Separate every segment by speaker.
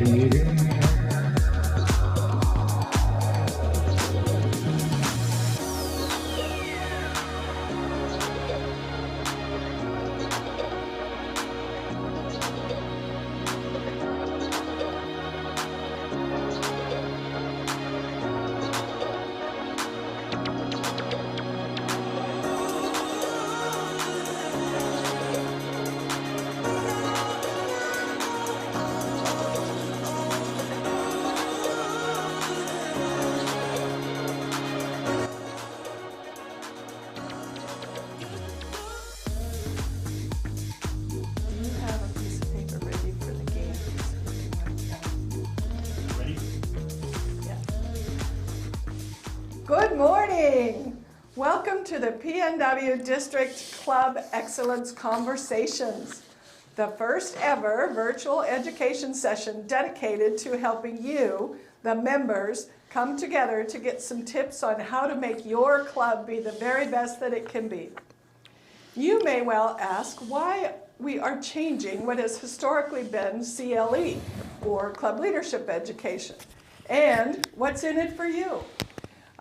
Speaker 1: Good morning. Welcome to the PNW District Club Excellence Conversations, the first ever virtual education session dedicated to helping you, the members, come together to get some tips on how to make your club be the very best that it can be. You may well ask why we are changing what has historically been CLE, or Club Leadership Education, and what's in it for you.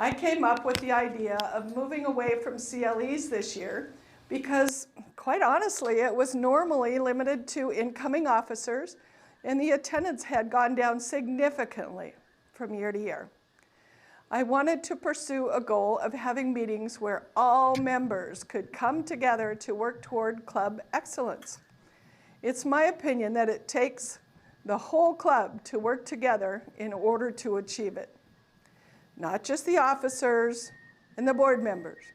Speaker 1: I came up with the idea of moving away from CLEs this year because, quite honestly, it was normally limited to incoming officers, and the attendance had gone down significantly from year to year. I wanted to pursue a goal of having meetings where all members could come together to work toward club excellence. It's my opinion that it takes the whole club to work together in order to achieve it. Not just the officers and the board members.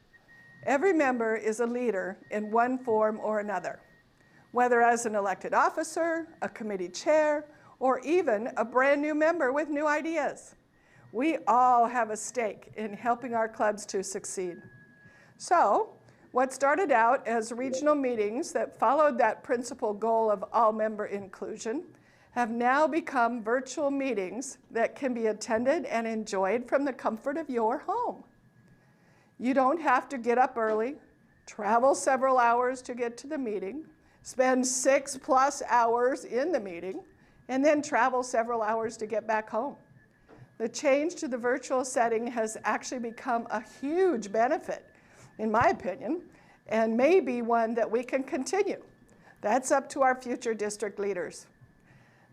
Speaker 1: Every member is a leader in one form or another, whether as an elected officer, a committee chair, or even a brand new member with new ideas. We all have a stake in helping our clubs to succeed. So, what started out as regional meetings that followed that principal goal of all member inclusion have now become virtual meetings that can be attended and enjoyed from the comfort of your home. You don't have to get up early, travel several hours to get to the meeting, spend 6+ hours in the meeting, and then travel several hours to get back home. The change to the virtual setting has actually become a huge benefit, in my opinion, and may be one that we can continue. That's up to our future district leaders.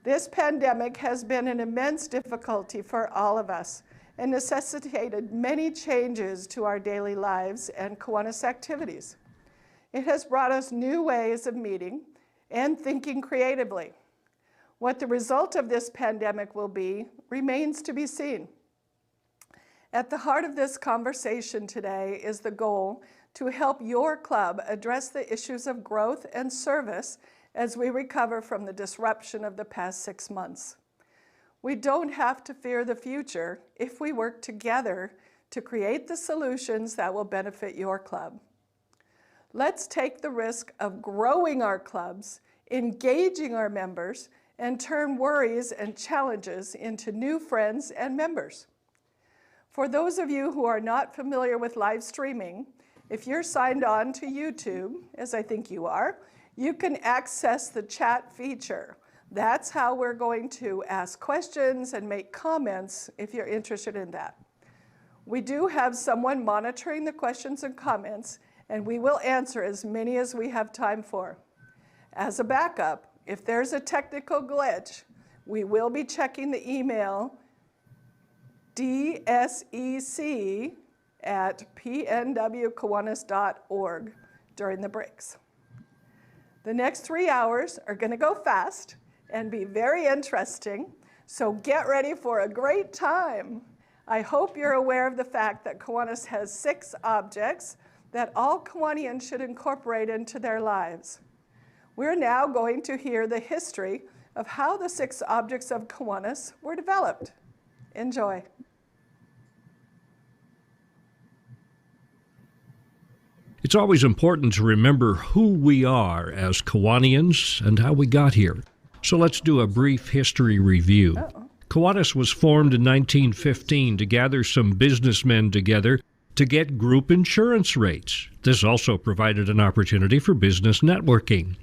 Speaker 1: This pandemic has been an immense difficulty for all of us and necessitated many changes to our daily lives and Kiwanis activities. It has brought us new ways of meeting and thinking creatively. What the result of this pandemic will be remains to be seen. At the heart of this conversation today is the goal to help your club address the issues of growth and service as we recover from the disruption of the past 6 months. We don't have to fear the future if we work together to create the solutions that will benefit your club. Let's take the risk of growing our clubs, engaging our members, and turn worries and challenges into new friends and members. For those of you who are not familiar with live streaming, if you're signed on to YouTube, as I think you are, you can access the chat feature. That's how we're going to ask questions and make comments if you're interested in that. We do have someone monitoring the questions and comments, and we will answer as many as we have time for. As a backup, if there's a technical glitch, we will be checking the email dsec@pnwkiwanis.org during the breaks. The next 3 hours are going to go fast and be very interesting, so get ready for a great time. I hope you're aware of the fact that Kiwanis has 6 objects that all Kiwanians should incorporate into their lives. We're now going to hear the history of how the 6 objects of Kiwanis were developed. Enjoy.
Speaker 2: It's always important to remember who we are as Kiwanians and how we got here. So let's do a brief history review. Kiwanis was formed in 1915 to gather some businessmen together to get group insurance rates. This also provided an opportunity for business networking.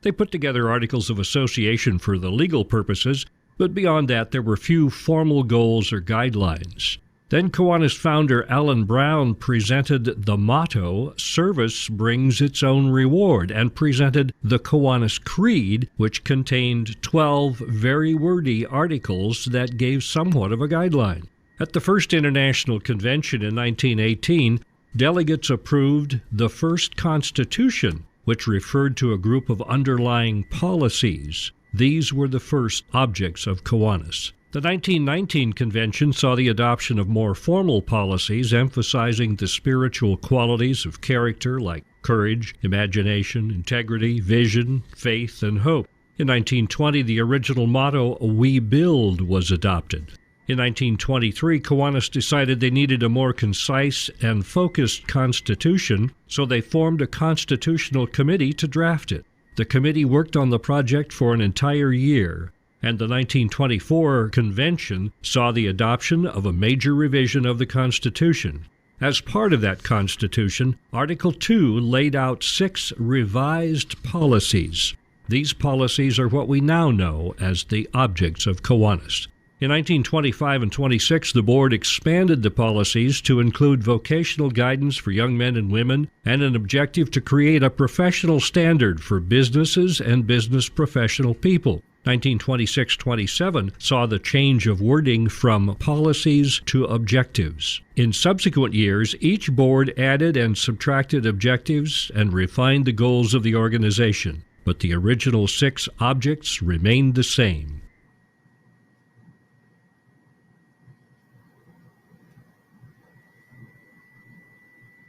Speaker 2: They put together articles of association for the legal purposes But beyond that, there were few formal goals or guidelines. Then Kiwanis founder Alan Brown presented the motto, "Service brings its own reward," and presented the Kiwanis Creed, which contained 12 very wordy articles that gave somewhat of a guideline. At the first International Convention in 1918, delegates approved the first Constitution, which referred to a group of underlying policies. These were the first objects of Kiwanis. The 1919 convention saw the adoption of more formal policies emphasizing the spiritual qualities of character like courage, imagination, integrity, vision, faith, and hope. In 1920, the original motto, "We Build," was adopted. In 1923, Kiwanis decided they needed a more concise and focused constitution, so they formed a constitutional committee to draft it. The committee worked on the project for an entire year, and the 1924 convention saw the adoption of a major revision of the Constitution. As part of that Constitution, Article 2 laid out 6 revised policies. These policies are what we now know as the objects of Kiwanis. In 1925 and 26, the board expanded the policies to include vocational guidance for young men and women and an objective to create a professional standard for businesses and business professional people. 1926-27 saw the change of wording from policies to objectives. In subsequent years, each board added and subtracted objectives and refined the goals of the organization, but the original 6 objects remained the same.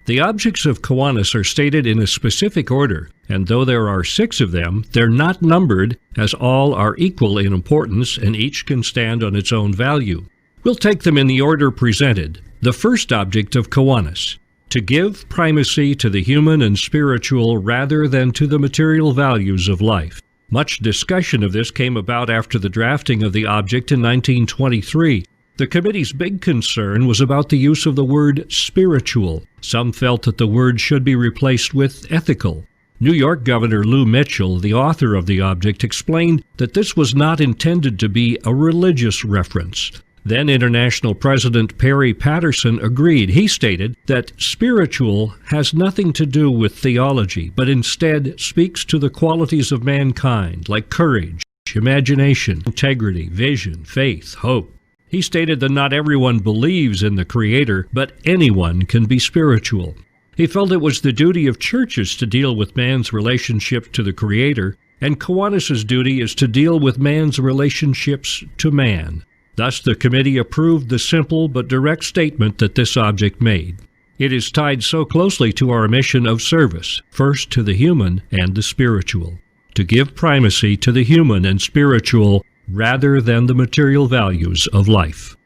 Speaker 2: The objects of Kiwanis are stated in a specific order, and though there are 6 of them, they're not numbered, as all are equal in importance and each can stand on its own value. We'll take them in the order presented. The first object of Kiwanis: to give primacy to the human and spiritual rather than to the material values of life. Much discussion of this came about after the drafting of the object in 1923. The committee's big concern was about the use of the word spiritual. Some felt that the word should be replaced with ethical. New York Governor Lou Mitchell, the author of the object, explained that this was not intended to be a religious reference. Then International President Perry Patterson agreed. He stated that spiritual has nothing to do with theology, but instead speaks to the qualities of mankind, like courage, imagination, integrity, vision, faith, hope. He stated that not everyone believes in the Creator, but anyone can be spiritual. He felt it was the duty of churches to deal with man's relationship to the Creator, and Kiwanis's duty is to deal with man's relationships to man. Thus, the committee approved the simple but direct statement that this object made. It is tied so closely to our mission of service, first to the human and the spiritual, to give primacy to the human and spiritual rather than the material values of life.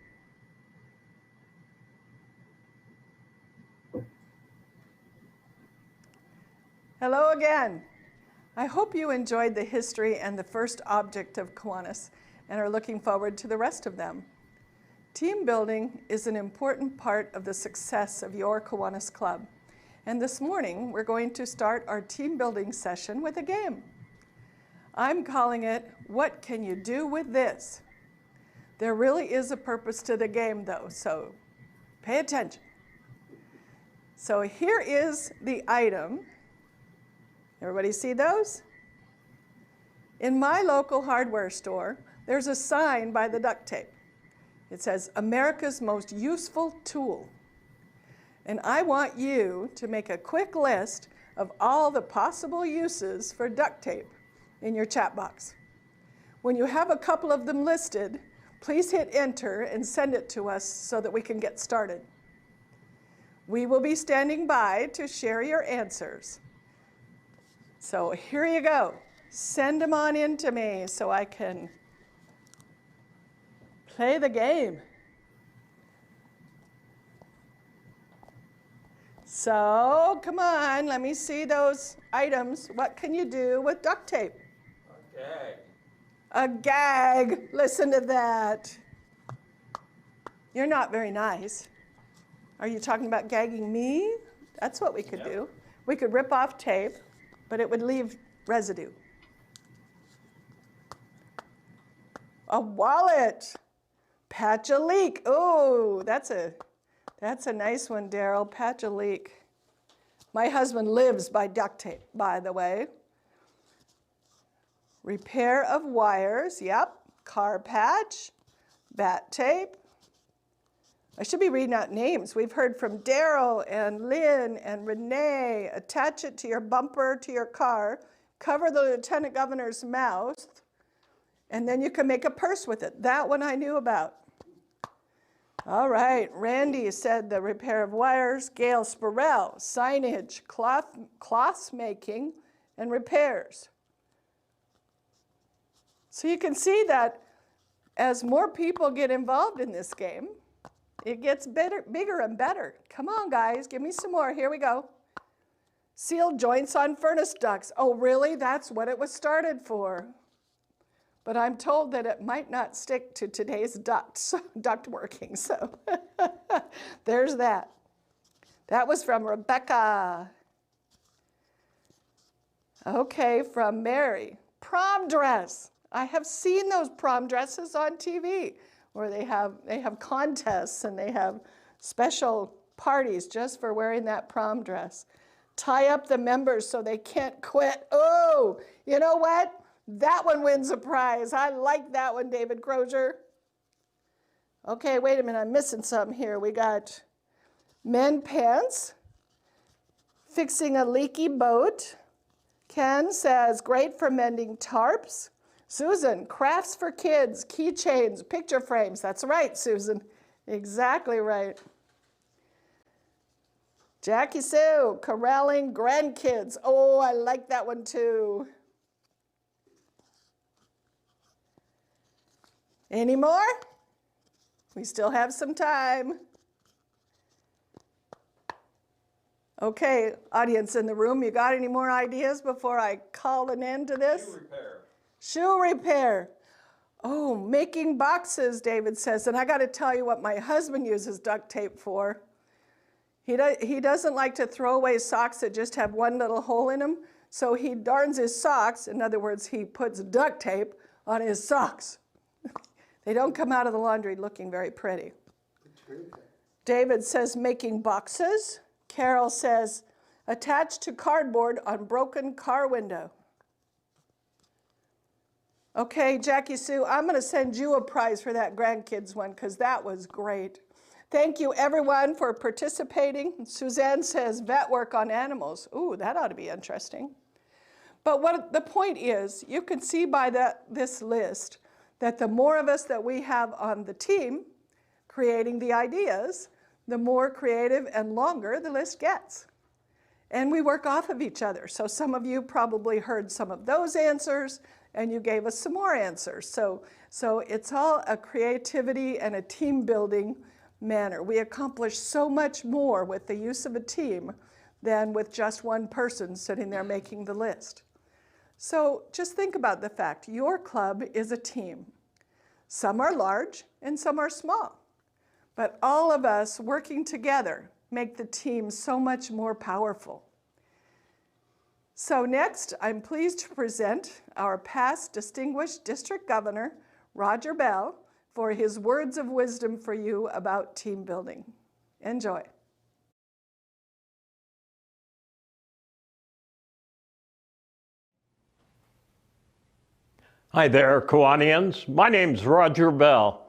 Speaker 1: Hello again. I hope you enjoyed the history and the first object of Kiwanis and are looking forward to the rest of them. Team building is an important part of the success of your Kiwanis Club. And this morning, we're going to start our team building session with a game. I'm calling it, "What Can You Do With This?" There really is a purpose to the game though, so pay attention. So here is the item. Everybody see those? In my local hardware store, there's a sign by the duct tape. It says, "America's most useful tool." And I want you to make a quick list of all the possible uses for duct tape in your chat box. When you have a couple of them listed, please hit enter and send it to us so that we can get started. We will be standing by to share your answers. So here you go. Send them on in to me so I can play the game. So come on, let me see those items. What can you do with duct tape?
Speaker 3: Okay.
Speaker 1: A gag. Listen to that. You're not very nice. Are you talking about gagging me? That's what we could do. We could rip off tape, but it would leave residue. a wallet. Patch a leak. Oh, that's a nice one, Daryl. Patch a leak. My husband lives by duct tape, by the way. Repair of wires. Yep. Car patch. Bat tape. I should be reading out names. We've heard from Daryl and Lynn and Renee. Attach it to your bumper to your car. Cover the lieutenant governor's mouth. And then you can make a purse with it. That one I knew about. All right. Randy said the repair of wires. Gail Spurrell, signage, cloth making, and repairs. So you can see that as more people get involved in this game, it gets bigger and better. Come on, guys, give me some more. Here we go. Sealed joints on furnace ducts. Oh, really? That's what it was started for. But I'm told that it might not stick to today's duct working. So there's that. That was from Rebecca. Okay, from Mary. Prom dress. I have seen those prom dresses on TV where they have contests and they have special parties just for wearing that prom dress. Tie up the members so they can't quit. Oh, you know what? That one wins a prize. I like that one, David Crozier. Okay, wait a minute. I'm missing something here. We got men pants, fixing a leaky boat. Ken says, great for mending tarps. Susan, crafts for kids, keychains, picture frames. That's right, Susan. Exactly right. Jackie Sue, corralling grandkids. Oh, I like that one too. Any more? We still have some time. Okay, audience in the room, you got any more ideas before I call an end to this?
Speaker 3: Shoe repair.
Speaker 1: Shoe repair. Oh, making boxes, David says. And I got to tell you what my husband uses duct tape for. He doesn't like to throw away socks that just have one little hole in them. So he darns his socks. In other words, he puts duct tape on his socks. They don't come out of the laundry looking very pretty. David says making boxes. Carol says attached to cardboard on broken car window. Okay, Jackie Sue, I'm going to send you a prize for that grandkids one because that was great. Thank you, everyone, for participating. Suzanne says vet work on animals. Ooh, that ought to be interesting. But what the point is, you can see by this list that the more of us that we have on the team creating the ideas, the more creative and longer the list gets. And we work off of each other. So some of you probably heard some of those answers, and you gave us some more answers. So it's all a creativity and a team building manner. We accomplish so much more with the use of a team than with just one person sitting there making the list. So just think about the fact your club is a team. Some are large and some are small. But all of us working together make the team so much more powerful. So next, I'm pleased to present our past distinguished district governor, Roger Bell, for his words of wisdom for you about team building. Enjoy.
Speaker 3: Hi there, Kiwanians. My name's Roger Bell,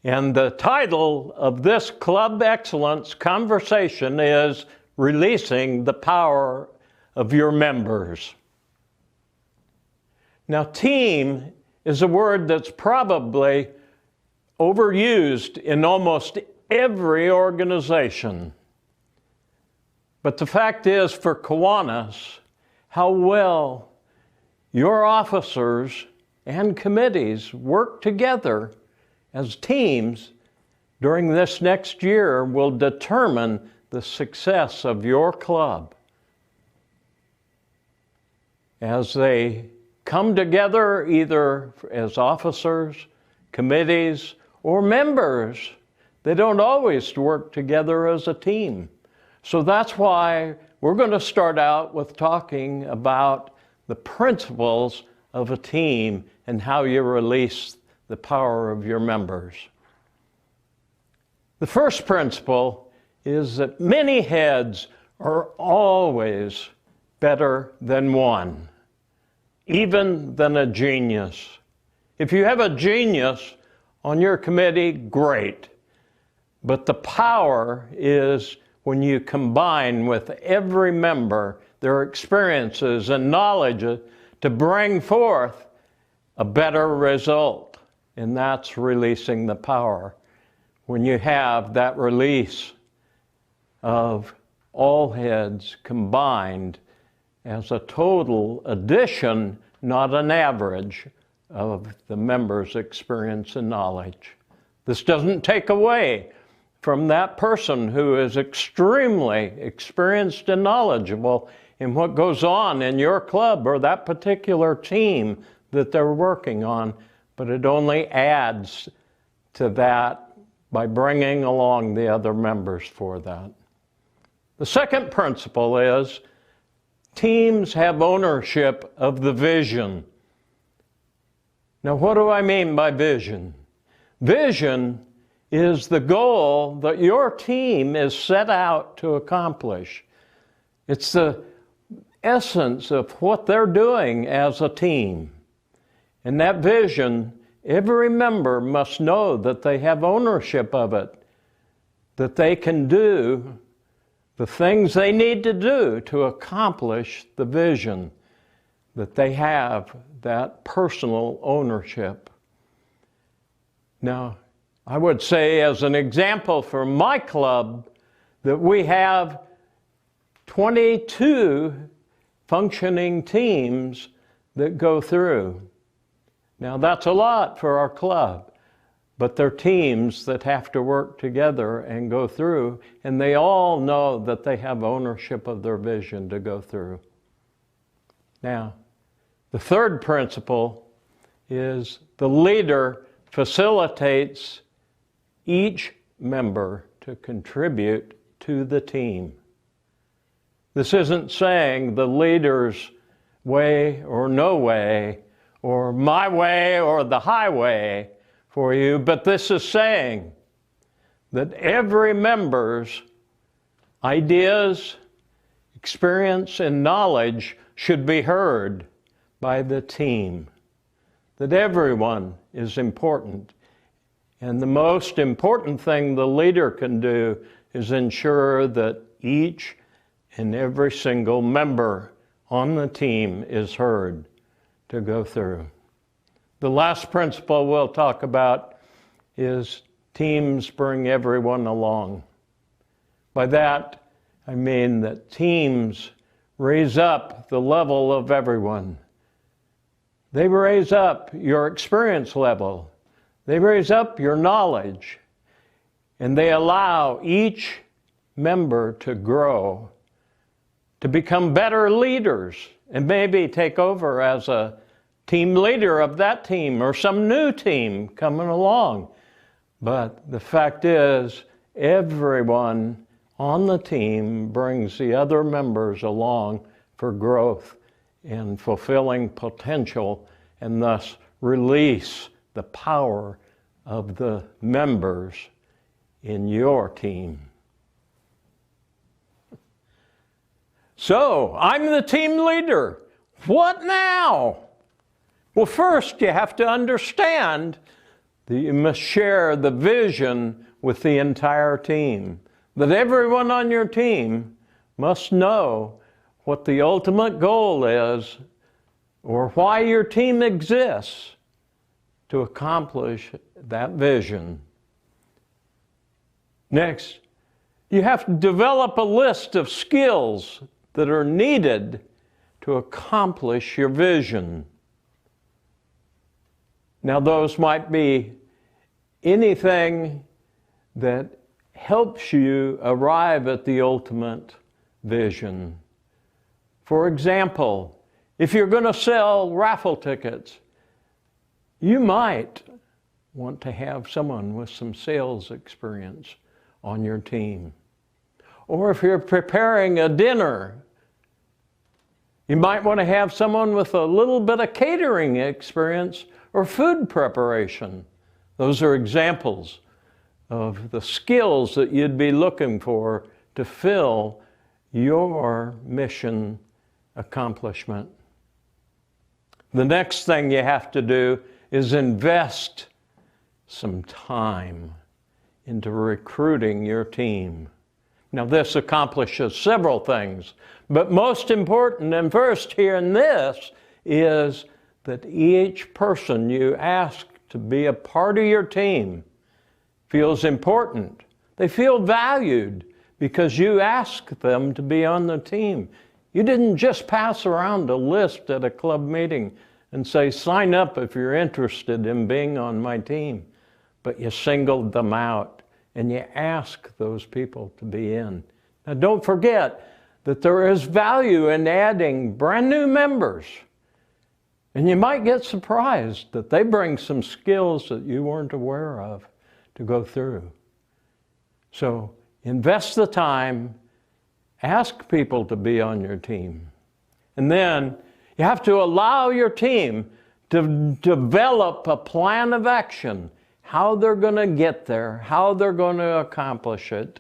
Speaker 3: and the title of this Club Excellence conversation is Releasing the Power of Your Members. Now, team is a word that's probably overused in almost every organization. But the fact is, for Kiwanis, how well your officers and committees work together as teams during this next year will determine the success of your club. As they come together either as officers, committees, or members, they don't always work together as a team. So that's why we're going to start out with talking about the principles of a team and how you release the power of your members. The first principle is that many heads are always better than one, even than a genius. If you have a genius on your committee, great. But the power is when you combine with every member their experiences and knowledge to bring forth a better result. And that's releasing the power. When you have that release of all heads combined as a total addition, not an average, of the members' experience and knowledge. This doesn't take away from that person who is extremely experienced and knowledgeable in what goes on in your club or that particular team that they're working on, but it only adds to that by bringing along the other members for that. The second principle is teams have ownership of the vision. Now, what do I mean by vision? Vision is the goal that your team is set out to accomplish. It's the essence of what they're doing as a team. And that vision, every member must know that they have ownership of it, that they can do the things they need to do to accomplish the vision, that they have that personal ownership. Now, I would say as an example for my club that we have 22 functioning teams that go through. Now, that's a lot for our club, but they're teams that have to work together and go through, and they all know that they have ownership of their vision to go through. Now, the third principle is the leader facilitates each member to contribute to the team. This isn't saying the leader's way or no way, or my way or the highway for you, but this is saying that every member's ideas, experience, and knowledge should be heard by the team, that everyone is important. And the most important thing the leader can do is ensure that each and every single member on the team is heard to go through. The last principle we'll talk about is teams bring everyone along. By that, I mean that teams raise up the level of everyone. They raise up your experience level. They raise up your knowledge. And they allow each member to grow, to become better leaders, and maybe take over as a team leader of that team or some new team coming along. But the fact is, everyone on the team brings the other members along for growth and fulfilling potential, and thus release the power of the members in your team. So, I'm the team leader. What now? Well, first you have to understand that you must share the vision with the entire team. That everyone on your team must know what the ultimate goal is or why your team exists to accomplish that vision. Next, you have to develop a list of skills that are needed to accomplish your vision. Now, those might be anything that helps you arrive at the ultimate vision. For example, if you're going to sell raffle tickets, you might want to have someone with some sales experience on your team. Or if you're preparing a dinner, you might want to have someone with a little bit of catering experience or food preparation. Those are examples of the skills that you'd be looking for to fill your mission accomplishment. The next thing you have to do is invest some time into recruiting your team. Now, this accomplishes several things, but most important and first here in this is that each person you ask to be a part of your team feels important. They feel valued because you asked them to be on the team. You didn't just pass around a list at a club meeting and say, sign up if you're interested in being on my team. But you singled them out and you asked those people to be in. Now don't forget that there is value in adding brand new members. And you might get surprised that they bring some skills that you weren't aware of to go through. So invest the time, ask people to be on your team. And then you have to allow your team to develop a plan of action, how they're going to get there, how they're going to accomplish it,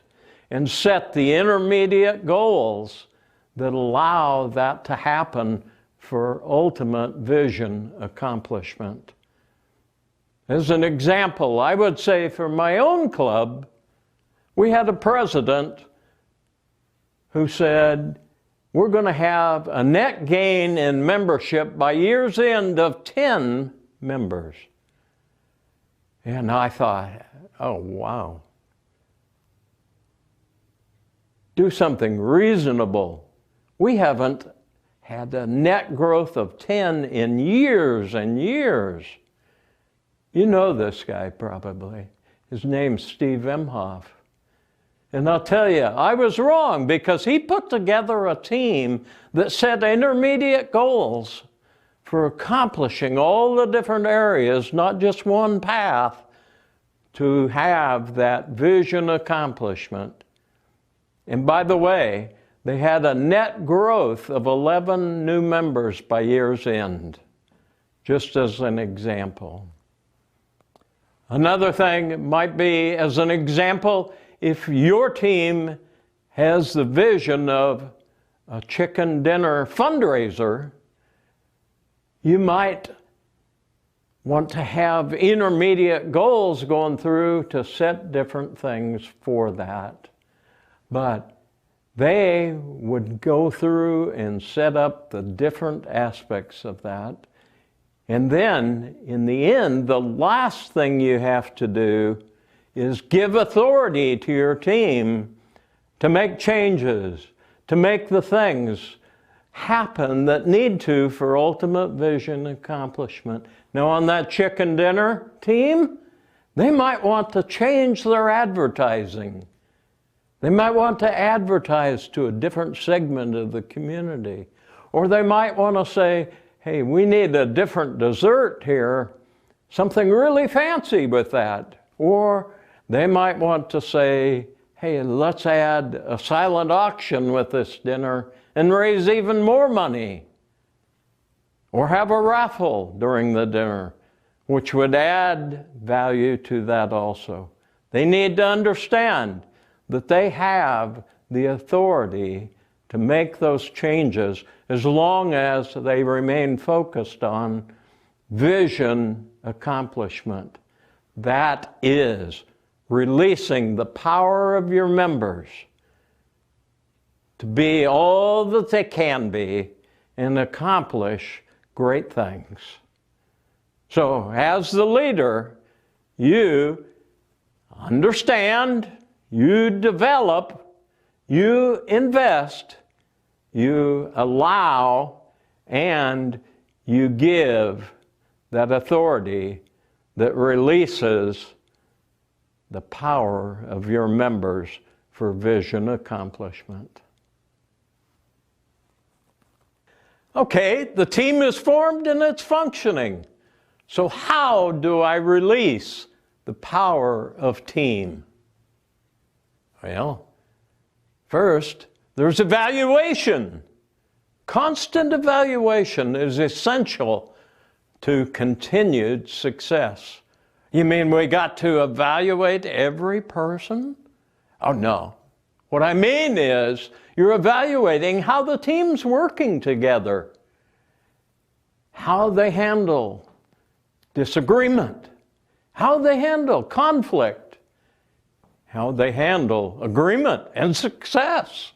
Speaker 3: and set the intermediate goals that allow that to happen for ultimate vision accomplishment. As an example, I would say for my own club, we had a president who said, we're going to have a net gain in membership by year's end of 10 members. And I thought, oh, wow. Do something reasonable. We haven't had a net growth of 10 in years and years. You know this guy probably. His name's Steve Emhoff. And I'll tell you, I was wrong because he put together a team that set intermediate goals for accomplishing all the different areas, not just one path, to have that vision accomplishment. And by the way, they had a net growth of 11 new members by year's end, just as an example. Another thing might be, as an example, if your team has the vision of a chicken dinner fundraiser, you might want to have intermediate goals going through to set different things for that. But they would go through and set up the different aspects of that. And then, in the end, the last thing you have to do is give authority to your team to make changes, to make the things happen that need to for ultimate vision accomplishment. Now, on that chicken dinner team, they might want to change their advertising. They might want to advertise to a different segment of the community. Or they might want to say, hey, we need a different dessert here, something really fancy with that. Or they might want to say, hey, let's add a silent auction with this dinner and raise even more money. Or have a raffle during the dinner, which would add value to that also. They need to understand that they have the authority to make those changes as long as they remain focused on vision accomplishment. That is releasing the power of your members to be all that they can be and accomplish great things. So, as the leader, you understand, you develop, you invest, you allow, and you give that authority that releases the power of your members for vision accomplishment. Okay, the team is formed and it's functioning. So how do I release the power of team? Well, first, there's evaluation. Constant evaluation is essential to continued success. You mean we got to evaluate every person? Oh, no. What I mean is you're evaluating how the team's working together, how they handle disagreement, how they handle conflict, how they handle agreement and success.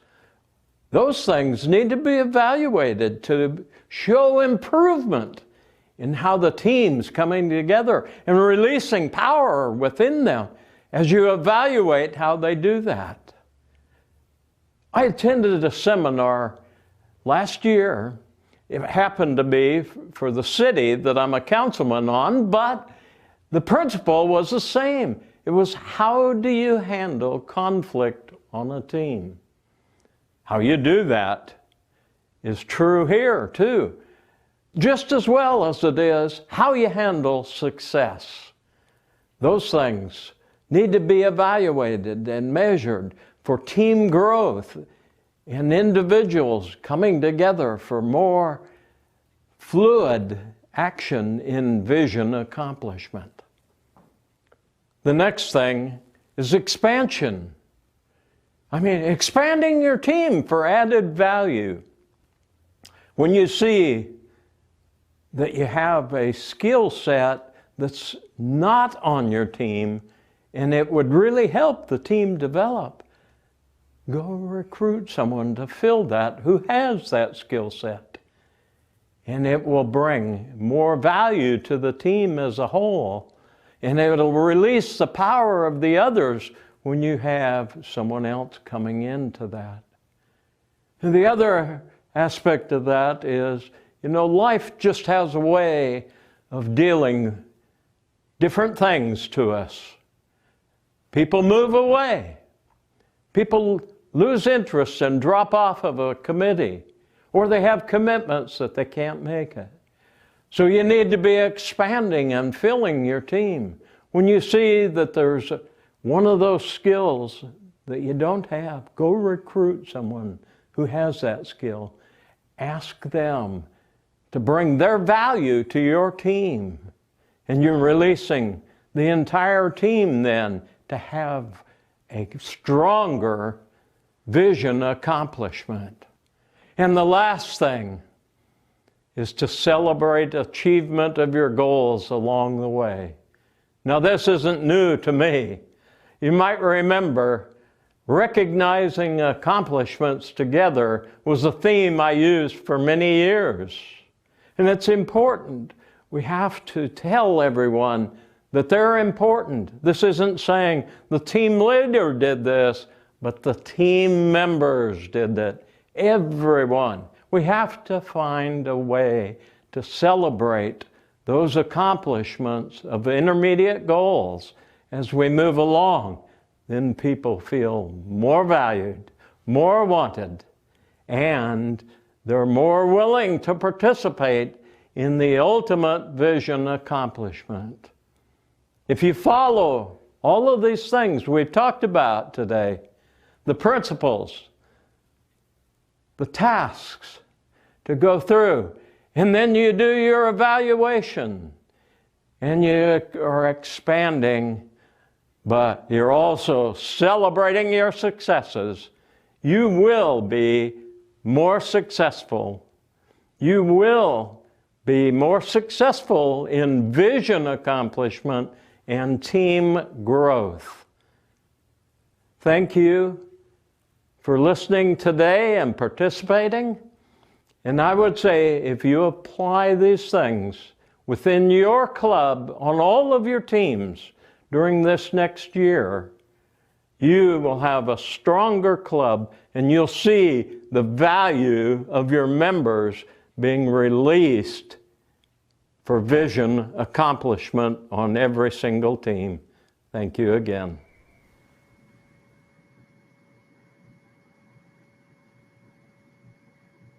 Speaker 3: Those things need to be evaluated to show improvement in how the team's coming together and releasing power within them as you evaluate how they do that. I attended a seminar last year. It happened to be for the city that I'm a councilman on, but the principle was the same. It was, how do you handle conflict on a team? How you do that is true here too, just as well as it is how you handle success. Those things need to be evaluated and measured for team growth and individuals coming together for more fluid action in vision accomplishment. The next thing is expansion. I mean, expanding your team for added value. When you see that you have a skill set that's not on your team and it would really help the team develop, go recruit someone to fill that who has that skill set. And it will bring more value to the team as a whole. And it'll release the power of the others when you have someone else coming into that. And the other aspect of that is, life just has a way of dealing different things to us. People move away. People lose interest and drop off of a committee, or they have commitments that they can't make it. So you need to be expanding and filling your team. When you see that there's one of those skills that you don't have, go recruit someone who has that skill. Ask them to bring their value to your team. And you're releasing the entire team then to have a stronger vision accomplishment. And the last thing is to celebrate achievement of your goals along the way. Now, this isn't new to me. You might remember recognizing accomplishments together was a theme I used for many years. And it's important. We have to tell everyone that they're important. This isn't saying the team leader did this, but the team members did it. Everyone. We have to find a way to celebrate those accomplishments of intermediate goals as we move along. Then people feel more valued, more wanted, and they're more willing to participate in the ultimate vision accomplishment. If you follow all of these things we've talked about today, the principles, the tasks to go through, and then you do your evaluation, and you are expanding, but you're also celebrating your successes, you will be more successful. You will be more successful in vision accomplishment and team growth. Thank you for listening today and participating. And I would say if you apply these things within your club on all of your teams during this next year, you will have a stronger club and you'll see the value of your members being released for vision accomplishment on every single team. Thank you again.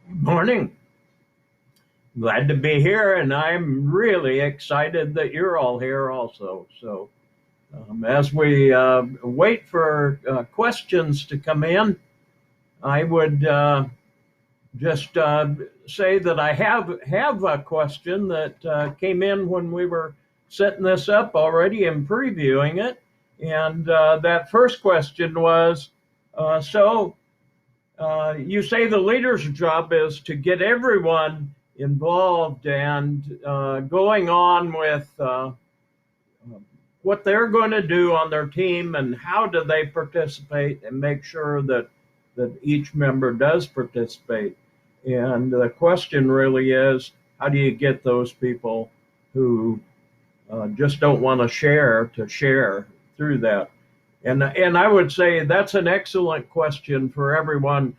Speaker 4: Good morning. Glad to be here, and I'm really excited that you're all here also. So as we wait for questions to come in, I would just say that I have a question that came in when we were setting this up already and previewing it. And that first question was, you say the leader's job is to get everyone involved and going on with what they're going to do on their team and how do they participate and make sure that each member does participate. And the question really is, how do you get those people who just don't want to share through that? And I would say that's an excellent question for everyone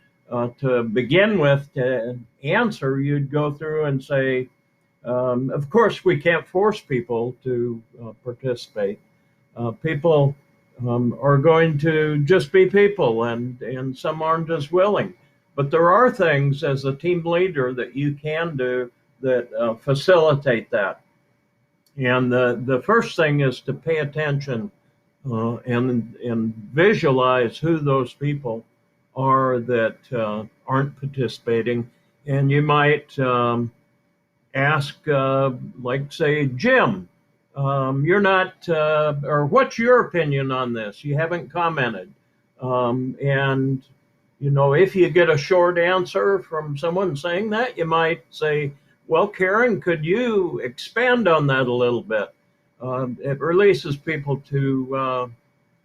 Speaker 4: to begin with to answer. You'd go through and say, of course, we can't force people to participate. People are going to just be people, and some aren't as willing. But there are things as a team leader that you can do that facilitate that. And the first thing is to pay attention and visualize who those people are that aren't participating. And you might ask, like, say, Jim, you're not, or what's your opinion on this? You haven't commented. And, you know, if you get a short answer from someone saying that, you might say, well, Karen, could you expand on that a little bit? It releases people to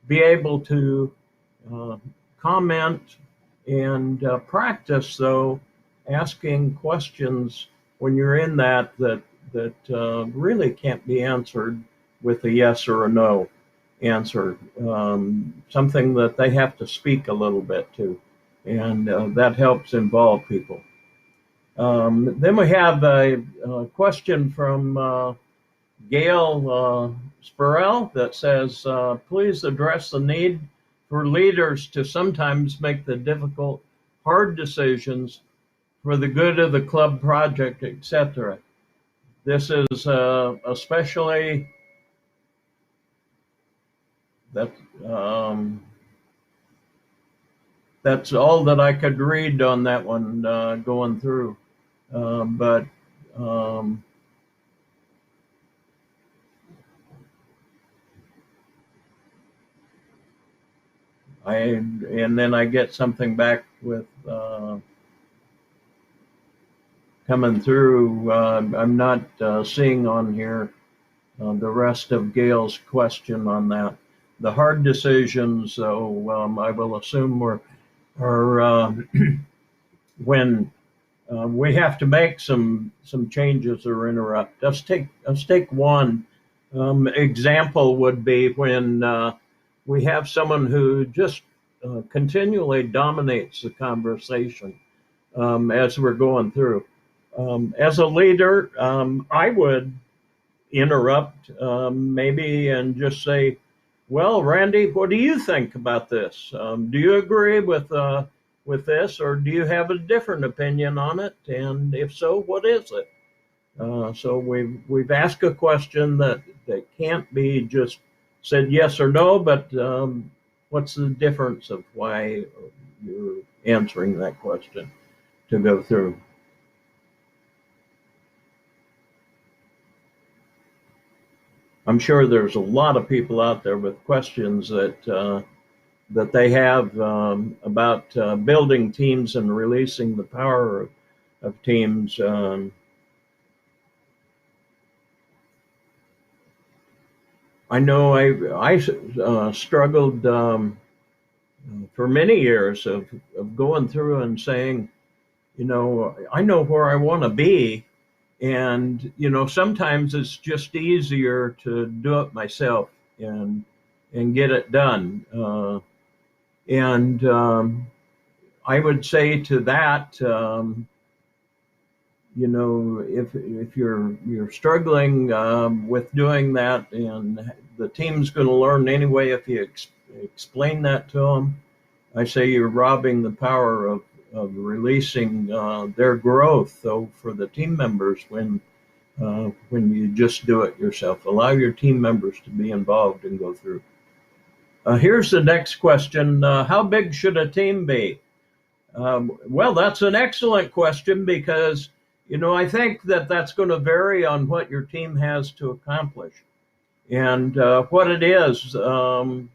Speaker 4: be able to comment and practice, though, asking questions when you're in that really can't be answered with a yes or a no answer. Something that they have to speak a little bit to, and that helps involve people. Then we have a question from Gail Spurrell that says, please address the need for leaders to sometimes make the difficult, hard decisions for the good of the club project, etc. This is especially that's all that I could read on that one going through. But and then I get something back with coming through. I'm not seeing on here the rest of Gail's question on that. The hard decisions, so I will assume are when we have to make some changes or interrupt. Let's take one example would be when we have someone who just continually dominates the conversation as we're going through. As a leader, I would interrupt maybe and just say, well, Randy, what do you think about this? Do you agree with this, or do you have a different opinion on it? And if so, what is it? So we've asked a question that can't be just said yes or no, but what's the difference of why you're answering that question to go through? I'm sure there's a lot of people out there with questions that they have about building teams and releasing the power of teams. I know I struggled for many years of going through and saying, you know, I know where I want to be. And, you know, sometimes it's just easier to do it myself and get it done. I would say to that, you know, if you're struggling with doing that, and the team's going to learn anyway if you explain that to them, I say you're robbing the power of releasing their growth, though, for the team members when you just do it yourself. Allow your team members to be involved and go through. Here's the next question. How big should a team be? Well, that's an excellent question, because I think that that's going to vary on what your team has to accomplish and what it is, what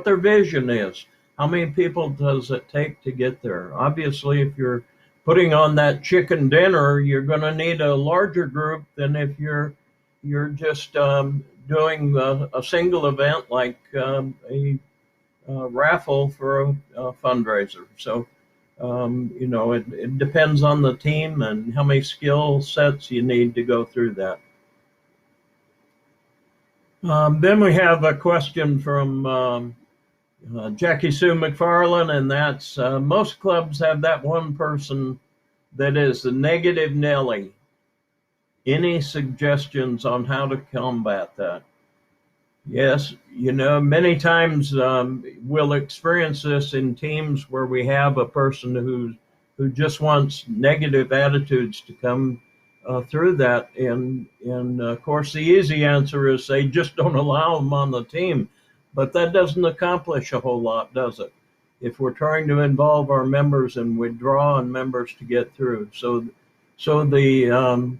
Speaker 4: their vision is. How many people does it take to get there? Obviously, if you're putting on that chicken dinner, you're going to need a larger group than if you're just doing a single event like a raffle for a fundraiser. So, it depends on the team and how many skill sets you need to go through that. Then we have a question from Jackie Sue McFarland, and that's most clubs have that one person that is the negative Nelly. Any suggestions on how to combat that? Yes, many times we'll experience this in teams where we have a person who just wants negative attitudes to come through that. And of course, the easy answer is they just don't allow them on the team. But that doesn't accomplish a whole lot, does it? If we're trying to involve our members and we draw on members to get through. So the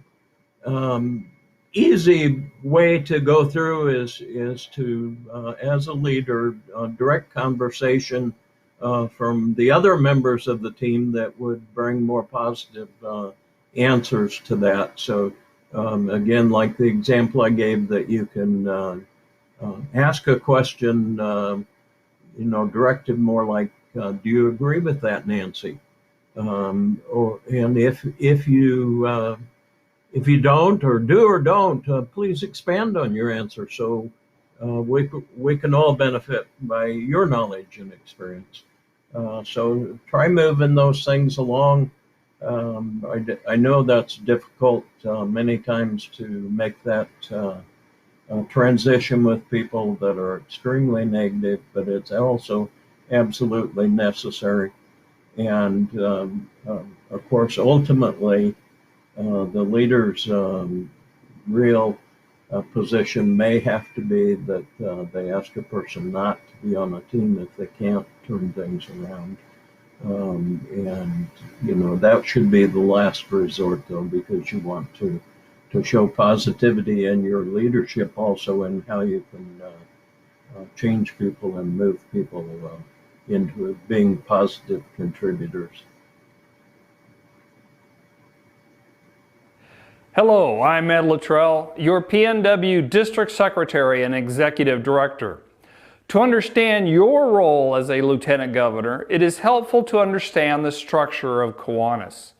Speaker 4: easy way to go through is to, as a leader, direct conversation from the other members of the team that would bring more positive answers to that. So again, like the example I gave, that you can ask a question, directed more like, do you agree with that, Nancy? And if you don't, or do or don't, please expand on your answer so we can all benefit by your knowledge and experience. So try moving those things along. I know that's difficult many times to make that transition with people that are extremely negative, but it's also absolutely necessary. And of course, ultimately, the leader's real position may have to be that they ask a person not to be on a team if they can't turn things around. And that should be the last resort, though, because you want to show positivity in your leadership also in how you can change people and move people into being positive contributors.
Speaker 5: Hello, I'm Ed Luttrell, your PNW District Secretary and Executive Director. To understand your role as a Lieutenant Governor, it is helpful to understand the structure of Kiwanis.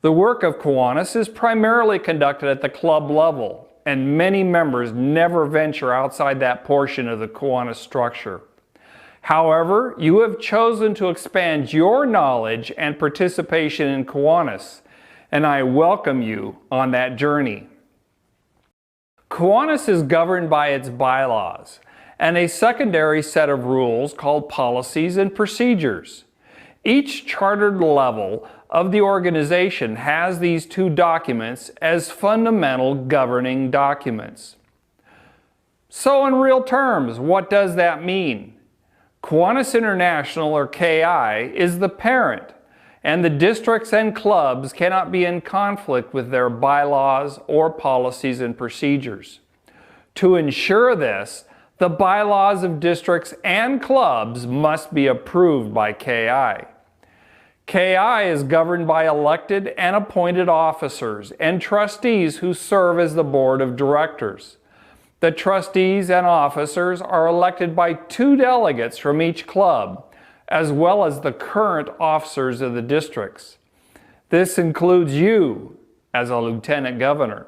Speaker 5: The work of Kiwanis is primarily conducted at the club level, and many members never venture outside that portion of the Kiwanis structure. However, you have chosen to expand your knowledge and participation in Kiwanis, and I welcome you on that journey. Kiwanis is governed by its bylaws and a secondary set of rules called policies and procedures. Each chartered level of the organization has these two documents as fundamental governing documents. So in real terms, what does that mean? Kiwanis International, or KI, is the parent, and the districts and clubs cannot be in conflict with their bylaws or policies and procedures. To ensure this, the bylaws of districts and clubs must be approved by KI. KI is governed by elected and appointed officers and trustees who serve as the board of directors. The trustees and officers are elected by 2 delegates from each club, as well as the current officers of the districts. This includes you as a Lieutenant Governor.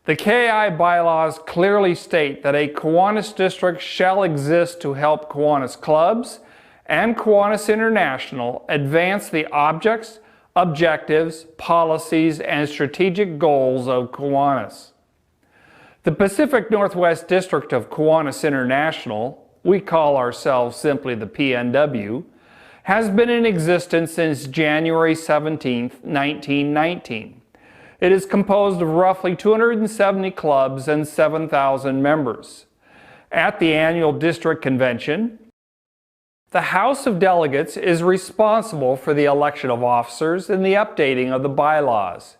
Speaker 5: The KI bylaws clearly state that a Kiwanis district shall exist to help Kiwanis clubs and Kiwanis International advance the objects, objectives, policies, and strategic goals of Kiwanis. The Pacific Northwest District of Kiwanis International, we call ourselves simply the PNW, has been in existence since January 17, 1919. It is composed of roughly 270 clubs and 7,000 members. At the annual district convention, The House of Delegates is responsible for the election of officers and the updating of the bylaws.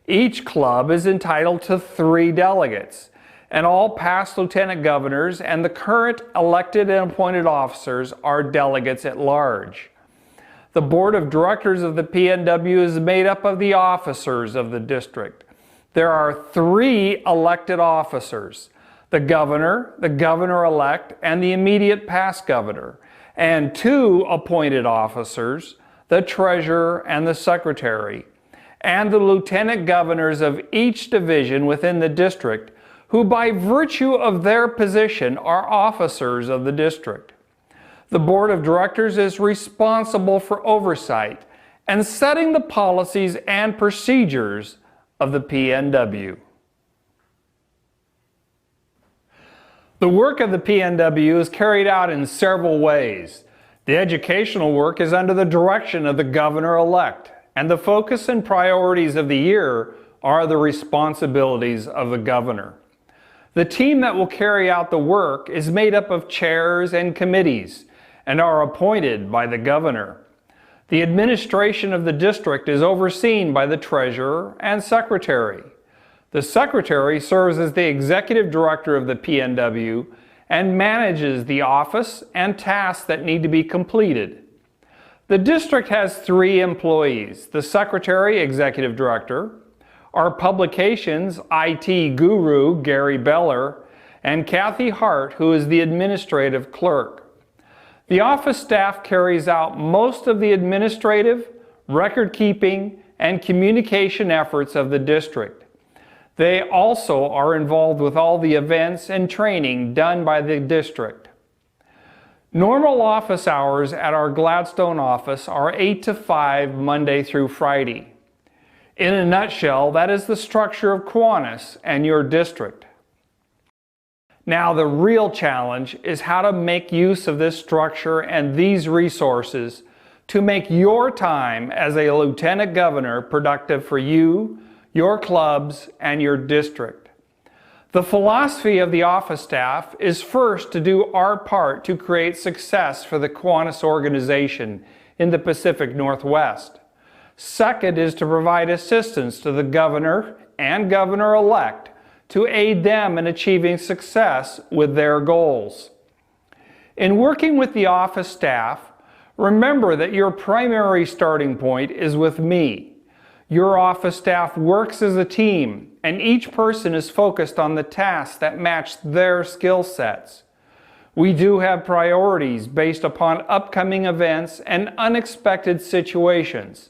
Speaker 5: Each club is entitled to 3 delegates, and all past lieutenant governors and the current elected and appointed officers are delegates at large. The board of directors of the PNW is made up of the officers of the district. There are 3 elected officers: the governor-elect, and the immediate past governor, and 2 appointed officers, the treasurer and the secretary, and the lieutenant governors of each division within the district, who by virtue of their position are officers of the district. The board of directors is responsible for oversight and setting the policies and procedures of the PNW. The work of the PNW is carried out in several ways. The educational work is under the direction of the governor-elect, and the focus and priorities of the year are the responsibilities of the governor. The team that will carry out the work is made up of chairs and committees and are appointed by the governor. The administration of the district is overseen by the treasurer and secretary. The secretary serves as the executive director of the PNW and manages the office and tasks that need to be completed. The district has 3 employees: the secretary, executive director, our publications IT guru, Gary Beller, and Kathy Hart, who is the administrative clerk. The office staff carries out most of the administrative, record-keeping, and communication efforts of the district. They also are involved with all the events and training done by the district. Normal office hours at our Gladstone office are 8 to 5 Monday through Friday. In a nutshell, that is the structure of Kiwanis and your district. Now, the real challenge is how to make use of this structure and these resources to make your time as a lieutenant governor productive for you, your clubs, and your district. The philosophy of the office staff is first to do our part to create success for the Kiwanis organization in the Pacific Northwest. Second is to provide assistance to the governor and governor-elect to aid them in achieving success with their goals. In working with the office staff, remember that your primary starting point is with me. Your office staff works as a team, and each person is focused on the tasks that match their skill sets. We do have priorities based upon upcoming events and unexpected situations,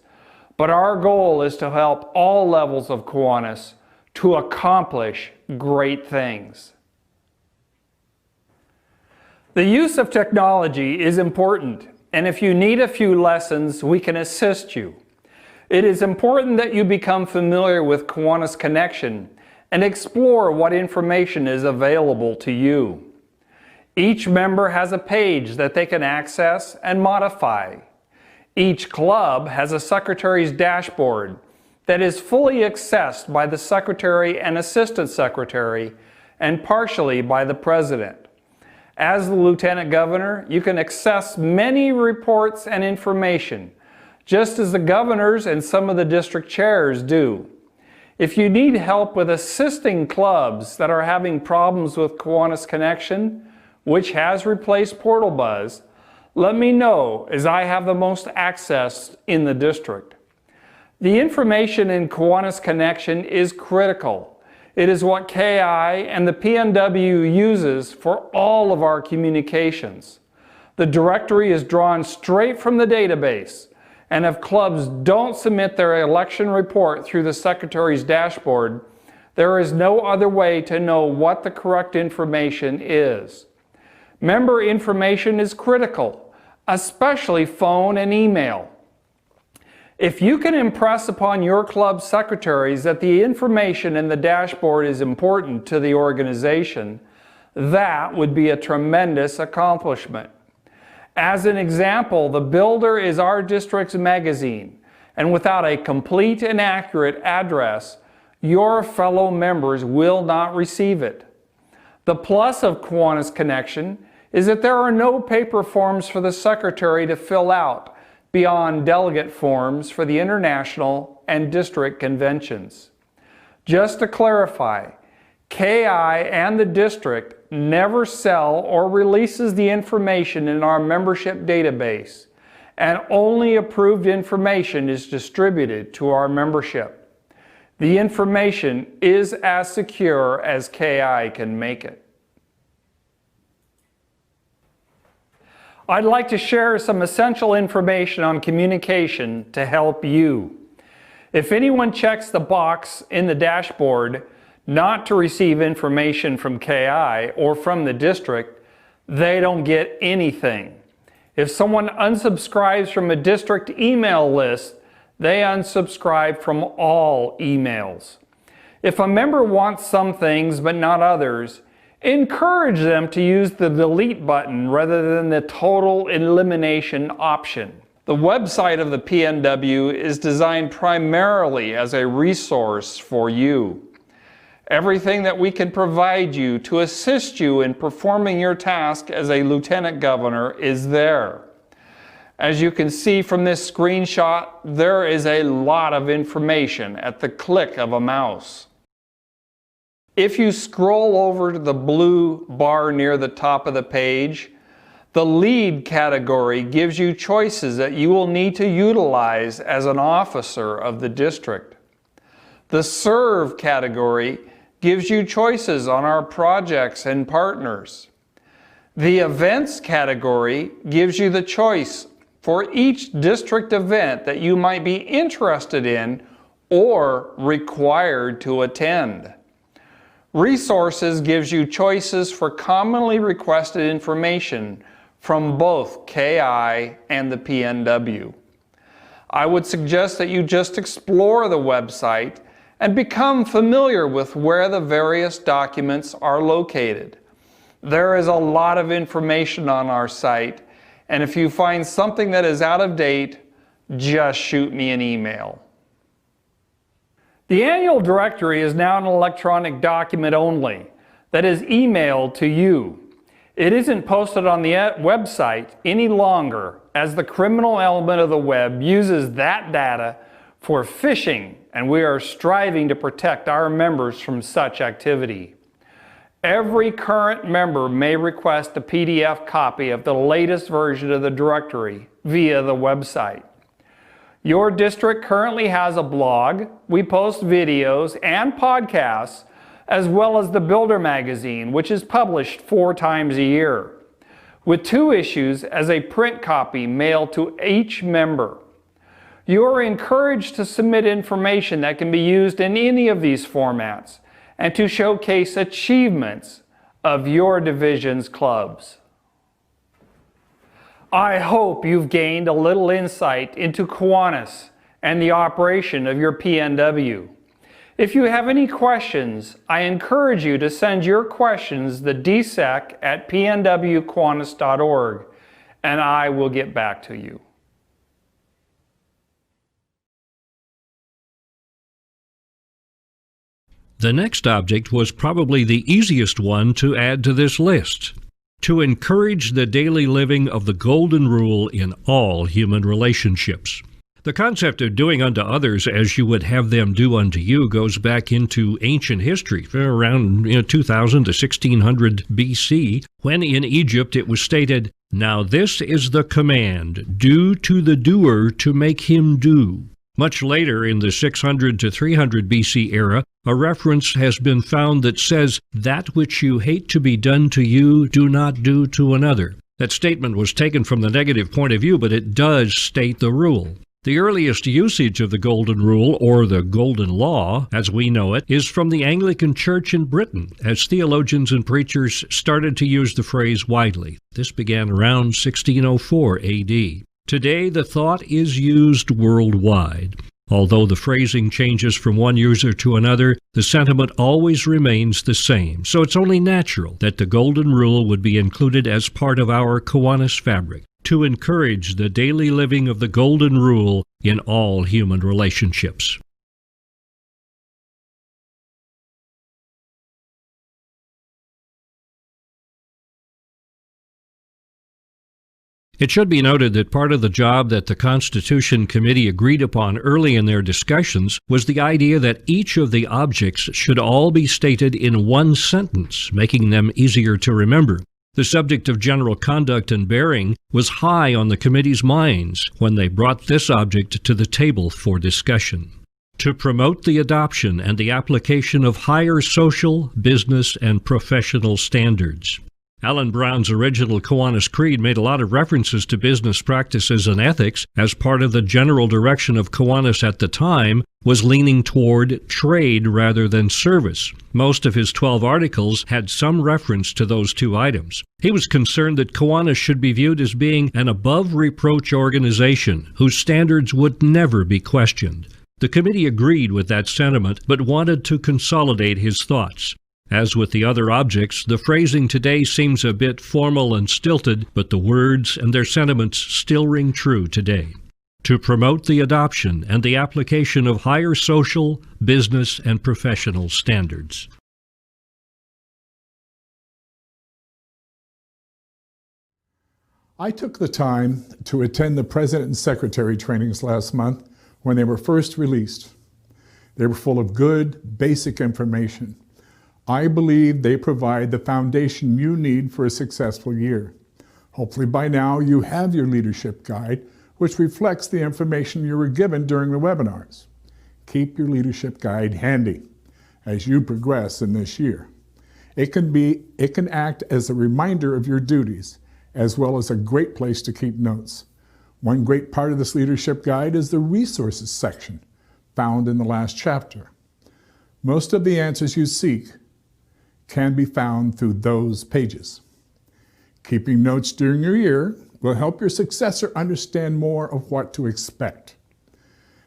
Speaker 5: but our goal is to help all levels of Kiwanis to accomplish great things. The use of technology is important, and if you need a few lessons, we can assist you. It is important that you become familiar with Kiwanis Connection and explore what information is available to you. Each member has a page that they can access and modify. Each club has a secretary's dashboard that is fully accessed by the secretary and assistant secretary and partially by the president. As the lieutenant governor, you can access many reports and information, just as the governors and some of the district chairs do. If you need help with assisting clubs that are having problems with Kiwanis Connection, which has replaced Portal Buzz, let me know, as I have the most access in the district. The information in Kiwanis Connection is critical. It is what KI and the PNW uses for all of our communications. The directory is drawn straight from the database, and if clubs don't submit their election report through the secretary's dashboard, there is no other way to know what the correct information is. Member information is critical, especially phone and email. If you can impress upon your club secretaries that the information in the dashboard is important to the organization, that would be a tremendous accomplishment. As an example, the Builder is our district's magazine, and without a complete and accurate address, your fellow members will not receive it. The plus of Kiwanis Connection is that there are no paper forms for the Secretary to fill out beyond delegate forms for the international and district conventions. Just to clarify, KI and the district never sell or releases the information in our membership database, and only approved information is distributed to our membership. The information is as secure as KI can make it. I'd like to share some essential information on communication to help you. If anyone checks the box in the dashboard not to receive information from KI or from the district, they don't get anything. If someone unsubscribes from a district email list, they unsubscribe from all emails. If a member wants some things but not others, encourage them to use the delete button rather than the total elimination option. The website of the PNW is designed primarily as a resource for you. Everything that we can provide you to assist you in performing your task as a Lieutenant Governor is there. As you can see from this screenshot, there is a lot of information at the click of a mouse. If you scroll over to the blue bar near the top of the page, the lead category gives you choices that you will need to utilize as an officer of the district. The serve category gives you choices on our projects and partners. The events category gives you the choice for each district event that you might be interested in or required to attend. Resources gives you choices for commonly requested information from both KI and the PNW. I would suggest that you just explore the website and become familiar with where the various documents are located. There is a lot of information on our site, and if you find something that is out of date, just shoot me an email. The annual directory is now an electronic document only that is emailed to you. It isn't posted on the website any longer, as the criminal element of the web uses that data for phishing, and we are striving to protect our members from such activity. Every current member may request a PDF copy of the latest version of the directory via the website. Your district currently has a blog. We post videos and podcasts, as well as the Builder magazine, which is published 4 times a year, with 2 issues as a print copy mailed to each member. You are encouraged to submit information that can be used in any of these formats and to showcase achievements of your division's clubs. I hope you've gained a little insight into Kiwanis and the operation of your PNW. If you have any questions, I encourage you to send your questions to dsec@pnwkiwanis.org, and I will get back to you.
Speaker 2: The next object was probably the easiest one to add to this list: to encourage the daily living of the Golden Rule in all human relationships. The concept of doing unto others as you would have them do unto you goes back into ancient history, around 2000 to 1600 BC, when in Egypt it was stated, "Now this is the command, do to the doer to make him do." Much later, in the 600 to 300 BC era, a reference has been found that says, "That which you hate to be done to you, do not do to another." That statement was taken from the negative point of view, but it does state the rule. The earliest usage of the Golden Rule, or the Golden Law, as we know it, is from the Anglican Church in Britain, as theologians and preachers started to use the phrase widely. This began around 1604 AD. Today, the thought is used worldwide. Although the phrasing changes from one user to another, the sentiment always remains the same. So it's only natural that the Golden Rule would be included as part of our Kiwanis fabric, to encourage the daily living of the Golden Rule in all human relationships. It should be noted that part of the job that the Constitution Committee agreed upon early in their discussions was the idea that each of the objects should all be stated in one sentence, making them easier to remember. The subject of general conduct and bearing was high on the committee's minds when they brought this object to the table for discussion. To promote the adoption and the application of higher social, business, and professional standards. Alan Brown's original Kiwanis Creed made a lot of references to business practices and ethics, as part of the general direction of Kiwanis at the time was leaning toward trade rather than service. Most of his 12 articles had some reference to those two items. He was concerned that Kiwanis should be viewed as being an above-reproach organization whose standards would never be questioned. The committee agreed with that sentiment, but wanted to consolidate his thoughts. As with the other objects, the phrasing today seems a bit formal and stilted, but the words and their sentiments still ring true today. To promote the adoption and the application of higher social, business, and professional standards.
Speaker 6: I took the time to attend the President and Secretary trainings last month when they were first released. They were full of good, basic information. I believe they provide the foundation you need for a successful year. Hopefully by now you have your leadership guide, which reflects the information you were given during the webinars. Keep your leadership guide handy as you progress in this year. It can act as a reminder of your duties, as well as a great place to keep notes. One great part of this leadership guide is the resources section, found in the last chapter. Most of the answers you seek can be found through those pages. Keeping notes during your year will help your successor understand more of what to expect.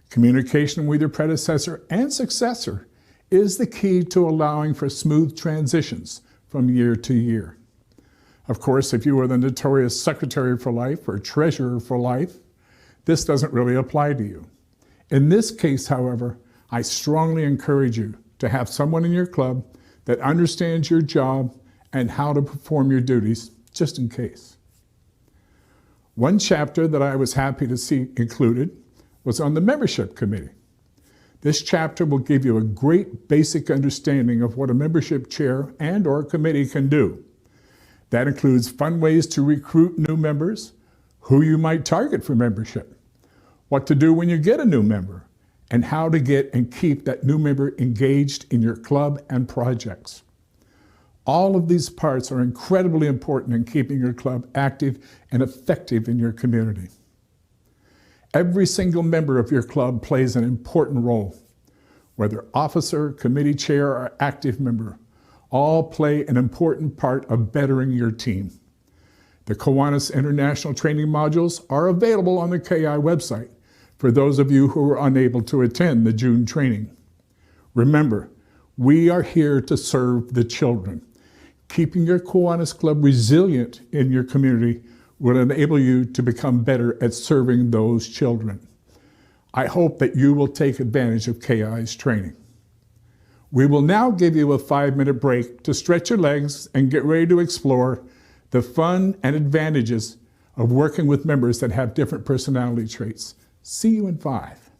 Speaker 6: Communication with your predecessor and successor is the key to allowing for smooth transitions from year to year. Of course, if you are the notorious secretary for life or treasurer for life, this doesn't really apply to you. In this case, however, I strongly encourage you to have someone in your club that understands your job and how to perform your duties, just in case. One chapter that I was happy to see included was on the membership committee. This chapter will give you a great basic understanding of what a membership chair and/or committee can do. That includes fun ways to recruit new members, who you might target for membership, what to do when you get a new member, and how to get and keep that new member engaged in your club and projects. All of these parts are incredibly important in keeping your club active and effective in your community. Every single member of your club plays an important role. Whether officer, committee chair, or active member, all play an important part of bettering your team. The Kiwanis International Training Modules are available on the KI website for those of you who were unable to attend the June training. Remember, we are here to serve the children. Keeping your Kiwanis Club resilient in your community will enable you to become better at serving those children. I hope that you will take advantage of KI's training. We will now give you a 5-minute break to stretch your legs and get ready to explore the fun and advantages of working with members that have different personality traits. See you in 5.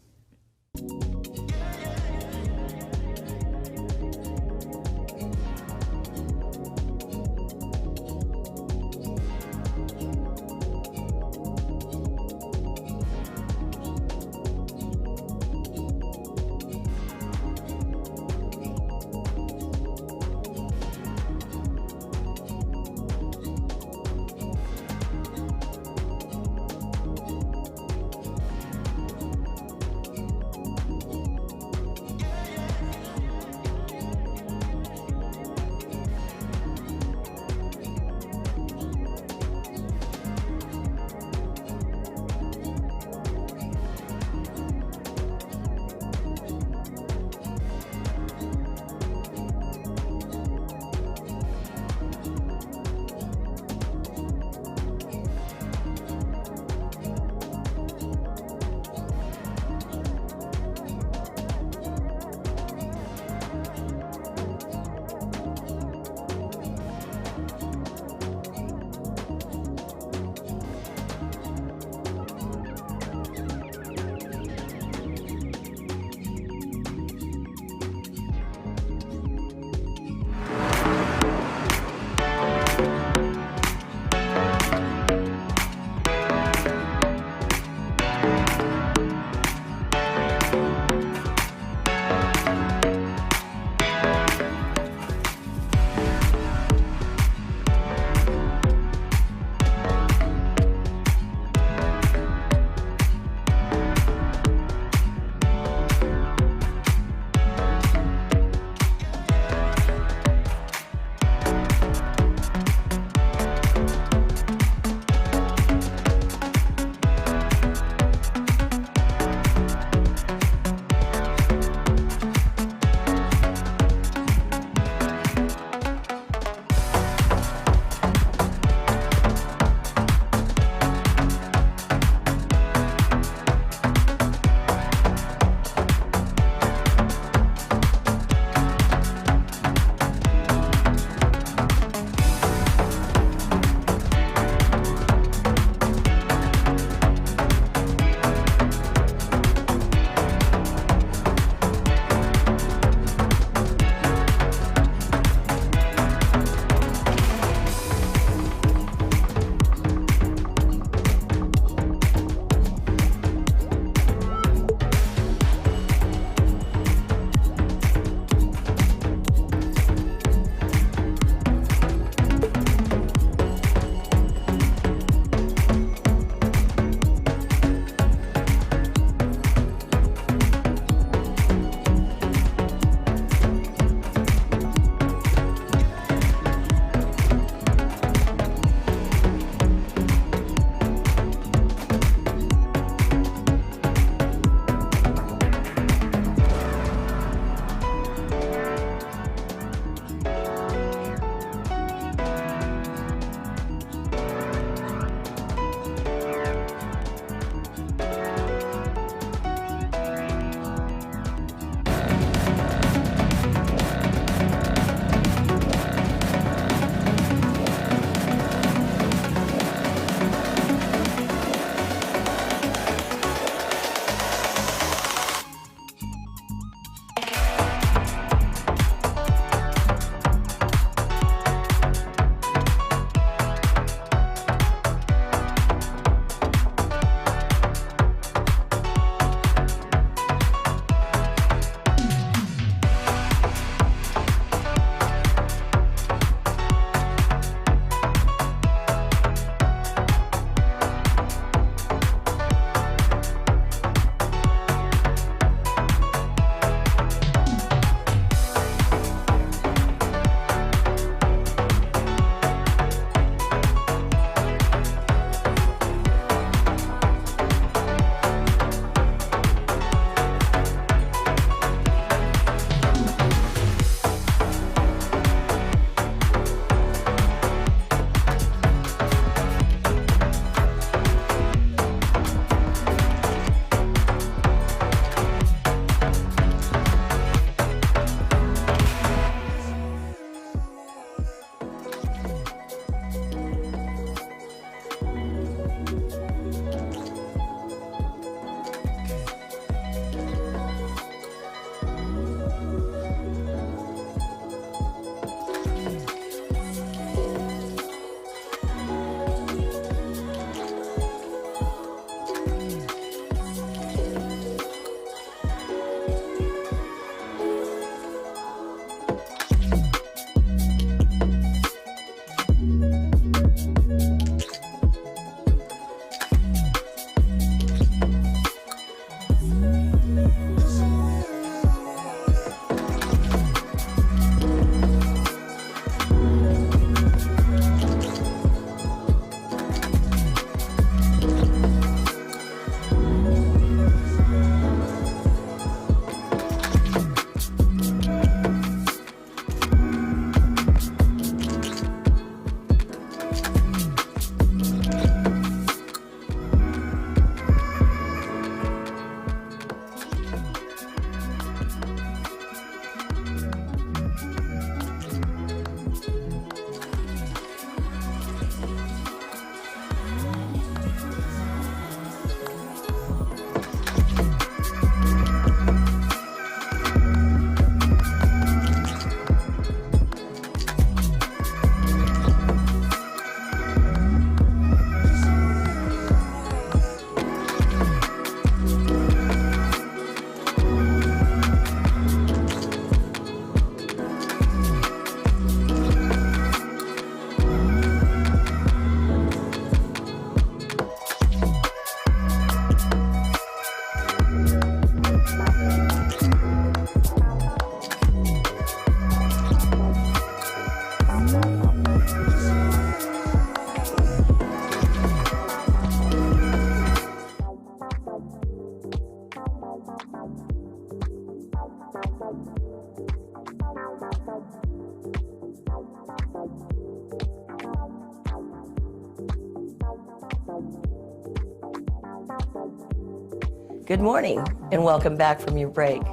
Speaker 7: Good morning and welcome back from your break.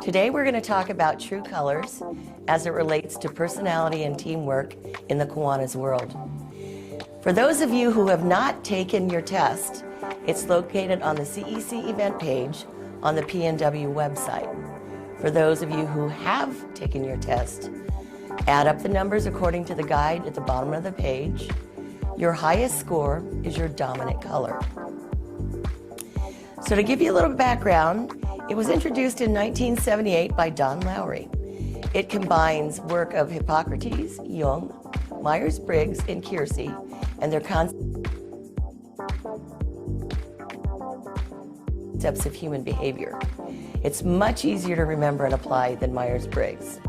Speaker 7: Today we're going to talk about true colors as it relates to personality and teamwork in the Kiwanis world. For those of you who have not taken your test, it's located on the CEC event page on the PNW website. For those of you who have taken your test, add up the numbers according to the guide at the bottom of the page. Your highest score is your dominant color. So to give you a little background, it was introduced in 1978 by Don Lowry. It combines work of Hippocrates, Jung, Myers-Briggs, and Keirsey, and their concepts of human behavior. It's much easier to remember and apply than Myers-Briggs.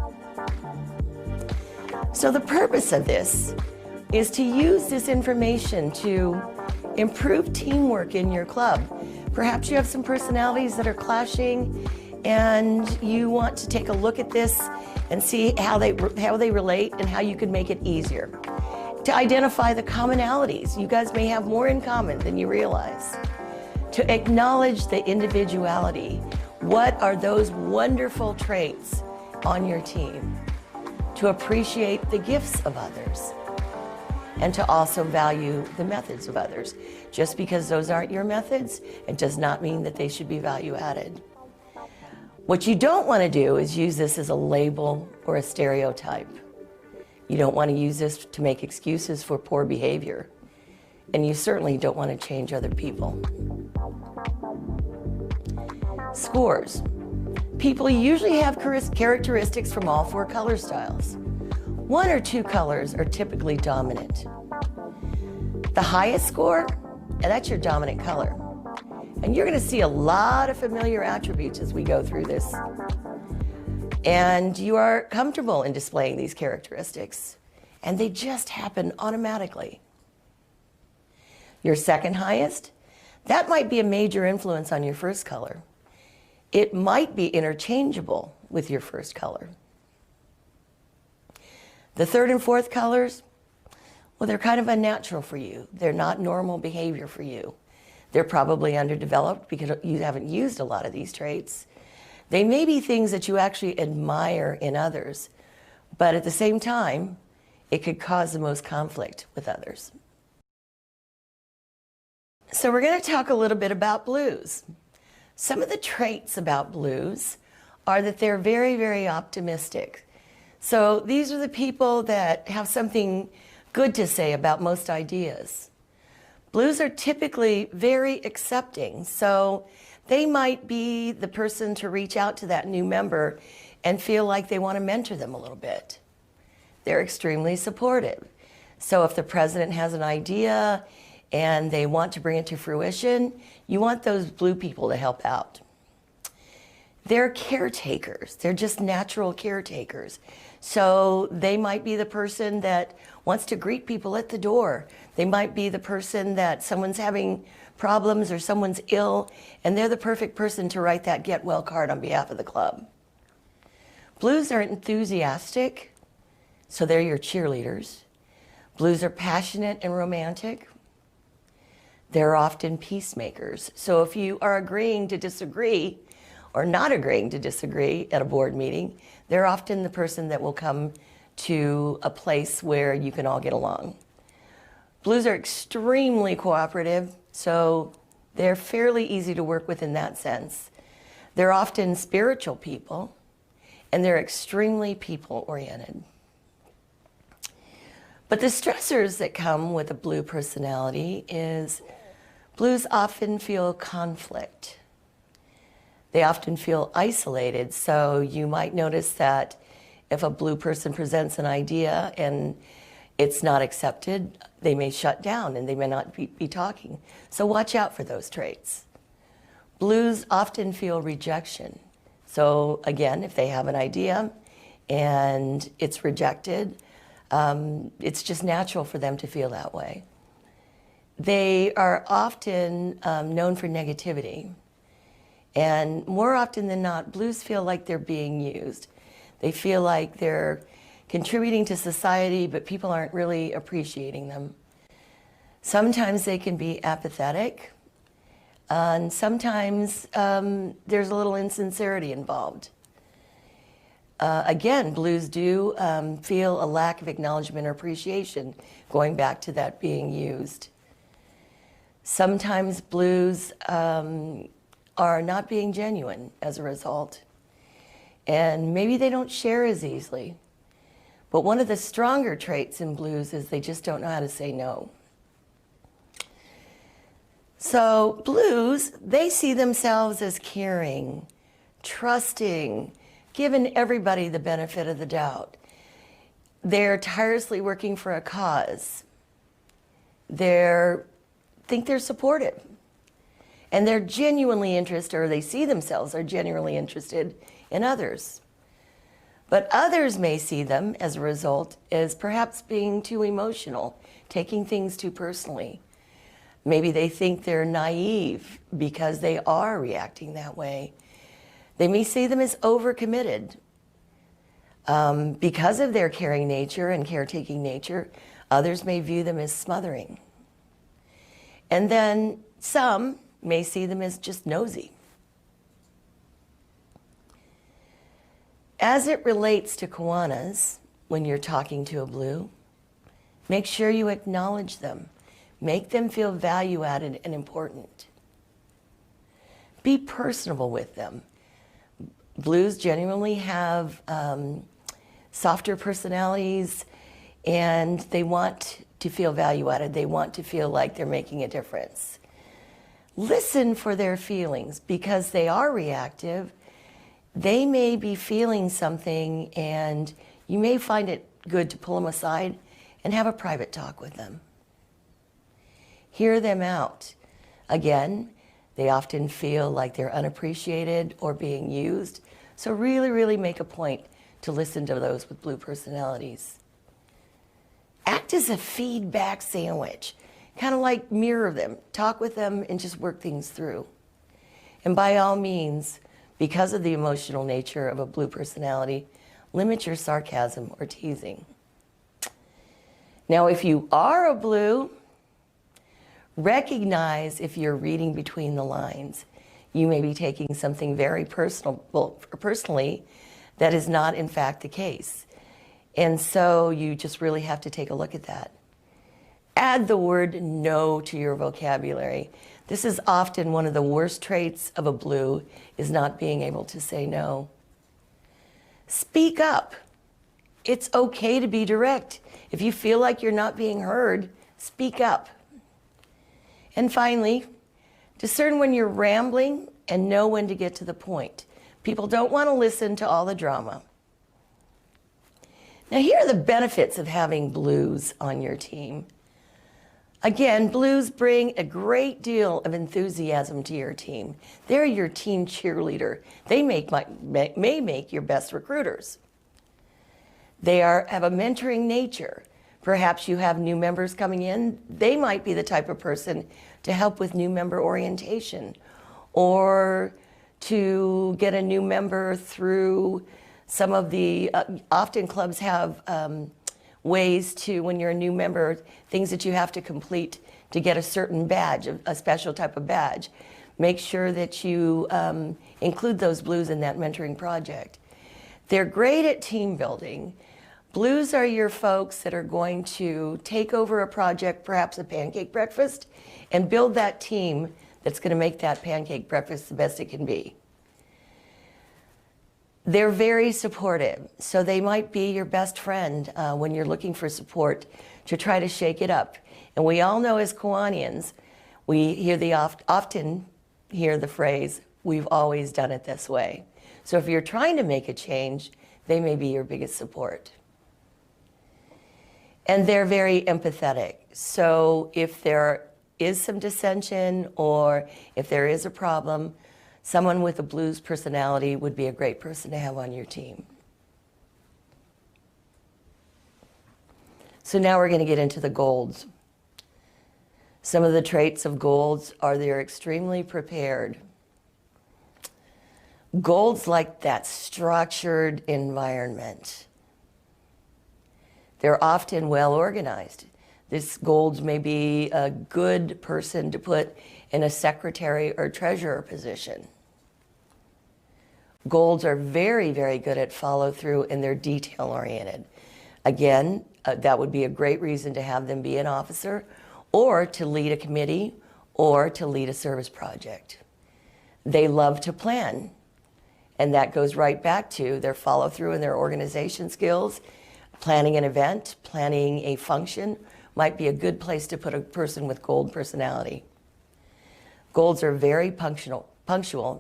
Speaker 7: So the purpose of this is to use this information to improve teamwork in your club. Perhaps you have some personalities that are clashing and you want to take a look at this and see how they relate and how you can make it easier. To identify the commonalities. You guys may have more in common than you realize. To acknowledge the individuality. What are those wonderful traits on your team? To appreciate the gifts of others. And to also value the methods of others. Just because those aren't your methods, it does not mean that they should be value added. What you don't want to do is use this as a label or a stereotype. You don't want to use this to make excuses for poor behavior. And you certainly don't want to change other people. Scores. People usually have characteristics from all four color styles. One or two colors are typically dominant. The highest score, and that's your dominant color. And you're going to see a lot of familiar attributes as we go through this. And you are comfortable in displaying these characteristics, and they just happen automatically. Your second highest, that might be a major influence on your first color. It might be interchangeable with your first color. The third and fourth colors, well, they're kind of unnatural for you. They're not normal behavior for you. They're probably underdeveloped because you haven't used a lot of these traits. They may be things that you actually admire in others, but at the same time, it could cause the most conflict with others. So we're going to talk a little bit about blues. Some of the traits about blues are that they're very, very optimistic. So these are the people that have something good to say about most ideas. Blues are typically very accepting, so they might be the person to reach out to that new member and feel like they want to mentor them a little bit. They're extremely supportive. So if the president has an idea and they want to bring it to fruition, you want those blue people to help out. They're caretakers. They're just natural caretakers. So they might be the person that wants to greet people at the door. They might be the person that someone's having problems or someone's ill, and they're the perfect person to write that get well card on behalf of the club. Blues are enthusiastic, so they're your cheerleaders. Blues are passionate and romantic. They're often peacemakers. So if you are agreeing to disagree, or not agreeing to disagree at a board meeting, they're often the person that will come to a place where you can all get along. Blues are extremely cooperative, so they're fairly easy to work with in that sense. They're often spiritual people, and they're extremely people-oriented. But the stressors that come with a blue personality is blues often feel conflict. They often feel isolated, so you might notice that if a blue person presents an idea and it's not accepted, they may shut down and they may not be talking. So watch out for those traits. Blues often feel rejection. So again, if they have an idea and it's rejected, it's just natural for them to feel that way. They are often known for negativity. And more often than not, blues feel like they're being used. They feel like they're contributing to society, but people aren't really appreciating them. Sometimes they can be apathetic. And sometimes there's a little insincerity involved. Again, blues do feel a lack of acknowledgement or appreciation, going back to that being used. Sometimes blues are not being genuine as a result, and maybe they don't share as easily. But one of the stronger traits in blues is they just don't know how to say no. So blues, they see themselves as caring, trusting, giving everybody the benefit of the doubt. They're tirelessly working for a cause. They think they're supportive. And they're genuinely interested, or they see themselves are genuinely interested in others. But others may see them, as a result, as perhaps being too emotional, taking things too personally. Maybe they think they're naive because they are reacting that way. They may see them as overcommitted. Because of their caring nature and caretaking nature, others may view them as smothering. And then some may see them as just nosy. As it relates to Kiwanis, when you're talking to a blue, make sure you acknowledge them. Make them feel value added and important. Be personable with them. Blues genuinely have softer personalities, and they want to feel value added. They want to feel like they're making a difference. Listen for their feelings, because they are reactive. They may be feeling something, and you may find it good to pull them aside and have a private talk with them. Hear them out. Again, they often feel like they're unappreciated or being used, so really, really make a point to listen to those with blue personalities. Act as a feedback sandwich, kind of like mirror them, talk with them, and just work things through. And by all means, because of the emotional nature of a blue personality, limit your sarcasm or teasing. Now, if you are a blue, recognize if you're reading between the lines. You may be taking something very personally that is not in fact the case. And so you just really have to take a look at that. Add the word no to your vocabulary. This is often one of the worst traits of a blue, is not being able to say no. Speak up. It's okay to be direct. If you feel like you're not being heard, speak up. And finally, discern when you're rambling and know when to get to the point. People don't want to listen to all the drama. Now, here are the benefits of having blues on your team. Again, blues bring a great deal of enthusiasm to your team. They're your team cheerleader. They may make your best recruiters. They have a mentoring nature. Perhaps you have new members coming in. They might be the type of person to help with new member orientation, or to get a new member through some of the, often clubs have ways to, when you're a new member, things that you have to complete to get a certain badge, a special type of badge. Make sure that you include those blues in that mentoring project. They're great at team building. Blues are your folks that are going to take over a project, perhaps a pancake breakfast, and build that team that's going to make that pancake breakfast the best it can be. They're very supportive, so they might be your best friend when you're looking for support to try to shake it up. And we all know as Kiwanians, we often hear the phrase, "We've always done it this way." So if you're trying to make a change, they may be your biggest support. And they're very empathetic. So if there is some dissension, or if there is a problem, someone with a blues personality would be a great person to have on your team. So now we're going to get into the golds. Some of the traits of golds are they're extremely prepared. Golds like that structured environment. They're often well organized. This Golds may be a good person to put in a secretary or treasurer position. Golds are very, very good at follow through and they're detail oriented. Again, that would be a great reason to have them be an officer or to lead a committee or to lead a service project. They love to plan, and that goes right back to their follow through and their organization skills. Planning an event, planning a function might be a good place to put a person with Gold personality. Golds are very punctual,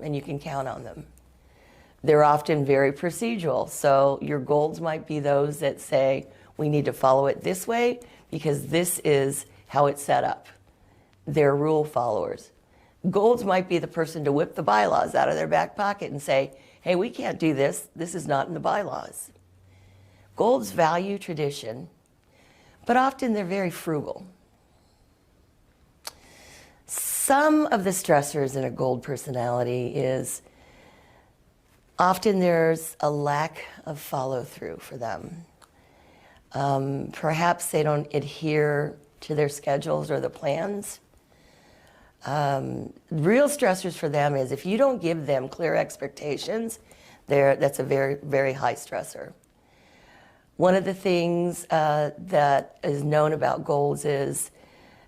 Speaker 7: and you can count on them. They're often very procedural, so your Golds might be those that say, we need to follow it this way because this is how it's set up. They're rule followers. Golds might be the person to whip the bylaws out of their back pocket and say, hey, we can't do this. This is not in the bylaws. Golds value tradition, but often they're very frugal. Some of the stressors in a Gold personality is often there's a lack of follow through for them. Perhaps they don't adhere to their schedules or the plans. Real stressors for them is if you don't give them clear expectations, that's a very, very high stressor. One of the things that is known about Golds is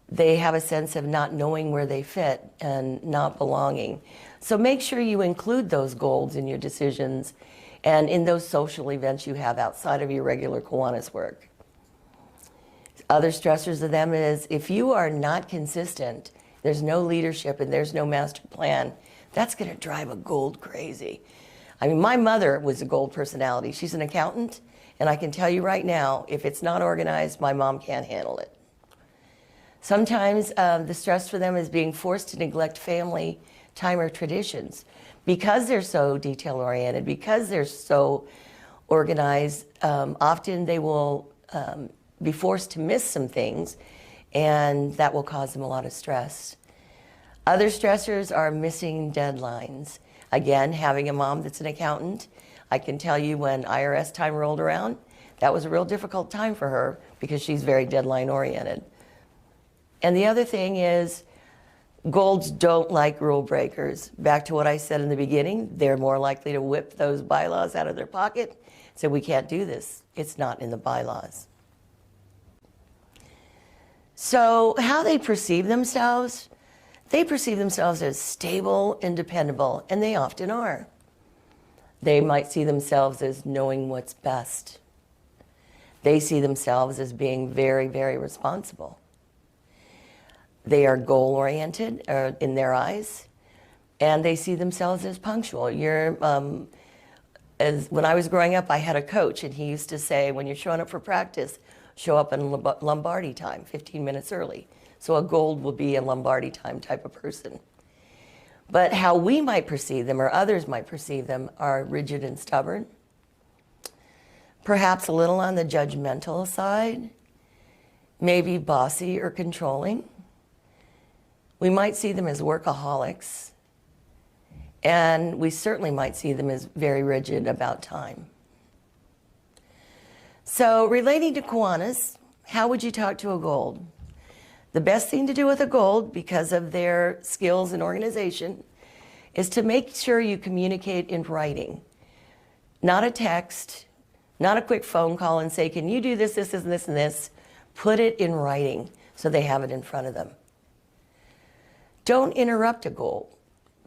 Speaker 7: they have a sense of not knowing where they fit and not belonging. So make sure you include those Golds in your decisions and in those social events you have outside of your regular Kiwanis work. Other stressors of them is if you are not consistent, there's no leadership and there's no master plan, that's going to drive a Gold crazy. I mean, my mother was a Gold personality. She's an accountant, and I can tell you right now, if it's not organized, my mom can't handle it. Sometimes the stress for them is being forced to neglect family time or traditions. Because they're so detail-oriented, because they're so organized, often they will be forced to miss some things, and that will cause them a lot of stress. Other stressors are missing deadlines. Again, having a mom that's an accountant, I can tell you when IRS time rolled around, that was a real difficult time for her because she's very deadline-oriented. And the other thing is, Golds don't like rule breakers. Back to what I said in the beginning, they're more likely to whip those bylaws out of their pocket and say, we can't do this. It's not in the bylaws. So how they perceive themselves as stable and dependable, and they often are. They might see themselves as knowing what's best. They see themselves as being very, very responsible. They are goal-oriented in their eyes, and they see themselves as punctual. When I was growing up, I had a coach, and he used to say, when you're showing up for practice, show up in Lombardi time, 15 minutes early. So a Gold will be a Lombardi time type of person. But how we might perceive them, or others might perceive them, are rigid and stubborn. Perhaps a little on the judgmental side, maybe bossy or controlling. We might see them as workaholics, and we certainly might see them as very rigid about time. So relating to Kiwanis, how would you talk to a Gold? The best thing to do with a Gold, because of their skills in organization, is to make sure you communicate in writing. Not a text, not a quick phone call and say, can you do this, this, and this, and this? Put it in writing so they have it in front of them. Don't interrupt a Gold,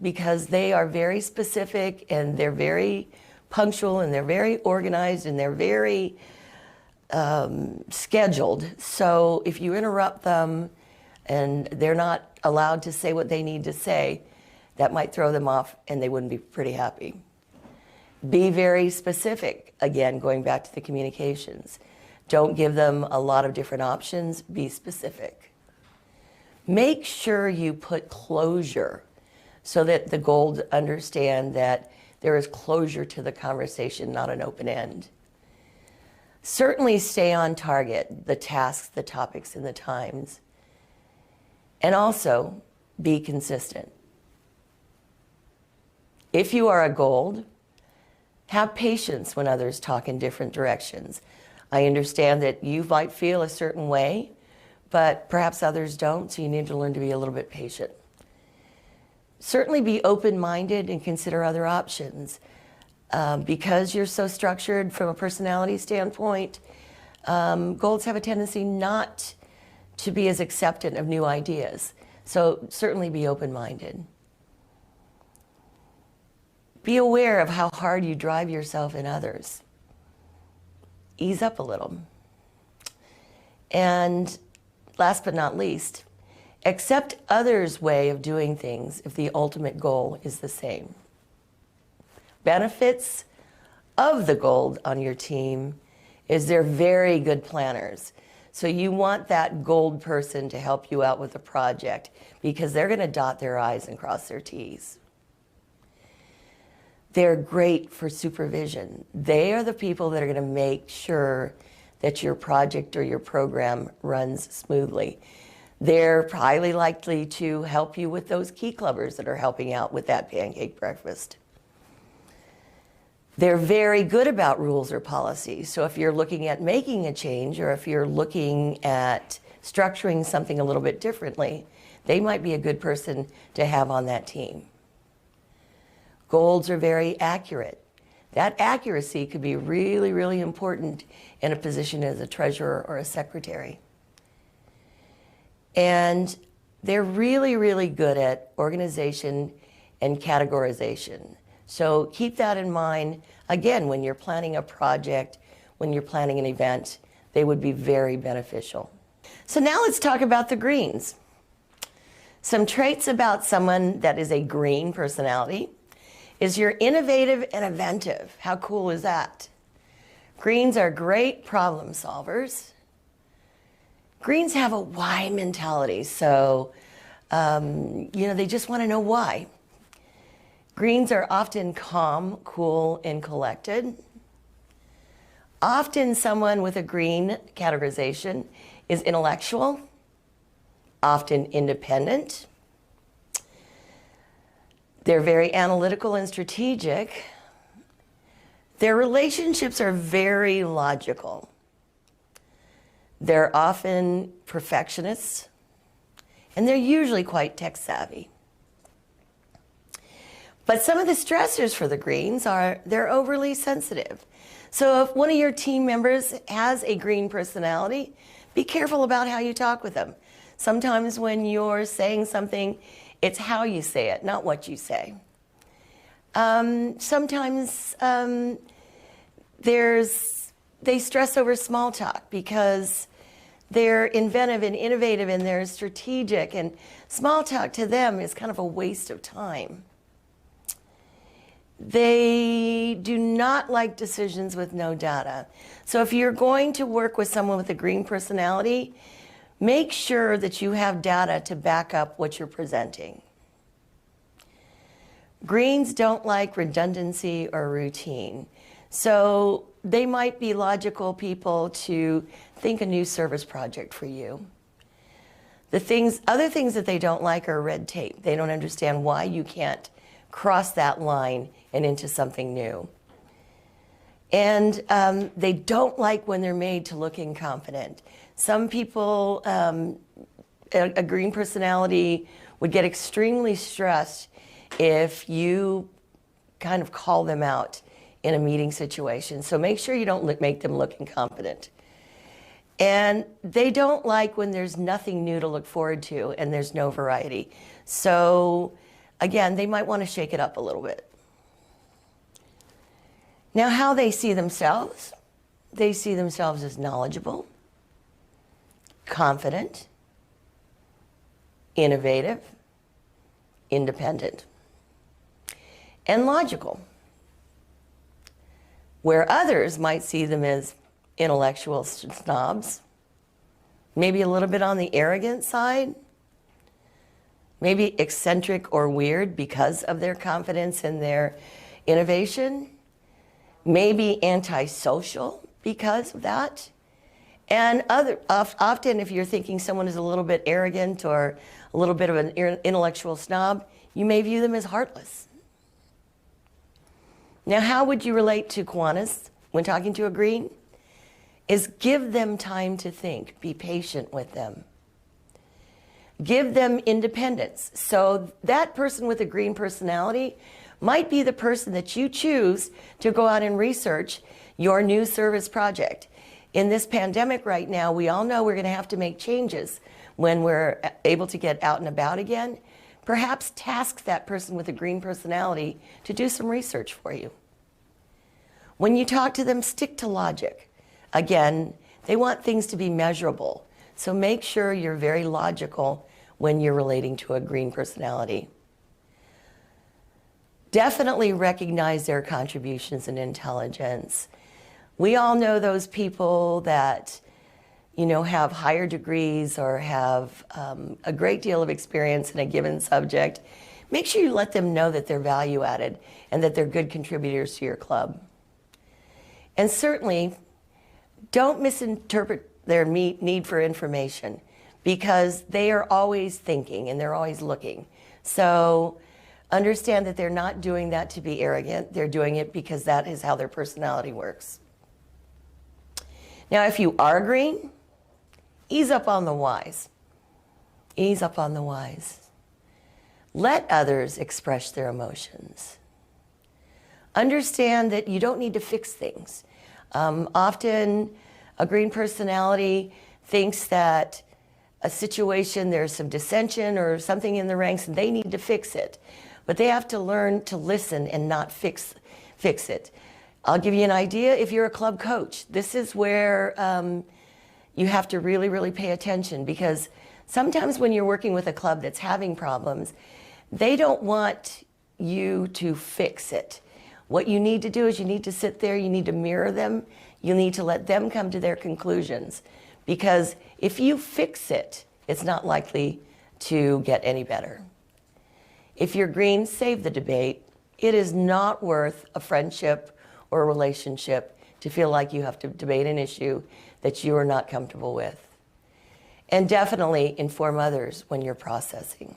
Speaker 7: because they are very specific and they're very punctual and they're very organized and they're very scheduled. So if you interrupt them and they're not allowed to say what they need to say, that might throw them off and they wouldn't be pretty happy. Be very specific. Again, going back to the communications. Don't give them a lot of different options. Be specific. Make sure you put closure so that the Gold understand that there is closure to the conversation, not an open end. Certainly stay on target, the tasks, the topics, and the times. And also, be consistent. If you are a Gold, have patience when others talk in different directions. I understand that you might feel a certain way, but perhaps others don't, so you need to learn to be a little bit patient. Certainly be open-minded and consider other options. Because you're so structured from a personality standpoint, golds have a tendency not to be as acceptant of new ideas. So certainly be open-minded. Be aware of how hard you drive yourself and others. Ease up a little. And last but not least, accept others' way of doing things if the ultimate goal is the same. Benefits of the gold on your team is they're very good planners. So you want that gold person to help you out with a project because they're going to dot their I's and cross their T's. They're great for supervision. They are the people that are going to make sure that your project or your program runs smoothly. They're highly likely to help you with those key clubbers that are helping out with that pancake breakfast. They're very good about rules or policies. So if you're looking at making a change or if you're looking at structuring something a little bit differently, they might be a good person to have on that team. Golds are very accurate. That accuracy could be really, really important in a position as a treasurer or a secretary. And they're really, really good at organization and categorization. So keep that in mind. Again, when you're planning a project, when you're planning an event, they would be very beneficial. So now let's talk about the greens. Some traits about someone that is a green personality is you're innovative and inventive. How cool is that? Greens are great problem solvers. Greens have a why mentality, so they just want to know why. Greens are often calm, cool, and collected. Often someone with a green categorization is intellectual, often independent. They're very analytical and strategic. Their relationships are very logical. They're often perfectionists, and they're usually quite tech savvy. But some of the stressors for the greens are they're overly sensitive. So if one of your team members has a green personality, be careful about how you talk with them. Sometimes when you're saying something, it's how you say it, not what you say. Sometimes they stress over small talk because they're inventive and innovative and they're strategic, and small talk to them is kind of a waste of time. They do not like decisions with no data. So if you're going to work with someone with a green personality, make sure that you have data to back up what you're presenting. Greens don't like redundancy or routine. So they might be logical people to think a new service project for you. Other things that they don't like are red tape. They don't understand why you can't cross that line and into something new. And they don't like when they're made to look incompetent. Some people, a green personality would get extremely stressed if you kind of call them out in a meeting situation. So make sure you don't make them look incompetent. And they don't like when there's nothing new to look forward to and there's no variety. So again, they might want to shake it up a little bit. Now, how they see themselves as knowledgeable, confident, innovative, independent, and logical. Where others might see them as intellectual snobs, maybe a little bit on the arrogant side, maybe eccentric or weird because of their confidence and their innovation, maybe antisocial because of that. And often if you're thinking someone is a little bit arrogant or a little bit of an intellectual snob, you may view them as heartless. Now, how would you relate to Kiwanis when talking to a green? Is give them time to think, be patient with them. Give them independence. So that person with a green personality might be the person that you choose to go out and research your new service project. In this pandemic right now, we all know we're going to have to make changes when we're able to get out and about again. Perhaps task that person with a green personality to do some research for you. When you talk to them, stick to logic. Again, they want things to be measurable. So make sure you're very logical when you're relating to a green personality. Definitely recognize their contributions and intelligence. We all know those people that, you know, have higher degrees or have a great deal of experience in a given subject. Make sure you let them know that they're value added and that they're good contributors to your club. And certainly, don't misinterpret their need for information, because they are always thinking and they're always looking. So understand that they're not doing that to be arrogant. They're doing it because that is how their personality works. Now, if you are green, ease up on the whys. Ease up on the whys. Let others express their emotions. Understand that you don't need to fix things. Often, a green personality thinks that a situation, there's some dissension or something in the ranks, and they need to fix it. But they have to learn to listen and not fix it. I'll give you an idea. If you're a club coach, this is where you have to really, really pay attention, because sometimes when you're working with a club that's having problems, they don't want you to fix it. What you need to do is you need to sit there, you need to mirror them, you need to let them come to their conclusions. Because if you fix it, it's not likely to get any better. If you're green, save the debate. It is not worth a friendship or a relationship to feel like you have to debate an issue that you are not comfortable with. And definitely inform others when you're processing.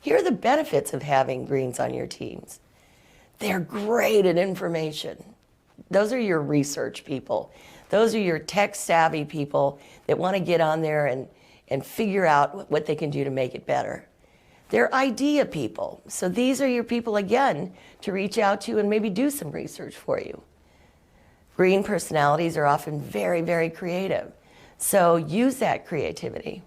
Speaker 7: Here are the benefits of having greens on your teams. They're great at information. Those are your research people. Those are your tech-savvy people that want to get on there and figure out what they can do to make it better. They're idea people. So these are your people, again, to reach out to and maybe do some research for you. Green personalities are often very, very creative. So use that creativity.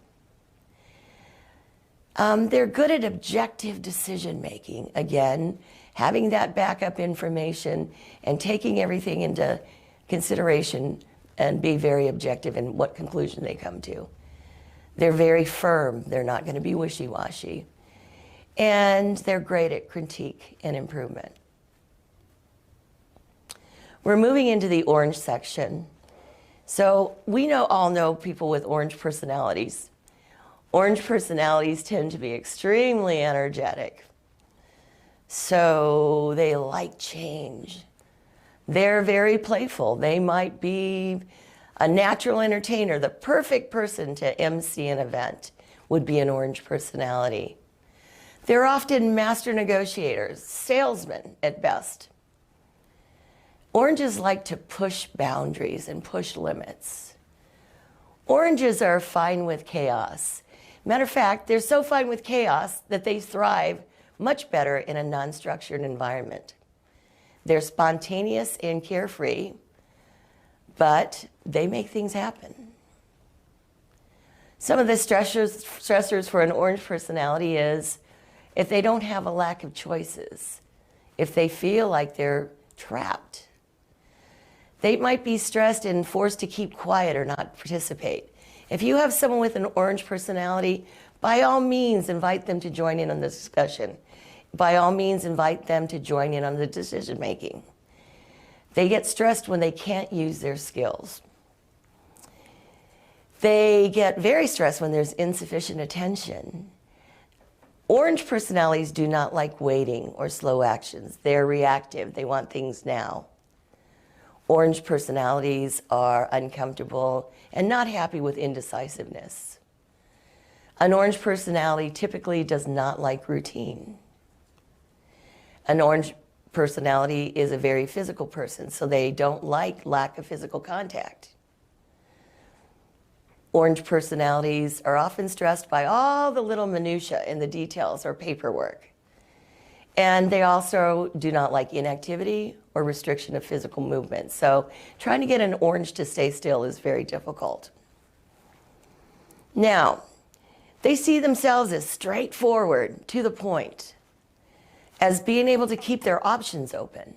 Speaker 7: They're good at objective decision making. Again, having that backup information and taking everything into consideration and be very objective in what conclusion they come to. They're very firm. They're not going to be wishy-washy. And they're great at critique and improvement. We're moving into the orange section. So we all know people with orange personalities. Orange personalities tend to be extremely energetic. So they like change. They're very playful. They might be a natural entertainer. The perfect person to MC an event would be an orange personality. They're often master negotiators, salesmen at best. Oranges like to push boundaries and push limits. Oranges are fine with chaos. Matter of fact, they're so fine with chaos that they thrive much better in a non-structured environment. They're spontaneous and carefree, but they make things happen. Some of the stressors for an orange personality is if they don't have a lack of choices, if they feel like they're trapped. They might be stressed and forced to keep quiet or not participate. If you have someone with an orange personality, by all means invite them to join in on the discussion. By all means invite them to join in on the decision making. They get stressed when they can't use their skills. They get very stressed when there's insufficient attention. Orange personalities do not like waiting or slow actions. They're reactive. They want things now. Orange personalities are uncomfortable and not happy with indecisiveness. An orange personality typically does not like routine. An orange personality is a very physical person, so they don't like lack of physical contact. Orange personalities are often stressed by all the little minutiae in the details or paperwork. And they also do not like inactivity or restriction of physical movement. So trying to get an orange to stay still is very difficult. Now, they see themselves as straightforward, to the point, as being able to keep their options open,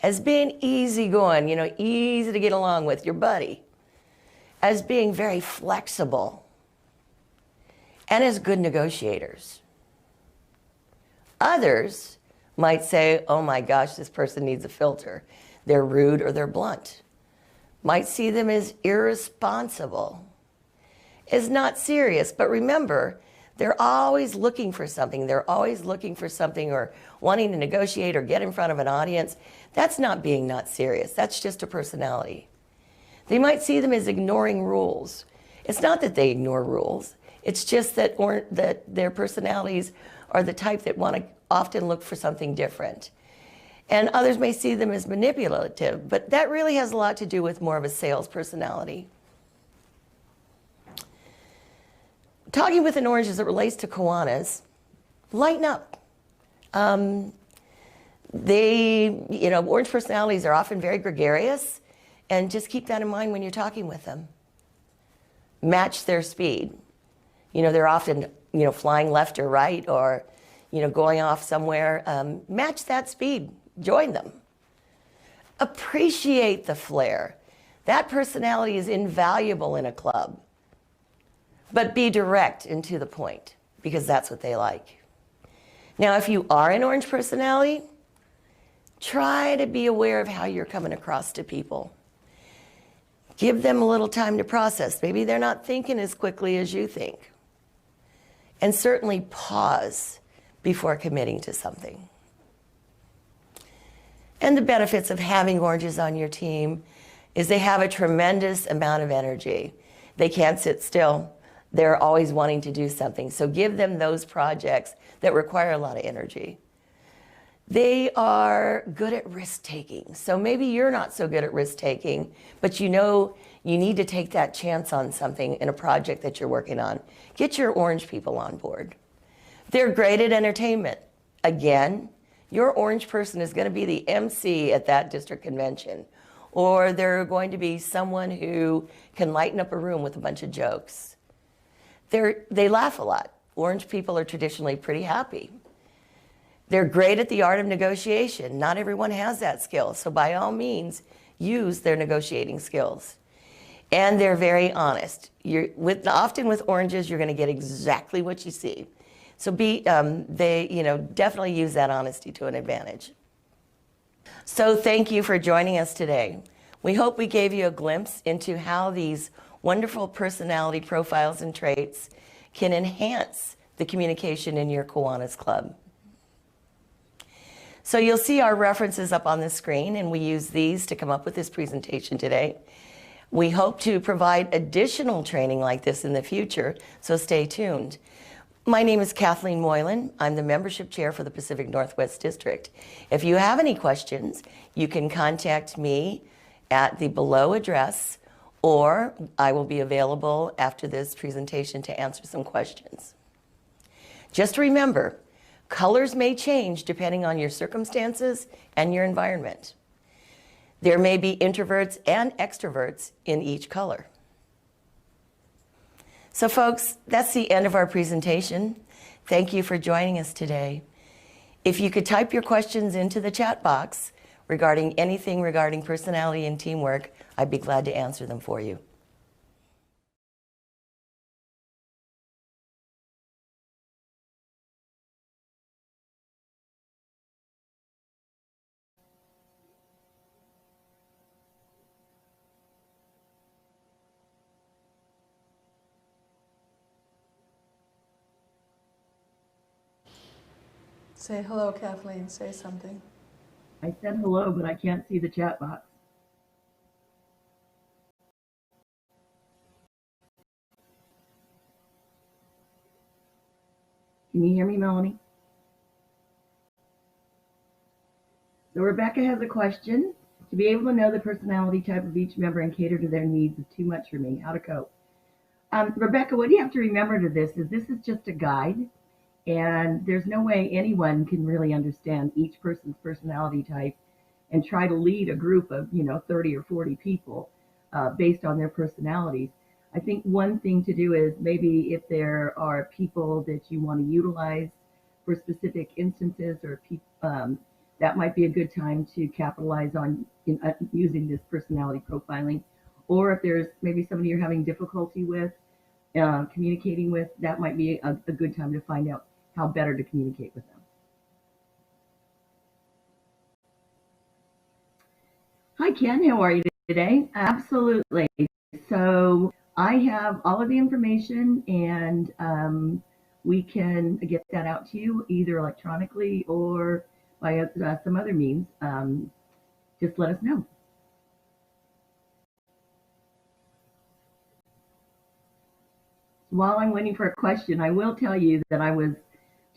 Speaker 7: as being easygoing, easy to get along with your buddy, as being very flexible, and as good negotiators. Others might say, oh my gosh, this person needs a filter. They're rude or they're blunt. Might see them as irresponsible, as not serious. But remember, they're always looking for something. They're always looking for something or wanting to negotiate or get in front of an audience. That's not being not serious. That's just a personality. They might see them as ignoring rules. It's not that they ignore rules. It's just that their personalities are the type that want to often look for something different. And others may see them as manipulative, but that really has a lot to do with more of a sales personality. Talking with an orange as it relates to Kiwanis, lighten up. Orange personalities are often very gregarious, and just keep that in mind when you're talking with them. Match their speed. They're often, flying left or right or, going off somewhere. Match that speed. Join them. Appreciate the flair. That personality is invaluable in a club. But be direct and to the point, because that's what they like. Now, if you are an orange personality, try to be aware of how you're coming across to people. Give them a little time to process. Maybe they're not thinking as quickly as you think. And certainly pause before committing to something. And the benefits of having oranges on your team is they have a tremendous amount of energy. They can't sit still. They're always wanting to do something. So give them those projects that require a lot of energy. They are good at risk-taking. So maybe you're not so good at risk-taking, but you need to take that chance on something in a project that you're working on. Get your orange people on board. They're great at entertainment. Again, your orange person is going to be the MC at that district convention, or they're going to be someone who can lighten up a room with a bunch of jokes. They laugh a lot. Orange people are traditionally pretty happy. They're great at the art of negotiation. Not everyone has that skill, so by all means, use their negotiating skills. And they're very honest. Often with oranges, you're going to get exactly what you see. So definitely use that honesty to an advantage. So thank you for joining us today. We hope we gave you a glimpse into how these wonderful personality profiles and traits can enhance the communication in your Kiwanis Club. So you'll see our references up on the screen, and we use these to come up with this presentation today. We hope to provide additional training like this in the future, so stay tuned. My name is Kathleen Moylan. I'm the membership chair for the Pacific Northwest District. If you have any questions, you can contact me at the below address, or I will be available after this presentation to answer some questions. Just remember, colors may change depending on your circumstances and your environment. There may be introverts and extroverts in each color. So folks, that's the end of our presentation. Thank you for joining us today. If you could type your questions into the chat box regarding anything regarding personality and teamwork, I'd be glad to answer them for you.
Speaker 1: Say hello, Kathleen. Say something.
Speaker 8: I said hello, but I can't see the chat box. Can you hear me, Melanie? So Rebecca has a question. To be able to know the personality type of each member and cater to their needs is too much for me. How to cope? Rebecca, what you have to remember to this is just a guide, and there's no way anyone can really understand each person's personality type and try to lead a group of 30 or 40 people based on their personalities. I think one thing to do is maybe if there are people that you want to utilize for specific instances or that might be a good time to capitalize on using this personality profiling. Or if there's maybe somebody you're having difficulty with communicating with, that might be a good time to find out how better to communicate with them. Hi, Ken. How are you today? Absolutely. So I have all of the information, and we can get that out to you either electronically or by some other means. Just let us know. While I'm waiting for a question, I will tell you that I was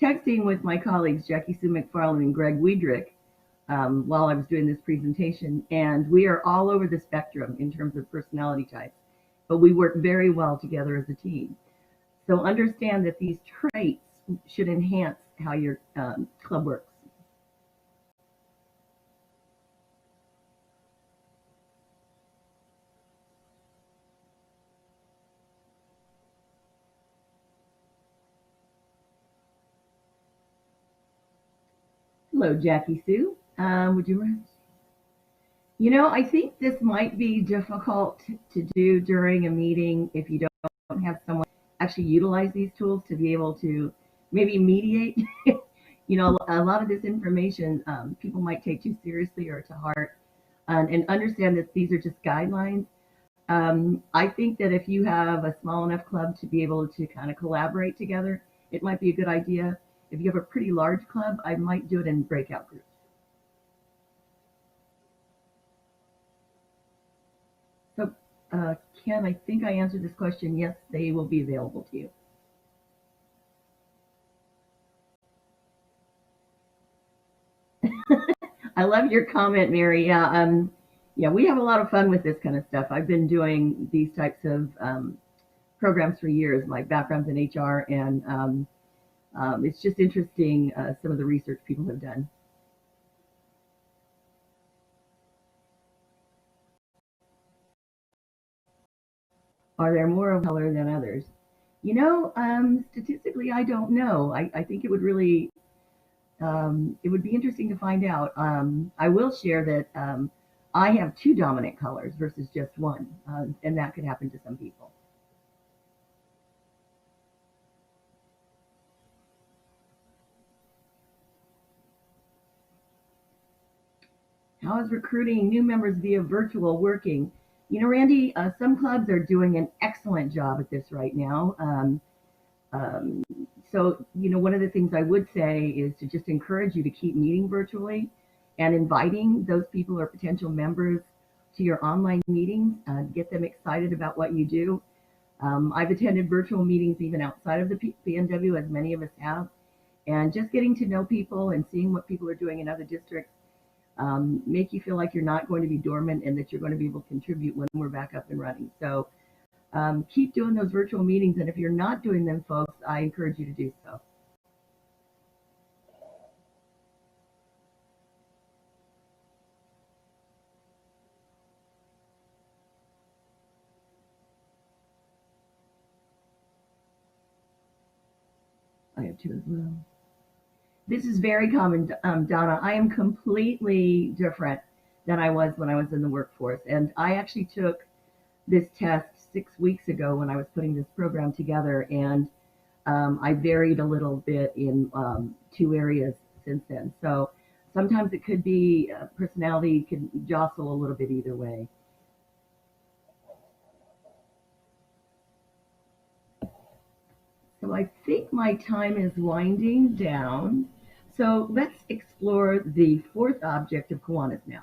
Speaker 8: texting with my colleagues, Jackie Sue McFarland and Greg Wiedrich, while I was doing this presentation, and we are all over the spectrum in terms of personality types, but we work very well together as a team. So understand that these traits should enhance how your club works. Hello, Jackie Sue. Would you mind? I think this might be difficult to do during a meeting if you don't have someone actually utilize these tools to be able to maybe mediate. A lot of this information people might take too seriously or to heart, and understand that these are just guidelines. I think that if you have a small enough club to be able to kind of collaborate together, it might be a good idea. If you have a pretty large club, I might do it in breakout groups. So, Ken, I think I answered this question. Yes, they will be available to you. I love your comment, Mary. Yeah, we have a lot of fun with this kind of stuff. I've been doing these types of programs for years. My background's in HR, and it's just interesting some of the research people have done. Are there more of color than others? Statistically, I don't know. I think it would really, it would be interesting to find out. I will share that I have 2 dominant colors versus just 1, and that could happen to some people. How is recruiting new members via virtual working? Randy, some clubs are doing an excellent job at this right now. So, one of the things I would say is to just encourage you to keep meeting virtually and inviting those people or potential members to your online meetings, get them excited about what you do. I've attended virtual meetings even outside of the PNW, as many of us have, and just getting to know people and seeing what people are doing in other districts make you feel like you're not going to be dormant and that you're going to be able to contribute when we're back up and running. So keep doing those virtual meetings, and if you're not doing them, folks, I encourage you to do so. I have 2 as well. This is very common, Donna. I am completely different than I was when I was in the workforce. And I actually took this test 6 weeks ago when I was putting this program together. And I varied a little bit in 2 areas since then. So sometimes it could be personality can jostle a little bit either way. So I think my time is winding down. So let's explore the 4th object of Kiwanis now.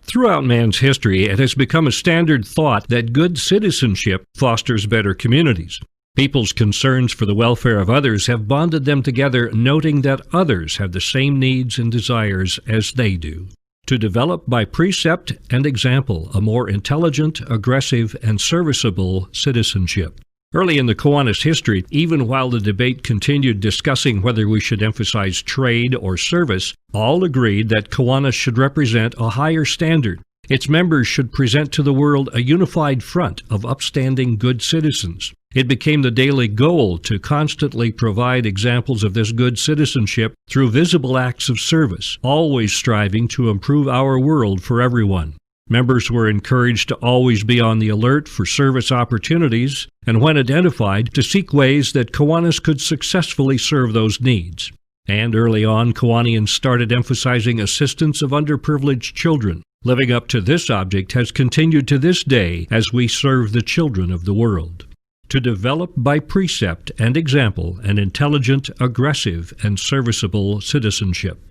Speaker 2: Throughout man's history, it has become a standard thought that good citizenship fosters better communities. People's concerns for the welfare of others have bonded them together, noting that others have the same needs and desires as they do. To develop by precept and example a more intelligent, aggressive, and serviceable citizenship. Early in the Kiwanis history, even while the debate continued discussing whether we should emphasize trade or service, all agreed that Kiwanis should represent a higher standard. Its members should present to the world a unified front of upstanding good citizens. It became the daily goal to constantly provide examples of this good citizenship through visible acts of service, always striving to improve our world for everyone. Members were encouraged to always be on the alert for service opportunities, and when identified, to seek ways that Kiwanis could successfully serve those needs. And early on, Kiwanians started emphasizing assistance of underprivileged children. Living up to this object has continued to this day as we serve the children of the world. To develop by precept and example an intelligent, aggressive, and serviceable citizenship.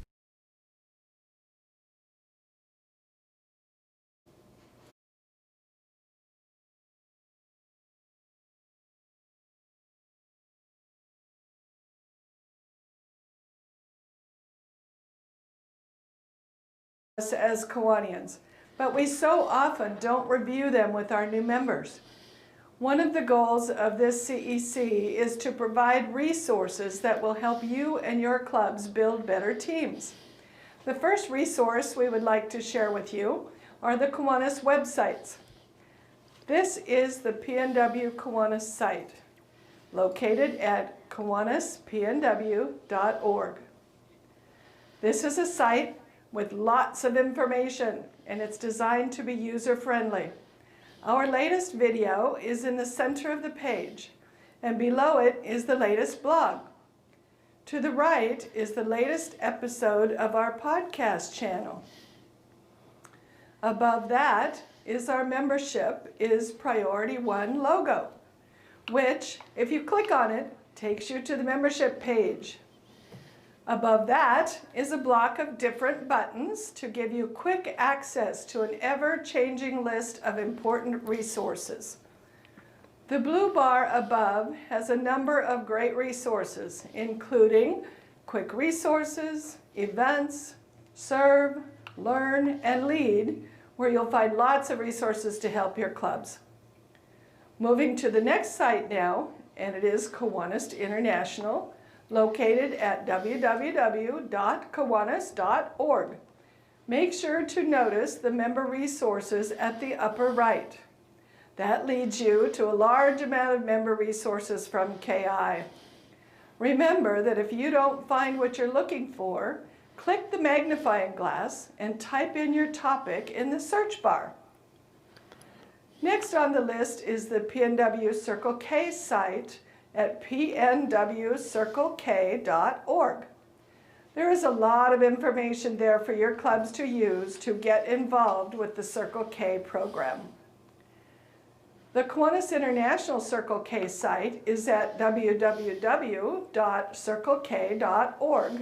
Speaker 1: As Kiwanians, but we so often don't review them with our new members. One of the goals of this CEC is to provide resources that will help you and your clubs build better teams. The first resource we would like to share with you are the Kiwanis websites. This is the PNW Kiwanis site, located at kiwanispnw.org. This is a site with lots of information, and it's designed to be user-friendly. Our latest video is in the center of the page, and below it is the latest blog. To the right is the latest episode of our podcast channel. Above that is our Membership is Priority 1 logo, which, if you click on it, takes you to the membership page. Above that is a block of different buttons to give you quick access to an ever-changing list of important resources. The blue bar above has a number of great resources, including quick resources, events, serve, learn, and lead, where you'll find lots of resources to help your clubs. Moving to the next site now, and it is Kiwanis International, located at www.kiwanis.org. Make sure to notice the member resources at the upper right. That leads you to a large amount of member resources from KI. Remember that if you don't find what you're looking for, click the magnifying glass and type in your topic in the search bar. Next on the list is the PNW Circle K site at pnwcirclek.org. There is a lot of information there for your clubs to use to get involved with the Circle K program. The Kiwanis International Circle K site is at www.circlek.org.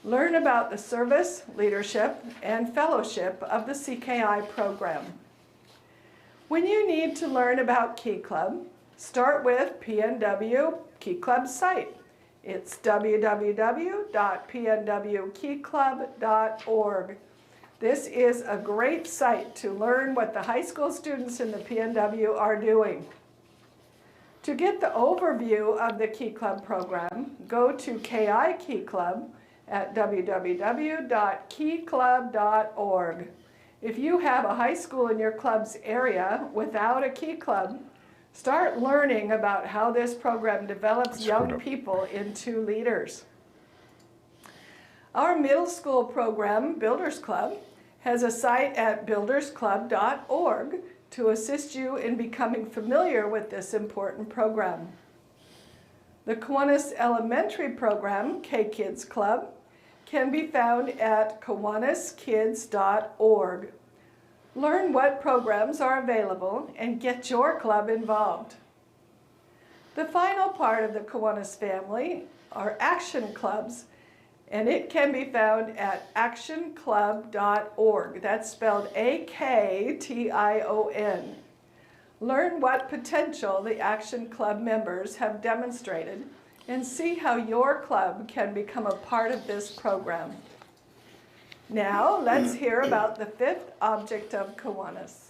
Speaker 1: Learn about the service, leadership, and fellowship of the CKI program. When you need to learn about Key Club, start with PNW Key Club site. It's www.pnwkeyclub.org. This is a great site to learn what the high school students in the PNW are doing. To get the overview of the Key Club program, go to KI Key Club at www.keyclub.org. If you have a high school in your club's area without a Key Club, start learning about how this program develops young people into leaders. Our middle school program, Builders Club, has a site at buildersclub.org to assist you in becoming familiar with this important program. The Kiwanis Elementary program, K-Kids Club, can be found at kiwaniskids.org. Learn what programs are available and get your club involved. The final part of the Kiwanis family are action clubs, and it can be found at actionclub.org. That's spelled A-K-T-I-O-N. Learn what potential the Action Club members have demonstrated and see how your club can become a part of this program. Now, let's hear about the fifth object of Kiwanis.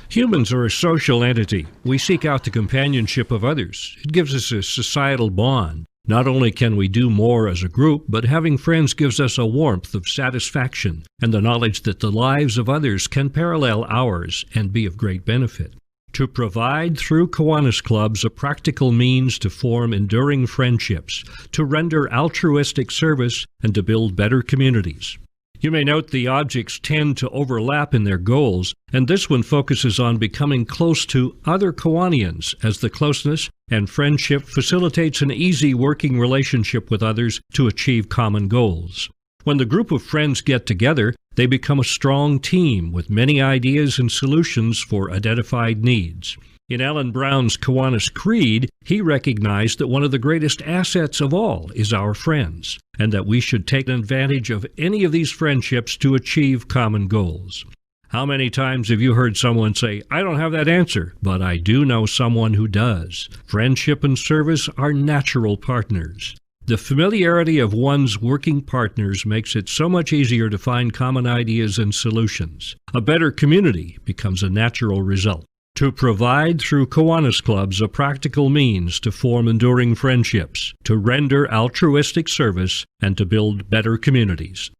Speaker 2: Humans are a social entity. We seek out the companionship of others. It gives us a societal bond. Not only can we do more as a group, but having friends gives us a warmth of satisfaction and the knowledge that the lives of others can parallel ours and be of great benefit. To provide through Kiwanis clubs a practical means to form enduring friendships, to render altruistic service, and to build better communities. You may note the objects tend to overlap in their goals, and this one focuses on becoming close to other Kiwanians, as the closeness and friendship facilitates an easy working relationship with others to achieve common goals. When the group of friends get together, they become a strong team with many ideas and solutions for identified needs. In Alan Brown's Kiwanis Creed, he recognized that one of the greatest assets of all is our friends, and that we should take advantage of any of these friendships to achieve common goals. How many times have you heard someone say, "I don't have that answer, but I do know someone who does"? Friendship and service are natural partners. The familiarity of one's working partners makes it so much easier to find common ideas and solutions. A better community becomes a natural result. To provide through Kiwanis clubs a practical means to form enduring friendships, to render altruistic service, and to build better communities.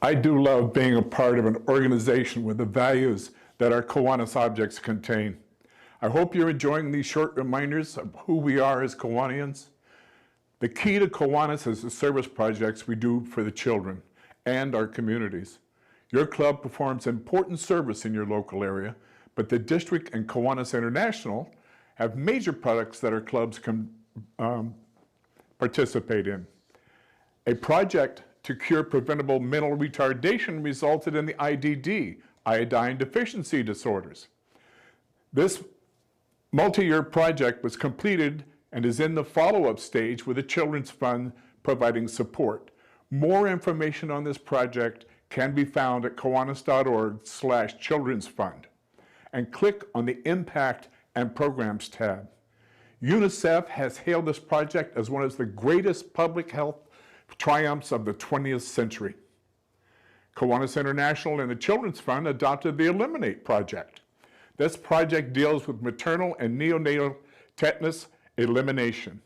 Speaker 6: I do love being a part of an organization with the values that our Kiwanis objects contain. I hope you're enjoying these short reminders of who we are as Kiwanians. The key to Kiwanis is the service projects we do for the children and our communities. Your club performs important service in your local area, but the district and Kiwanis International have major products that our clubs can participate in. A project to cure preventable mental retardation resulted in the IDD, iodine deficiency disorders. This multi-year project was completed and is in the follow-up stage with the Children's Fund providing support. More information on this project can be found at kiwanis.org/children's fund, and click on the Impact and Programs tab. UNICEF has hailed this project as one of the greatest public health triumphs of the 20th century. Kiwanis International and the Children's Fund adopted the Eliminate project. This project deals with maternal and neonatal tetanus elimination.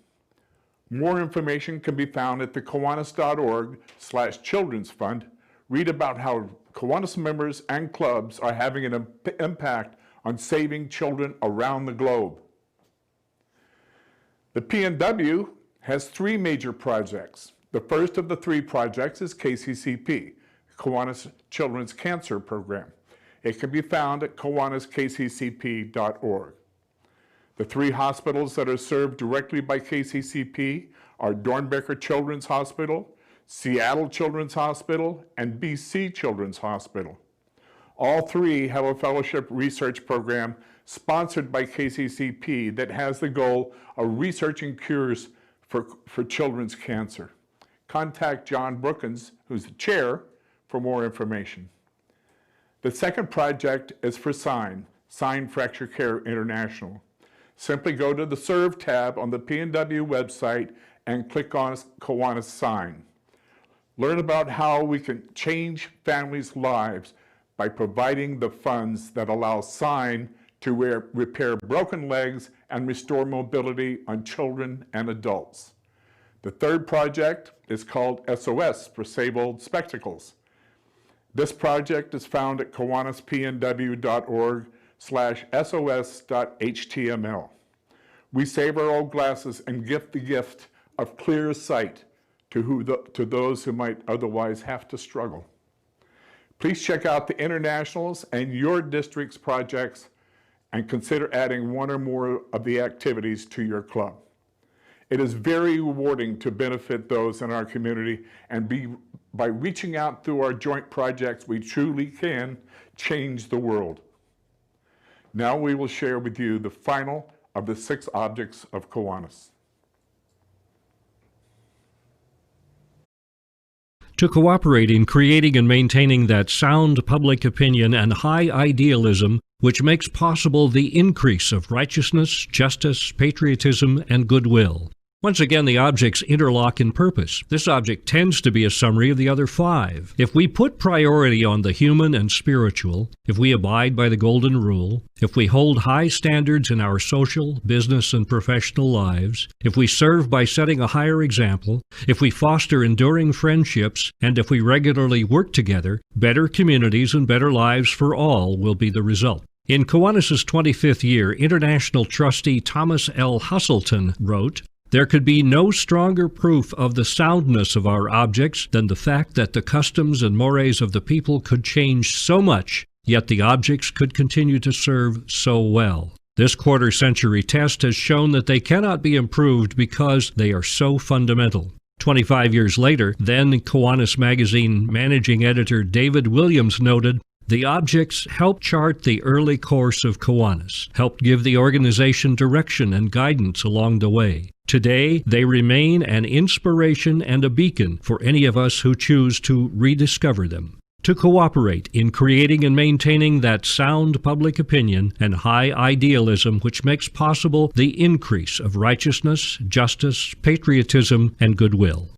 Speaker 6: More information can be found at the kiwanis.org/children's fund. Read about how Kiwanis members and clubs are having an impact on saving children around the globe. The PNW has 3 major projects. The first of the 3 projects is KCCP, Kiwanis Children's Cancer Program. It can be found at kiwaniskccp.org. The 3 hospitals that are served directly by KCCP are Dornbecker Children's Hospital, Seattle Children's Hospital, and BC Children's Hospital. All 3 have a fellowship research program sponsored by KCCP that has the goal of researching cures for children's cancer. Contact John Brookins, who's the chair, for more information. The second project is for SIGN Fracture Care International. Simply go to the Serve tab on the PNW website and click on Kiwanis SIGN. Learn about how we can change families' lives by providing the funds that allow SIGN to repair broken legs and restore mobility on children and adults. The third project is called SOS for Save Old Spectacles. This project is found at kiwanispnw.org/sos.html. We save our old glasses and gift the gift of clear sight to those who might otherwise have to struggle. Please check out the internationals and your district's projects and consider adding 1 or more of the activities to your club. It is very rewarding to benefit those in our community, and by reaching out through our joint projects, we truly can change the world. Now we will share with you the final of the 6 objects of Kiwanis.
Speaker 2: to cooperate in creating and maintaining that sound public opinion and high idealism which makes possible the increase of righteousness, justice, patriotism, and goodwill. Once again, the objects interlock in purpose. This object tends to be a summary of the other five. If we put priority on the human and spiritual, if we abide by the golden rule, if we hold high standards in our social, business, and professional lives, if we serve by setting a higher example, if we foster enduring friendships, and if we regularly work together, better communities and better lives for all will be the result. In Kiwanis' 25th year, International Trustee Thomas L. Husselton wrote, "There could be no stronger proof of the soundness of our objects than the fact that the customs and mores of the people could change so much, yet the objects could continue to serve so well. This quarter-century test has shown that they cannot be improved because they are so fundamental." 25 years later, then Kiwanis Magazine managing editor David Williams noted, "The objects helped chart the early course of Kiwanis, helped give the organization direction and guidance along the way. Today, they remain an inspiration and a beacon for any of us who choose to rediscover them. To cooperate in creating and maintaining that sound public opinion and high idealism which makes possible the increase of righteousness, justice, patriotism, and goodwill."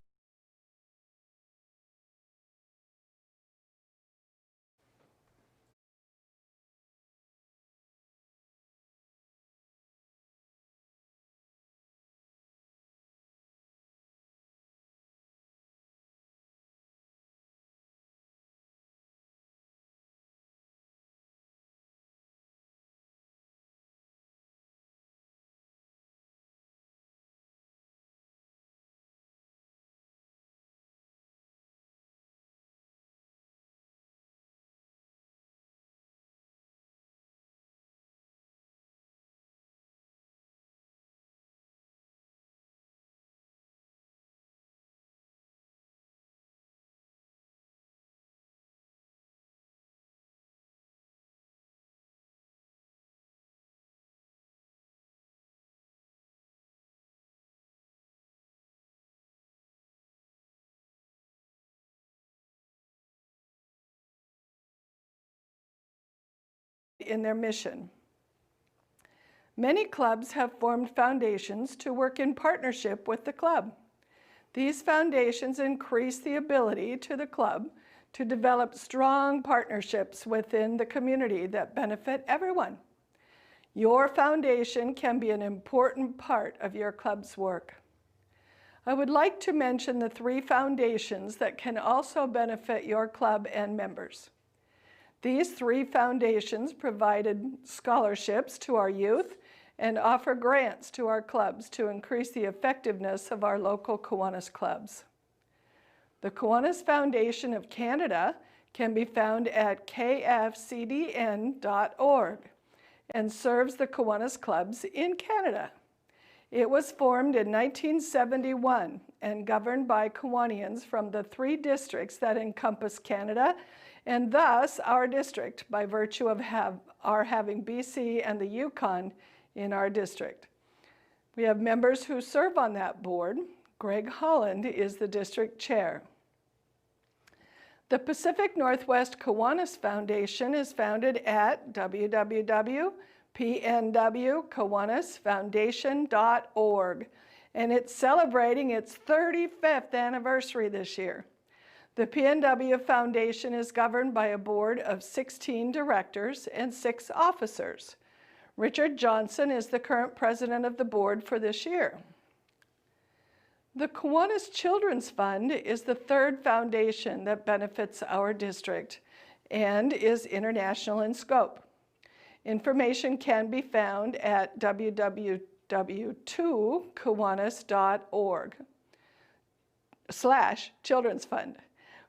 Speaker 1: In their mission. Many clubs have formed foundations to work in partnership with the club. These foundations increase the ability to the club to develop strong partnerships within the community that benefit everyone. Your foundation can be an important part of your club's work. I would like to mention the 3 foundations that can also benefit your club and members. These 3 foundations provided scholarships to our youth and offer grants to our clubs to increase the effectiveness of our local Kiwanis clubs. The Kiwanis Foundation of Canada can be found at kfcdn.org and serves the Kiwanis clubs in Canada. It was formed in 1971 and governed by Kiwanians from the 3 districts that encompass Canada, and thus our district by virtue of our having BC and the Yukon in our district. We have members who serve on that board. Greg Holland is the district chair. The Pacific Northwest Kiwanis Foundation is founded at www.pnwkiwanisfoundation.org, and it's celebrating its 35th anniversary this year. The PNW Foundation is governed by a board of 16 directors and 6 officers. Richard Johnson is the current president of the board for this year. The Kiwanis Children's Fund is the 3rd foundation that benefits our district and is international in scope. Information can be found at www.kiwanis.org/Children's Fund.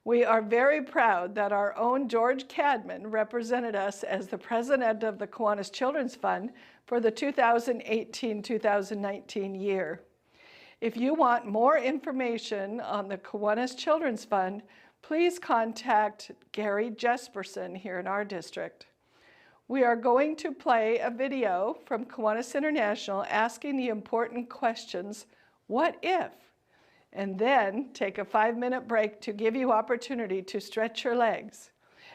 Speaker 1: We are very proud that our own George Cadman represented us as the president of the Kiwanis Children's Fund for the 2018-2019 year. If you want more information on the Kiwanis Children's Fund, please contact Gary Jesperson here in our district. We are going to play a video from Kiwanis International asking the important questions, what if? and then take a 5-minute break to give you opportunity to stretch your legs.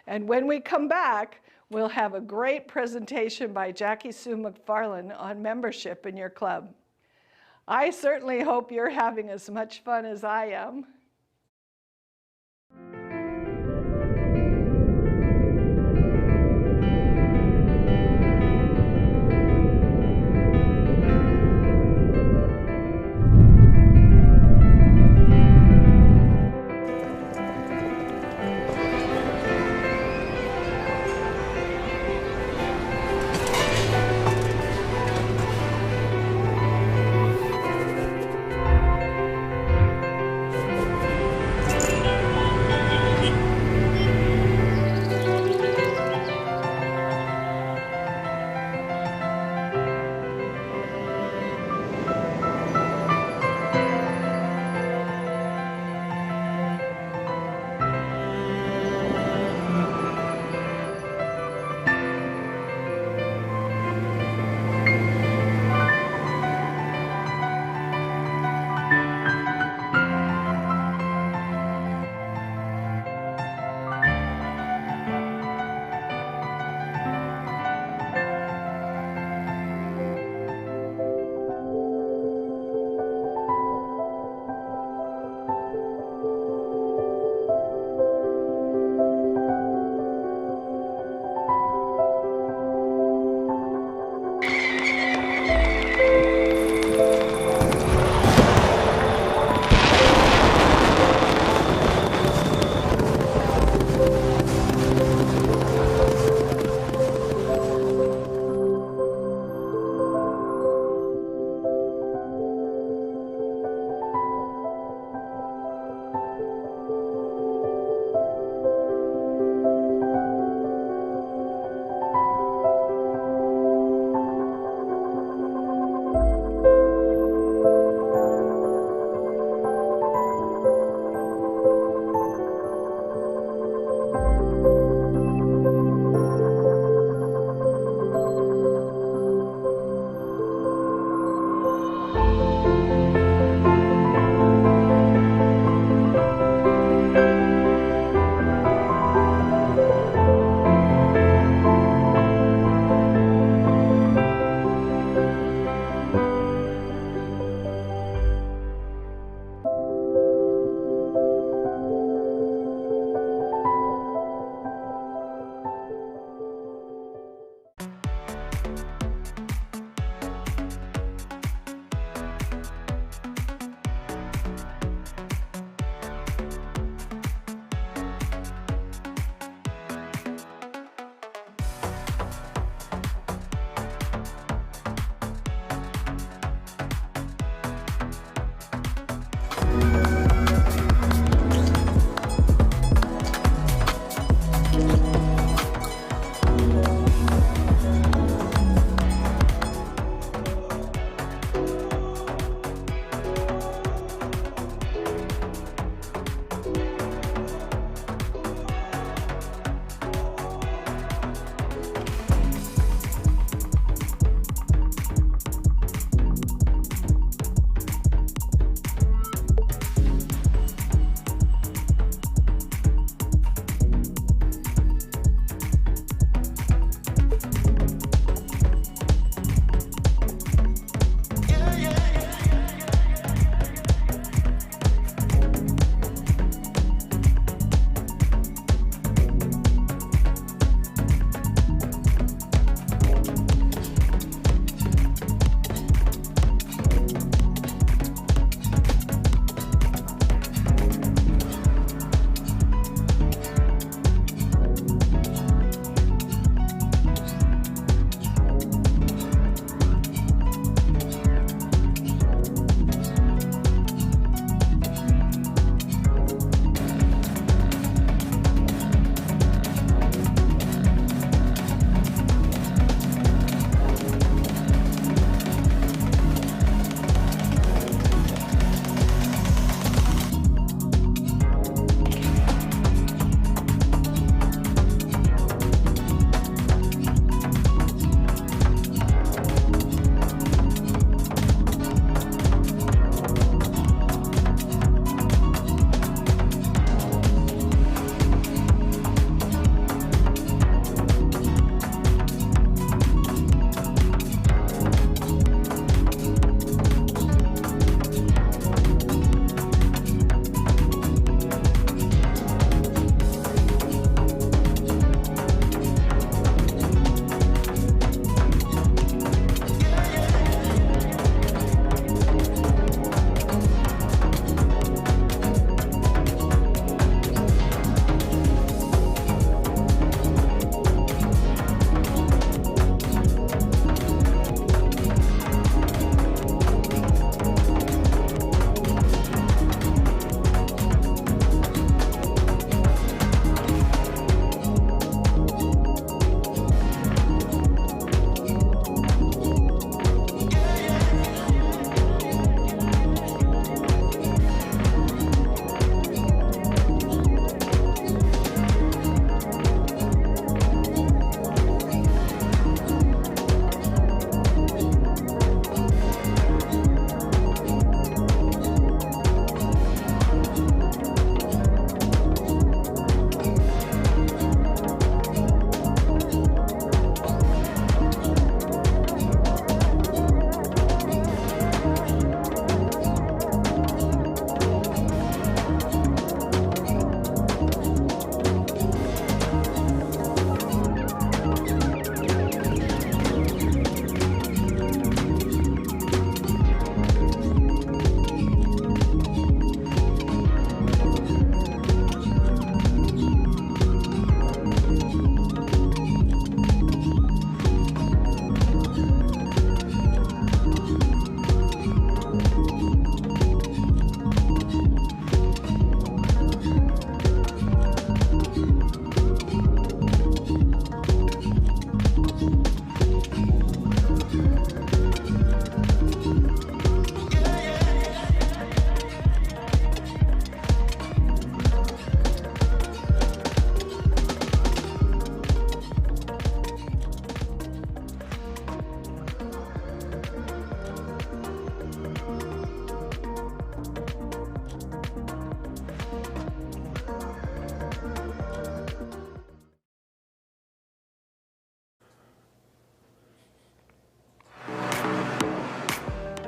Speaker 1: And when we come back, we'll have a great presentation by Jackie Sue McFarland on membership in your club. I certainly hope you're having as much fun as I am.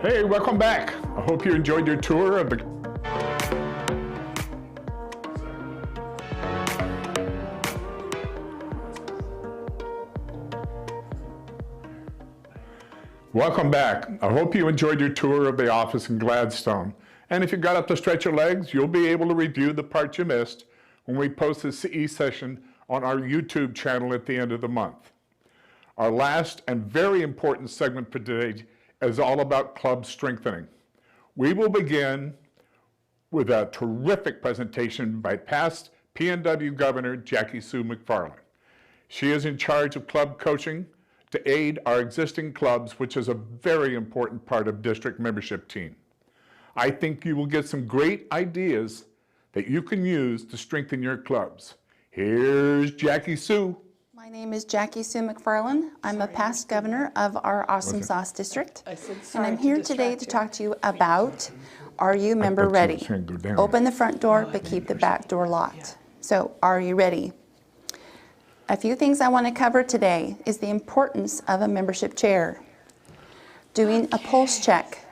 Speaker 6: Hey, welcome back. I hope you enjoyed your tour of the Welcome back. I hope you enjoyed your tour of the office in Gladstone. And if you got up to stretch your legs, you'll be able to review the parts you missed when we post the CE session on our YouTube channel at the end of the month. Our last and very important segment for today is all about club strengthening. We will begin with a terrific presentation by past PNW Governor Jackie Sue McFarland. She is in charge of club coaching to aid our existing clubs, which is a very important part of district membership team. I think you will get some great ideas that you can use to strengthen your clubs. Here's Jackie Sue.
Speaker 9: My name is Jackie Sue McFarland. I'm a past governor of our Awesome Sauce District. And I'm here today to talk to you about, are you member ready? Open the front door, but keep the back door locked. So, are you ready? A few things I want to cover today is the importance of a membership chair, doing a pulse check.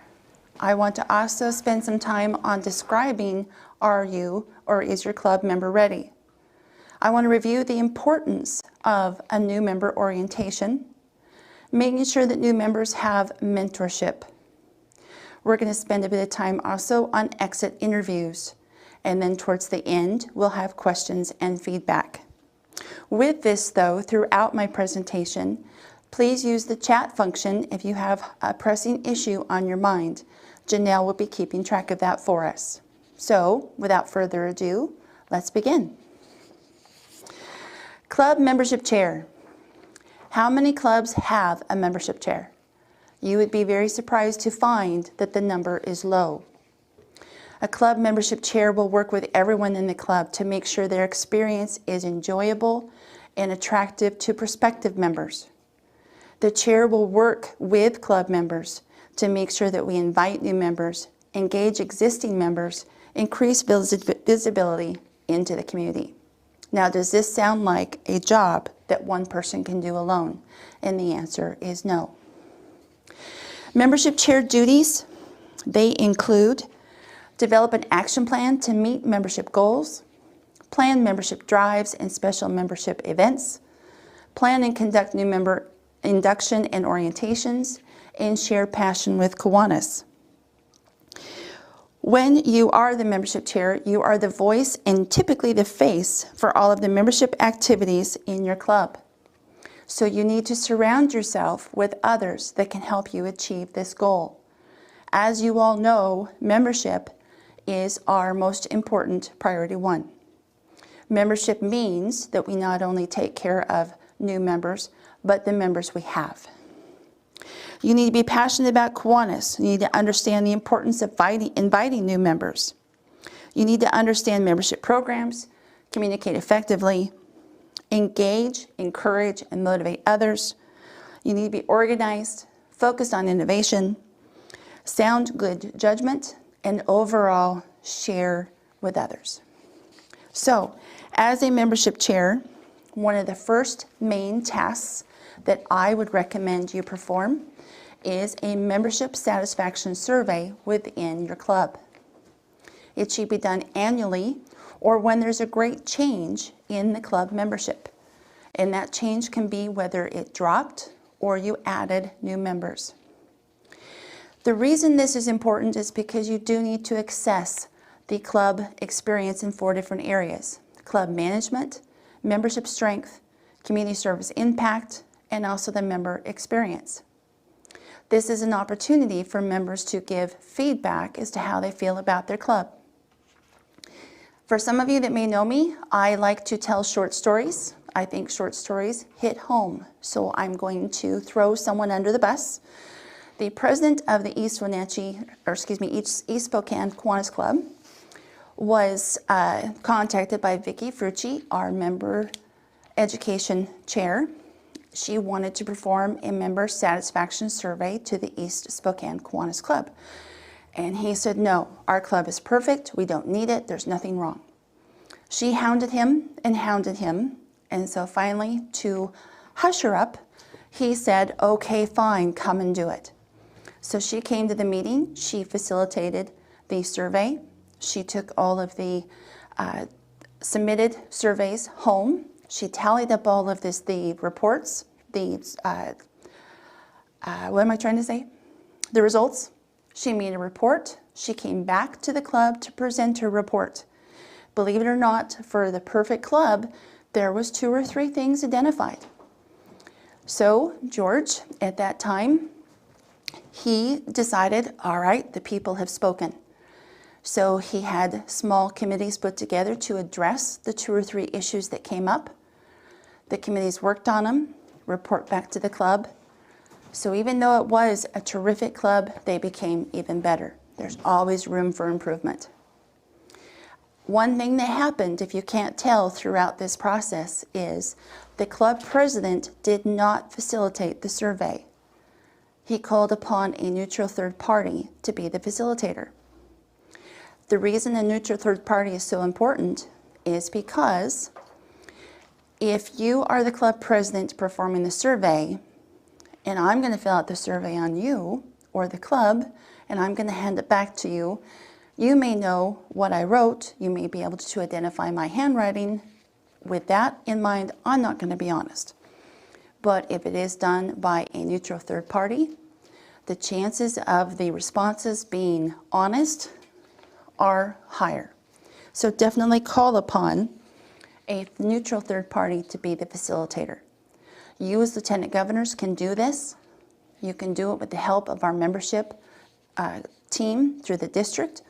Speaker 9: I want to also spend some time on describing, are you or is your club member ready? I want to review the importance of a new member orientation, making sure that new members have mentorship. We're going to spend a bit of time also on exit interviews, and then towards the end, we'll have questions and feedback. With this though, throughout my presentation, please use the chat function if you have a pressing issue on your mind. Janelle will be keeping track of that for us. So, without further ado, let's begin. Club membership chair. How many clubs have a membership chair? You would be very surprised to find that the number is low. A club membership chair will work with everyone in the club to make sure their experience is enjoyable and attractive to prospective members. The chair will work with club members to make sure that we invite new members, engage existing members, increase visibility into the community. Now, does this sound like a job that one person can do alone? And the answer is no. Membership chair duties, they include develop an action plan to meet membership goals, plan membership drives and special membership events, plan and conduct new member induction and orientations, and share passion with Kiwanis. When you are the membership chair, you are the voice and typically the face for all of the membership activities in your club. So you need to surround yourself with others that can help you achieve this goal. As you all know, membership is our most important priority one. Membership means that we not only take care of new members, but the members we have. You need to be passionate about Kiwanis. You need to understand the importance of inviting new members. You need to understand membership programs, communicate effectively, engage, encourage, and motivate others. You need to be organized, focused on innovation, sound good judgment, and overall share with others. So, as a membership chair, one of the first main tasks that I would recommend you perform is a membership satisfaction survey within your club. It should be done annually or when there's a great change in the club membership. And that change can be whether it dropped or you added new members. The reason this is important is because you do need to assess the club experience in 4 different areas: club management, membership strength, community service impact, and also the member experience. This is an opportunity for members to give feedback as to how they feel about their club. For some of you that may know me, I like to tell short stories. I think short stories hit home, so I'm going to throw someone under the bus. The president of the East Spokane Kiwanis Club was contacted by Vicki Frucci, our member education chair. She wanted to perform a member satisfaction survey to the East Spokane Kiwanis Club. And he said, no, our club is perfect, we don't need it, there's nothing wrong. She hounded him, and so finally, to hush her up, he said, okay, fine, come and do it. So she came to the meeting, she facilitated the survey, she took all of the submitted surveys home, she tallied up all of the reports, what am I trying to say? The results. She made a report, she came back to the club to present her report. Believe it or not, for the perfect club, there was 2 or 3 things identified. So George, at that time, he decided, all right, the people have spoken. So he had small committees put together to address the 2 or 3 issues that came up. The committees worked on them, report back to the club. So even though it was a terrific club, they became even better. There's always room for improvement. One thing that happened, if you can't tell throughout this process, is the club president did not facilitate the survey. He called upon a neutral third party to be the facilitator. The reason a neutral third party is so important is because if you are the club president performing the survey, and I'm going to fill out the survey on you or the club, and I'm going to hand it back to you, you may know what I wrote, you may be able to identify my handwriting. With that in mind, I'm not going to be honest. But if it is done by a neutral third party, the chances of the responses being honest are higher. So definitely call upon a neutral third party to be the facilitator. You as lieutenant governors can do this. You can do it with the help of our membership team through the district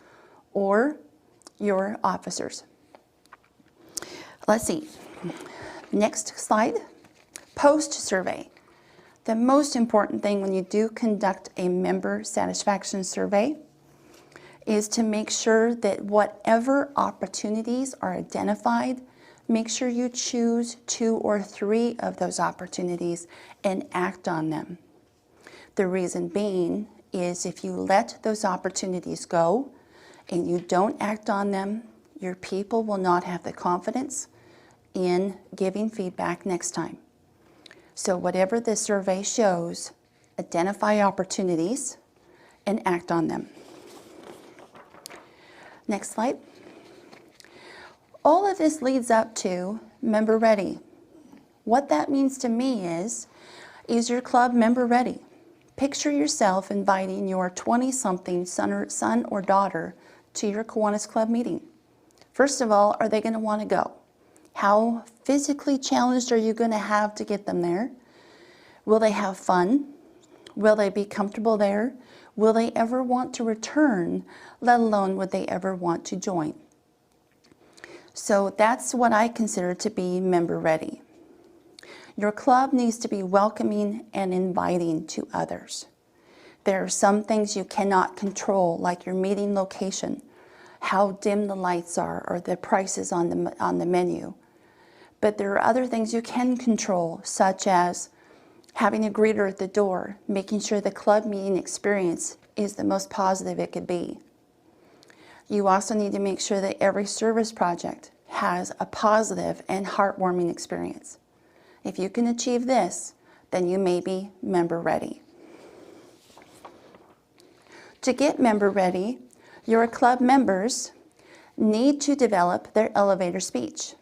Speaker 9: or your officers. Let's see. Next slide. Post survey. The most important thing when you do conduct a member satisfaction survey is to make sure that whatever opportunities are identified, make sure you choose 2 or 3 of those opportunities and act on them. The reason being is if you let those opportunities go and you don't act on them, your people will not have the confidence in giving feedback next time. So whatever the survey shows, identify opportunities and act on them. Next slide. All of this leads up to member ready. What that means to me is your club member ready? Picture yourself inviting your 20-something son or daughter to your Kiwanis Club meeting. First of all, are they going to want to go? How physically challenged are you going to have to get them there? Will they have fun? Will they be comfortable there? Will they ever want to return, let alone would they ever want to join? So that's what I consider to be member ready. Your club needs to be welcoming and inviting to others. There are some things you cannot control, like your meeting location, how dim the lights are, or the prices on the menu. But there are other things you can control, such as having a greeter at the door, making sure the club meeting experience is the most positive it could be. You also need to make sure that every service project has a positive and heartwarming experience. If you can achieve this, then you may be member ready. To get member ready, your club members need to develop their elevator speech.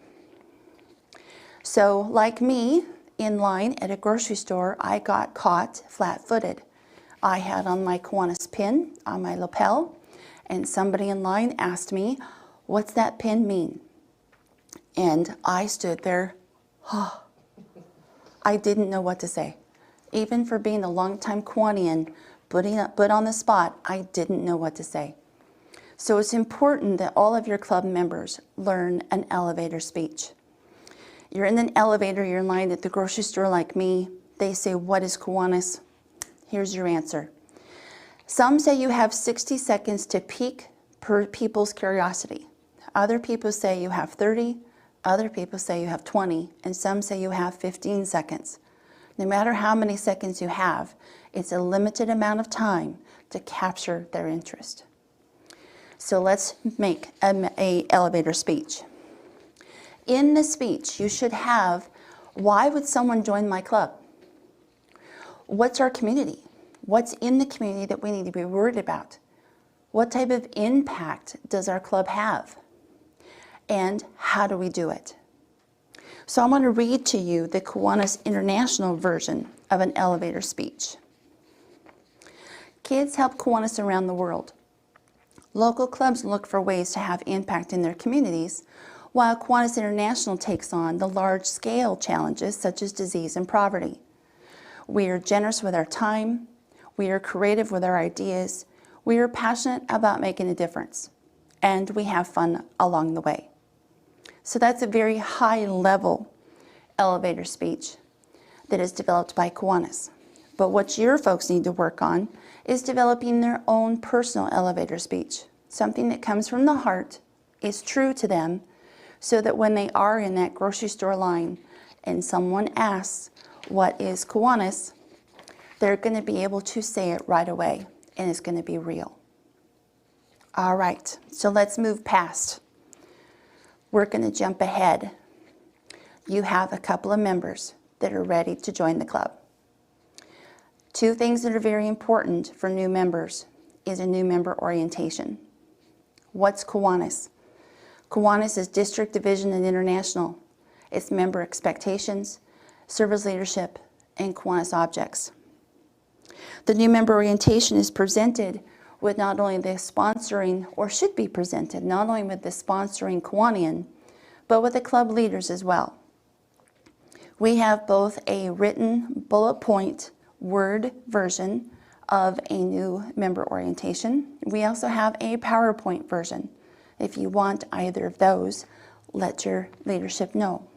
Speaker 9: So like me, in line at a grocery store, I got caught flat-footed. I had on my Kiwanis pin on my lapel, and somebody in line asked me, "What's that pin mean?" And I stood there, I didn't know what to say. Even for being a longtime Kiwanian, put on the spot, I didn't know what to say. So it's important that all of your club members learn an elevator speech. You're in an elevator, you're in line at the grocery store like me. They say, "What is Kiwanis?" Here's your answer. Some say you have 60 seconds to pique people's curiosity. Other people say you have 30, other people say you have 20, and some say you have 15 seconds. No matter how many seconds you have, it's a limited amount of time to capture their interest. So let's make an elevator speech. In the speech, you should have, why would someone join my club? What's our community? What's in the community that we need to be worried about? What type of impact does our club have? And how do we do it? So I want to read to you the Kiwanis International version of an elevator speech. Kids help Kiwanis around the world. Local clubs look for ways to have impact in their communities, while Kiwanis International takes on the large-scale challenges such as disease and poverty. We are generous with our time, we are creative with our ideas, we are passionate about making a difference, and we have fun along the way. So that's a very high-level elevator speech that is developed by Kiwanis. But what your folks need to work on is developing their own personal elevator speech, something that comes from the heart, is true to them, so that when they are in that grocery store line and someone asks, what is Kiwanis? They're going to be able to say it right away, and it's going to be real. All right, so let's move past. We're going to jump ahead. You have a couple of members that are ready to join the club. Two things that are very important for new members is a new member orientation. What's Kiwanis? Kiwanis is District, Division, and International. It's member expectations, service leadership, and Kiwanis objects. The new member orientation is presented with not only the sponsoring, or should be presented, not only with the sponsoring Kiwanian, but with the club leaders as well. We have both a written bullet point Word version of a new member orientation. We also have a PowerPoint version. If you want either of those, let your leadership know.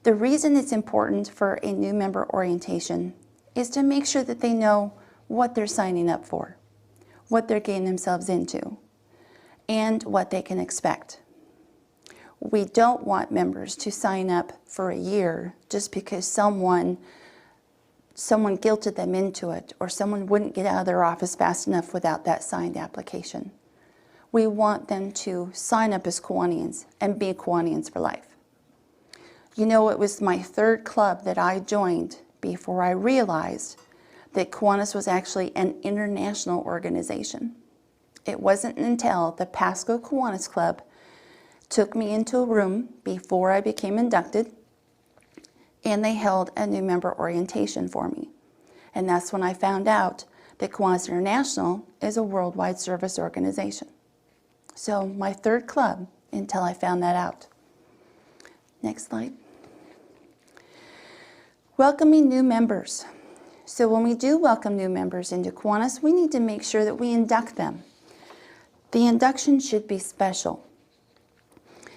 Speaker 9: The reason it's important for a new member orientation is to make sure that they know what they're signing up for, what they're getting themselves into, and what they can expect. We don't want members to sign up for a year just because someone guilted them into it, or someone wouldn't get out of their office fast enough without that signed application. We want them to sign up as Kiwanians and be Kiwanians for life. You know, it was my third club that I joined before I realized that Kiwanis was actually an international organization. It wasn't until the Pasco Kiwanis Club took me into a room before I became inducted, and they held a new member orientation for me. And that's when I found out that Kiwanis International is a worldwide service organization. So my third club until I found that out. Next slide. Welcoming new members. So when we do welcome new members into Kiwanis, we need to make sure that we induct them. The induction should be special.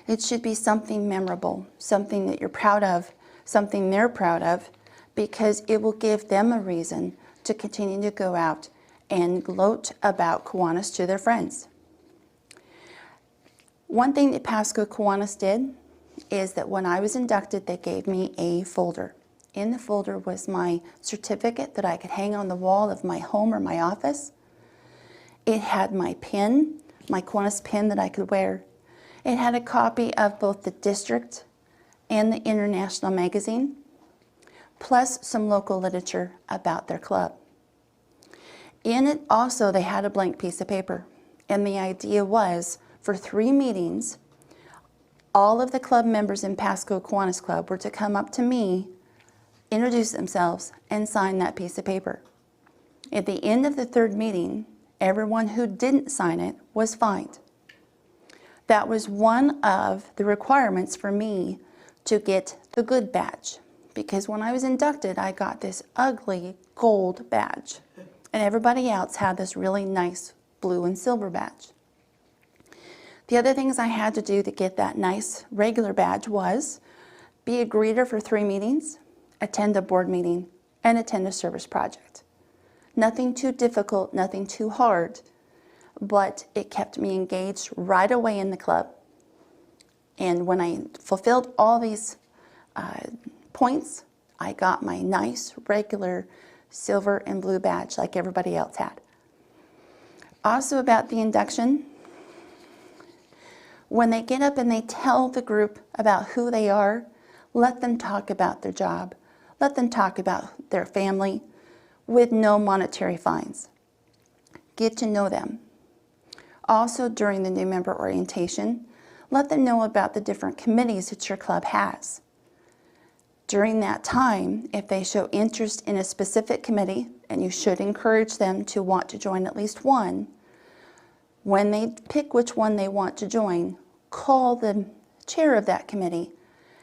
Speaker 9: It should be something memorable, something that you're proud of, something they're proud of, because it will give them a reason to continue to go out and gloat about Kiwanis to their friends. One thing that Pasco Kiwanis did is that when I was inducted, they gave me a folder. In the folder was my certificate that I could hang on the wall of my home or my office. It had my pin, my Kiwanis pin that I could wear. It had a copy of both the district and the international magazine, plus some local literature about their club. In it also, they had a blank piece of paper, and the idea was for 3 meetings, all of the club members in Pasco Kiwanis Club were to come up to me, introduce themselves, and sign that piece of paper. At the end of the 3rd meeting, everyone who didn't sign it was fined. That was one of the requirements for me to get the good badge, because when I was inducted, I got this ugly gold badge, and everybody else had this really nice blue and silver badge. The other things I had to do to get that nice regular badge was be a greeter for 3 meetings, attend a board meeting, and attend a service project. Nothing too difficult, nothing too hard, but it kept me engaged right away in the club. And when I fulfilled all these points, I got my nice regular silver and blue badge like everybody else had. Also about the induction, when they get up and they tell the group about who they are, let them talk about their job. Let them talk about their family, with no monetary fines. Get to know them. Also, during the new member orientation, let them know about the different committees that your club has. During that time, if they show interest in a specific committee, and you should encourage them to want to join at least one, when they pick which one they want to join, call the chair of that committee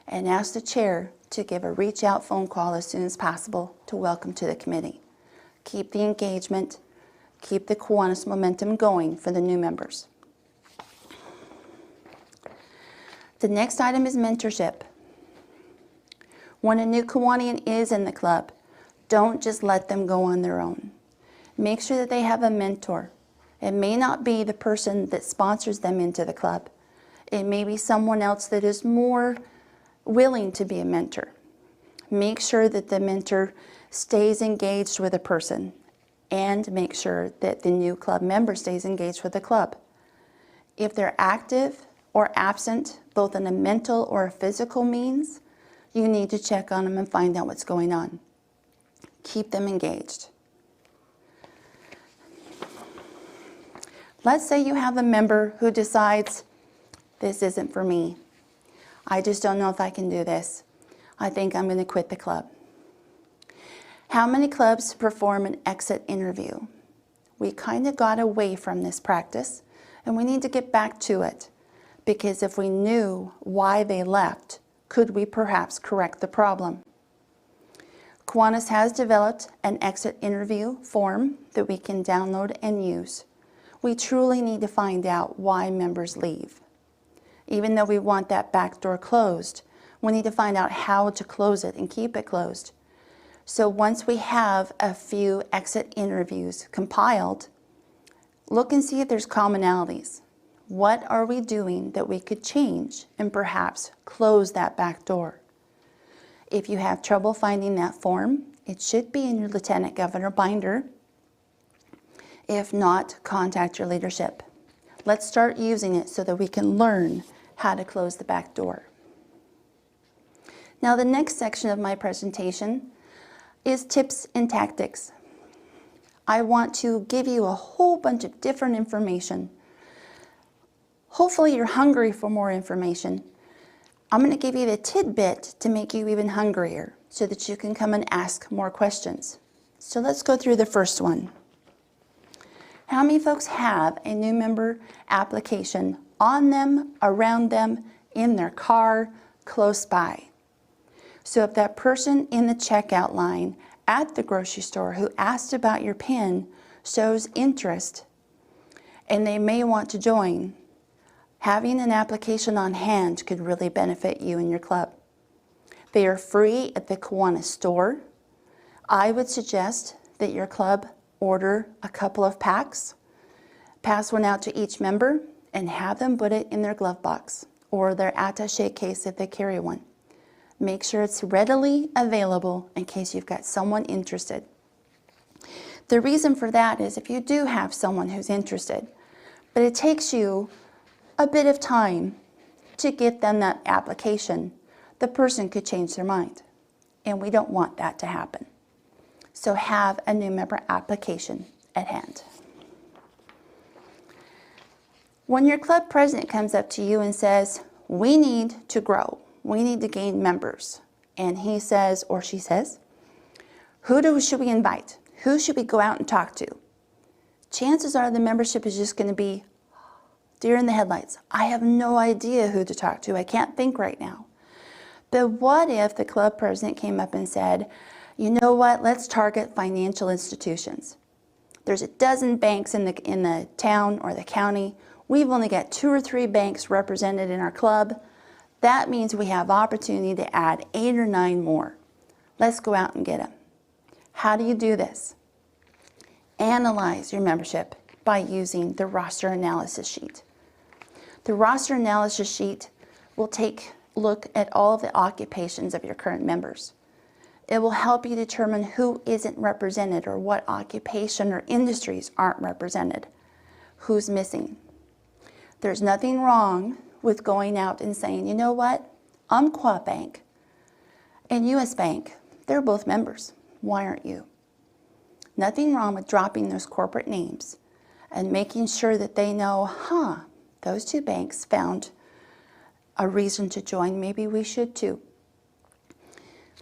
Speaker 9: and ask the chair to give a reach out phone call as soon as possible to welcome to the committee. Keep the engagement, keep the Kiwanis momentum going for the new members. The next item is mentorship. When a new Kiwanian is in the club, don't just let them go on their own. Make sure that they have a mentor. It may not be the person that sponsors them into the club. It may be someone else that is more willing to be a mentor. Make sure that the mentor stays engaged with a person, and make sure that the new club member stays engaged with the club. If they're active or absent, both in a mental or a physical means, you need to check on them and find out what's going on. Keep them engaged. Let's say you have a member who decides, this isn't for me. I just don't know if I can do this. I think I'm going to quit the club. How many clubs perform an exit interview? We kind of got away from this practice, and we need to get back to it, because if we knew why they left, could we perhaps correct the problem? Kiwanis has developed an exit interview form that we can download and use. We truly need to find out why members leave. Even though we want that back door closed, we need to find out how to close it and keep it closed. So once we have a few exit interviews compiled, look and see if there's commonalities. What are we doing that we could change and perhaps close that back door? If you have trouble finding that form, it should be in your Lieutenant Governor binder. If not, contact your leadership. Let's start using it so that we can learn how to close the back door. Now, the next section of my presentation is tips and tactics. I want to give you a whole bunch of different information. Hopefully you're hungry for more information. I'm going to give you the tidbit to make you even hungrier so that you can come and ask more questions. So let's go through the first one. How many folks have a new member application on them, around them, in their car, close by? So if that person in the checkout line at the grocery store who asked about your PIN shows interest and they may want to join, having an application on hand could really benefit you and your club. They are free at the Kiwanis store. I would suggest that your club order a couple of packs, pass one out to each member, and have them put it in their glove box or their attaché case if they carry one. Make sure it's readily available in case you've got someone interested. The reason for that is if you do have someone who's interested, but it takes you a bit of time to get them that application, the person could change their mind, and we don't want that to happen. So have a new member application at hand. When your club president comes up to you and says, we need to grow, we need to gain members, and he says or she says, should we invite? Who should we go out and talk to? Chances are the membership is just going to be deer in the headlights. I have no idea who to talk to. I can't think right now. But what if the club president came up and said, you know what, let's target financial institutions. There's a dozen banks in the town or the county. We've only got 2 or 3 banks represented in our club. That means we have opportunity to add 8 or 9 more. Let's go out and get them. How do you do this? Analyze your membership by using the roster analysis sheet. The roster analysis sheet will take a look at all of the occupations of your current members. It will help you determine who isn't represented or what occupation or industries aren't represented, who's missing. There's nothing wrong with going out and saying, you know what, Umpqua Bank and US Bank, they're both members. Why aren't you? Nothing wrong with dropping those corporate names and making sure that they know, those two banks found a reason to join. Maybe we should too.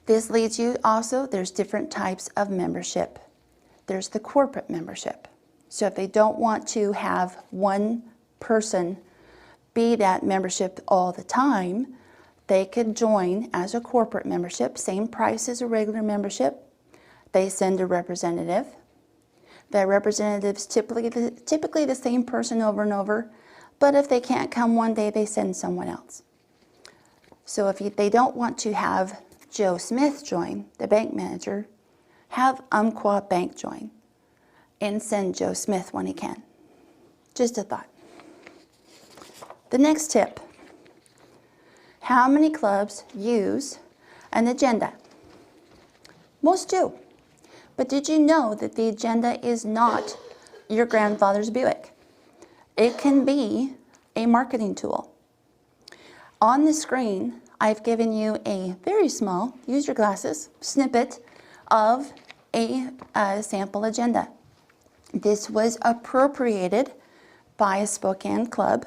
Speaker 9: This leads you also, there's different types of membership. There's the corporate membership. So if they don't want to have one person be that membership all the time, they could join as a corporate membership, same price as a regular membership. They send a representative. The representative's typically the same person over and over, but if they can't come one day, they send someone else. So if they don't want to have Joe Smith join, the bank manager, have Umpqua Bank join and send Joe Smith when he can. Just a thought. The next tip. How many clubs use an agenda? Most do. But did you know that the agenda is not your grandfather's Buick? It can be a marketing tool. On the screen, I've given you a very small, use your glasses, snippet of a sample agenda. This was appropriated by a Spokane club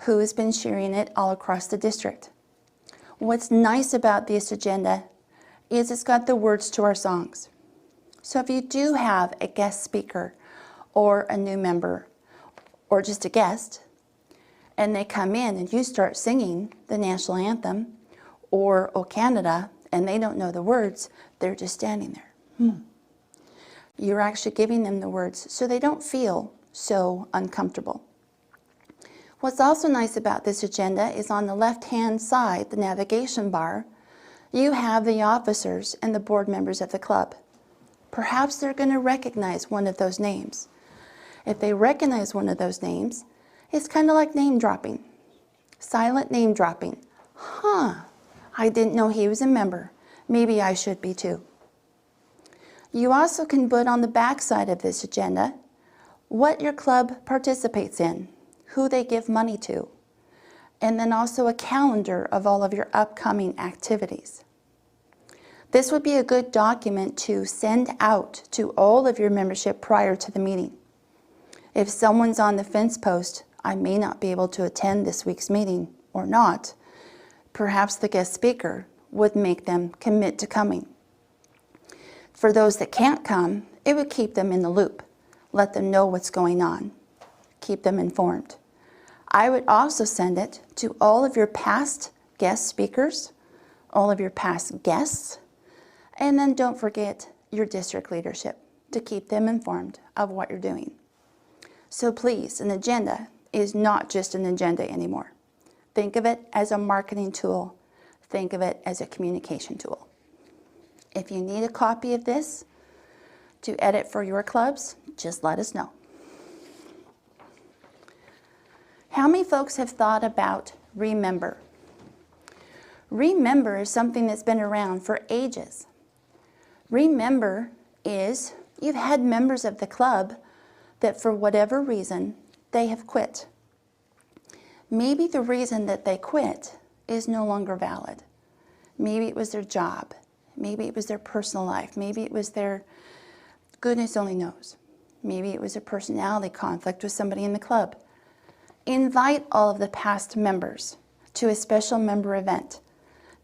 Speaker 9: who has been sharing it all across the district. What's nice about this agenda is it's got the words to our songs. So if you do have a guest speaker or a new member or just a guest, and they come in and you start singing the national anthem or O Canada and they don't know the words, they're just standing there. You're actually giving them the words so they don't feel so uncomfortable. What's also nice about this agenda is on the left-hand side, the navigation bar, you have the officers and the board members of the club. Perhaps they're going to recognize one of those names. If they recognize one of those names, it's kind of like name dropping, silent name dropping. I didn't know he was a member. Maybe I should be too. You also can put on the back side of this agenda what your club participates in, who they give money to, and then also a calendar of all of your upcoming activities. This would be a good document to send out to all of your membership prior to the meeting. If someone's on the fence post, I may not be able to attend this week's meeting or not, perhaps the guest speaker would make them commit to coming. For those that can't come, it would keep them in the loop, let them know what's going on, keep them informed. I would also send it to all of your past guest speakers, all of your past guests, and then don't forget your district leadership to keep them informed of what you're doing. So please, an agenda is not just an agenda anymore. Think of it as a marketing tool. Think of it as a communication tool. If you need a copy of this to edit for your clubs, just let us know. How many folks have thought about Remember? Remember is something that's been around for ages. Remember is you've had members of the club that for whatever reason, they have quit. Maybe the reason that they quit is no longer valid. Maybe it was their job. Maybe it was their personal life. Maybe it was their, goodness only knows. Maybe it was a personality conflict with somebody in the club. Invite all of the past members to a special member event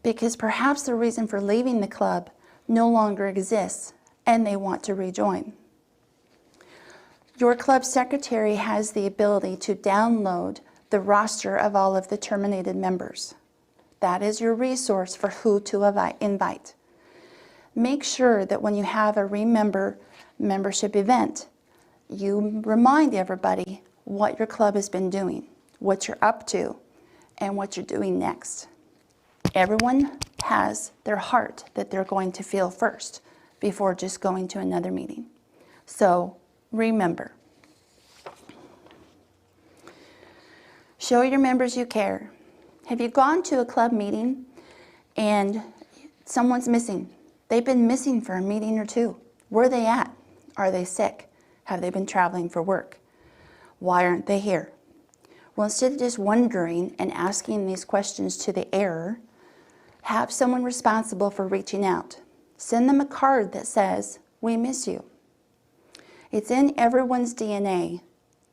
Speaker 9: because perhaps the reason for leaving the club no longer exists and they want to rejoin. Your club secretary has the ability to download the roster of all of the terminated members. That is your resource for who to invite. Make sure that when you have a Remember membership event, you remind everybody what your club has been doing, what you're up to, and what you're doing next. Everyone has their heart that they're going to feel first before just going to another meeting. So remember. Show your members you care. Have you gone to a club meeting and someone's missing? They've been missing for a meeting or two. Where are they at? Are they sick? Have they been traveling for work? Why aren't they here? Well, instead of just wondering and asking these questions to the air, have someone responsible for reaching out. Send them a card that says, "We miss you. It's in everyone's DNA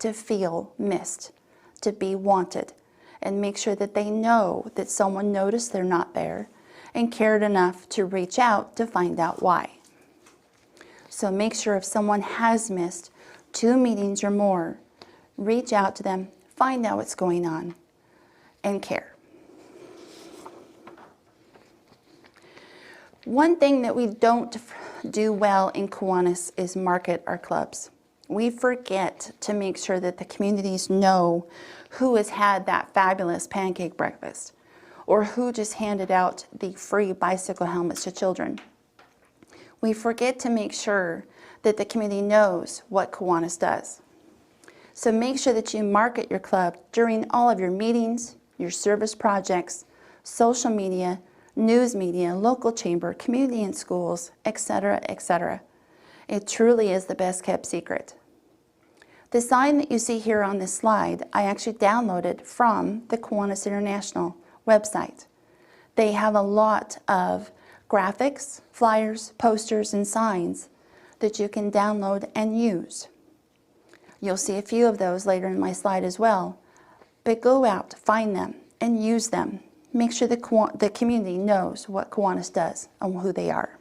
Speaker 9: to feel missed, to be wanted, and make sure that they know that someone noticed they're not there and cared enough to reach out to find out why. So make sure if someone has missed 2 meetings or more, reach out to them, find out what's going on, and care. One thing that we don't do well in Kiwanis is market our clubs. We forget to make sure that the communities know who has had that fabulous pancake breakfast or who just handed out the free bicycle helmets to children. We forget to make sure that the community knows what Kiwanis does. So make sure that you market your club during all of your meetings, your service projects, social media, news media, local chamber, community and schools, etc., etc. It truly is the best kept secret. The sign that you see here on this slide, I actually downloaded from the Kiwanis International website. They have a lot of graphics, flyers, posters, and signs that you can download and use. You'll see a few of those later in my slide as well, but go out, find them, and use them. Make sure the community knows what Kiwanis does and who they are.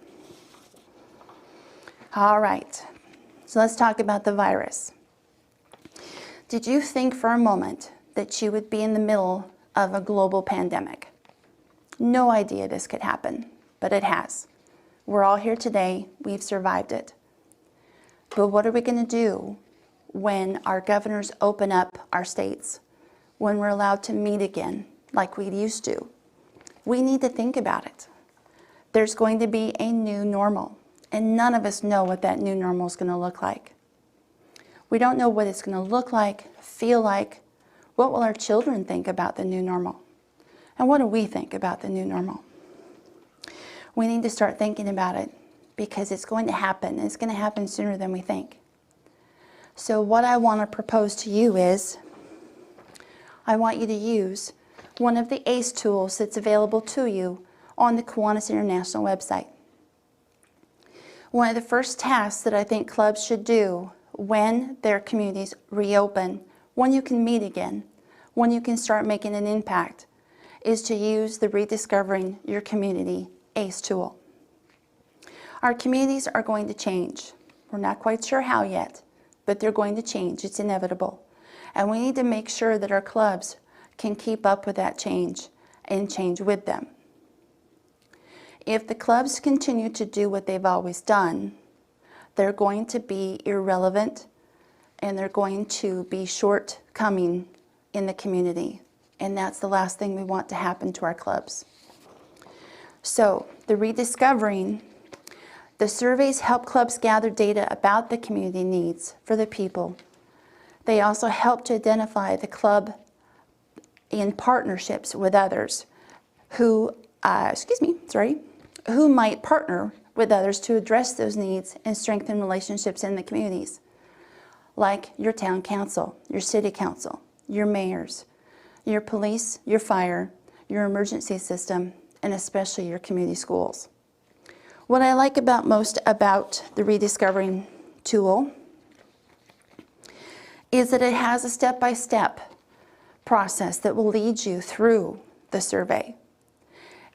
Speaker 9: All right, so let's talk about the virus. Did you think for a moment that you would be in the middle of a global pandemic? No idea this could happen, but it has. We're all here today, we've survived it. But what are we going to do when our governors open up our states, when we're allowed to meet again like we used to? We need to think about it. There's going to be a new normal, and none of us know what that new normal is going to look like. We don't know what it's going to look like, feel like. What will our children think about the new normal? And what do we think about the new normal? We need to start thinking about it because it's going to happen. It's going to happen sooner than we think. So what I want to propose to you is, I want you to use one of the ACE tools that's available to you on the Kiwanis International website. One of the first tasks that I think clubs should do when their communities reopen, when you can meet again, when you can start making an impact, is to use the Rediscovering Your Community ACE tool. Our communities are going to change. We're not quite sure how yet, but they're going to change. It's inevitable. And we need to make sure that our clubs can keep up with that change and change with them. If the clubs continue to do what they've always done, they're going to be irrelevant and they're going to be shortcoming in the community. And that's the last thing we want to happen to our clubs. So the rediscovering, the surveys help clubs gather data about the community needs for the people. They also help to identify the club in partnerships with others who, who might partner with others to address those needs and strengthen relationships in the communities, like your town council, your city council, your mayors, your police, your fire, your emergency system, and especially your community schools. What I like most about the Rediscovering tool is that it has a step-by-step process that will lead you through the survey.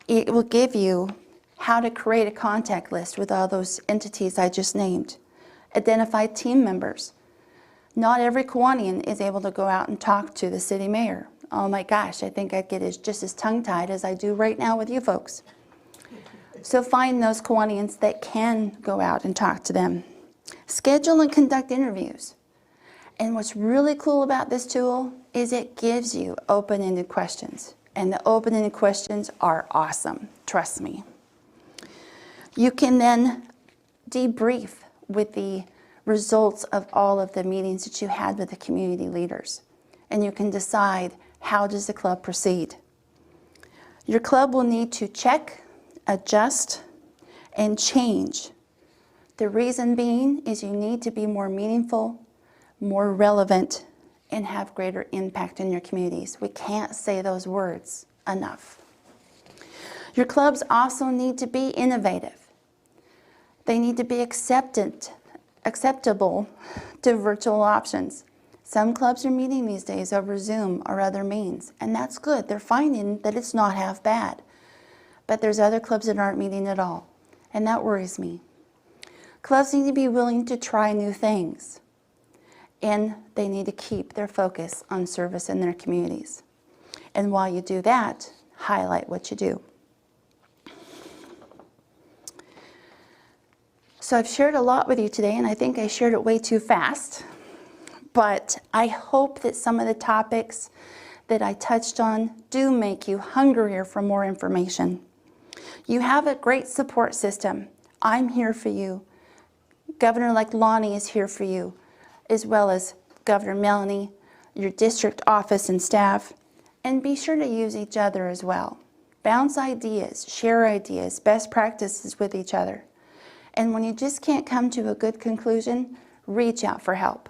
Speaker 9: It will give you how to create a contact list with all those entities I just named, identify team members. Not every Kiwanian is able to go out and talk to the city mayor. Oh my gosh, I think I'd get just as tongue-tied as I do right now with you folks. So find those Kiwanians that can go out and talk to them. Schedule and conduct interviews. And what's really cool about this tool is it gives you open-ended questions. And the open-ended questions are awesome, trust me. You can then debrief with the results of all of the meetings that you had with the community leaders. And you can decide, how does the club proceed? Your club will need to check, adjust, and change. The reason being is you need to be more meaningful, more relevant, and have greater impact in your communities. We can't say those words enough. Your clubs also need to be innovative. They need to be accepted acceptable to virtual options. Some clubs are meeting these days over Zoom or other means, and that's good. They're finding that it's not half bad. But there's other clubs that aren't meeting at all, and that worries me. Clubs need to be willing to try new things, and they need to keep their focus on service in their communities. And while you do that, highlight what you do. So I've shared a lot with you today, and I think I shared it way too fast. But I hope that some of the topics that I touched on do make you hungrier for more information. You have a great support system. I'm here for you. Governor-elect Lonnie is here for you, as well as Governor Melanie, your district office and staff. And be sure to use each other as well. Bounce ideas, share ideas, best practices with each other. And when you just can't come to a good conclusion, reach out for help.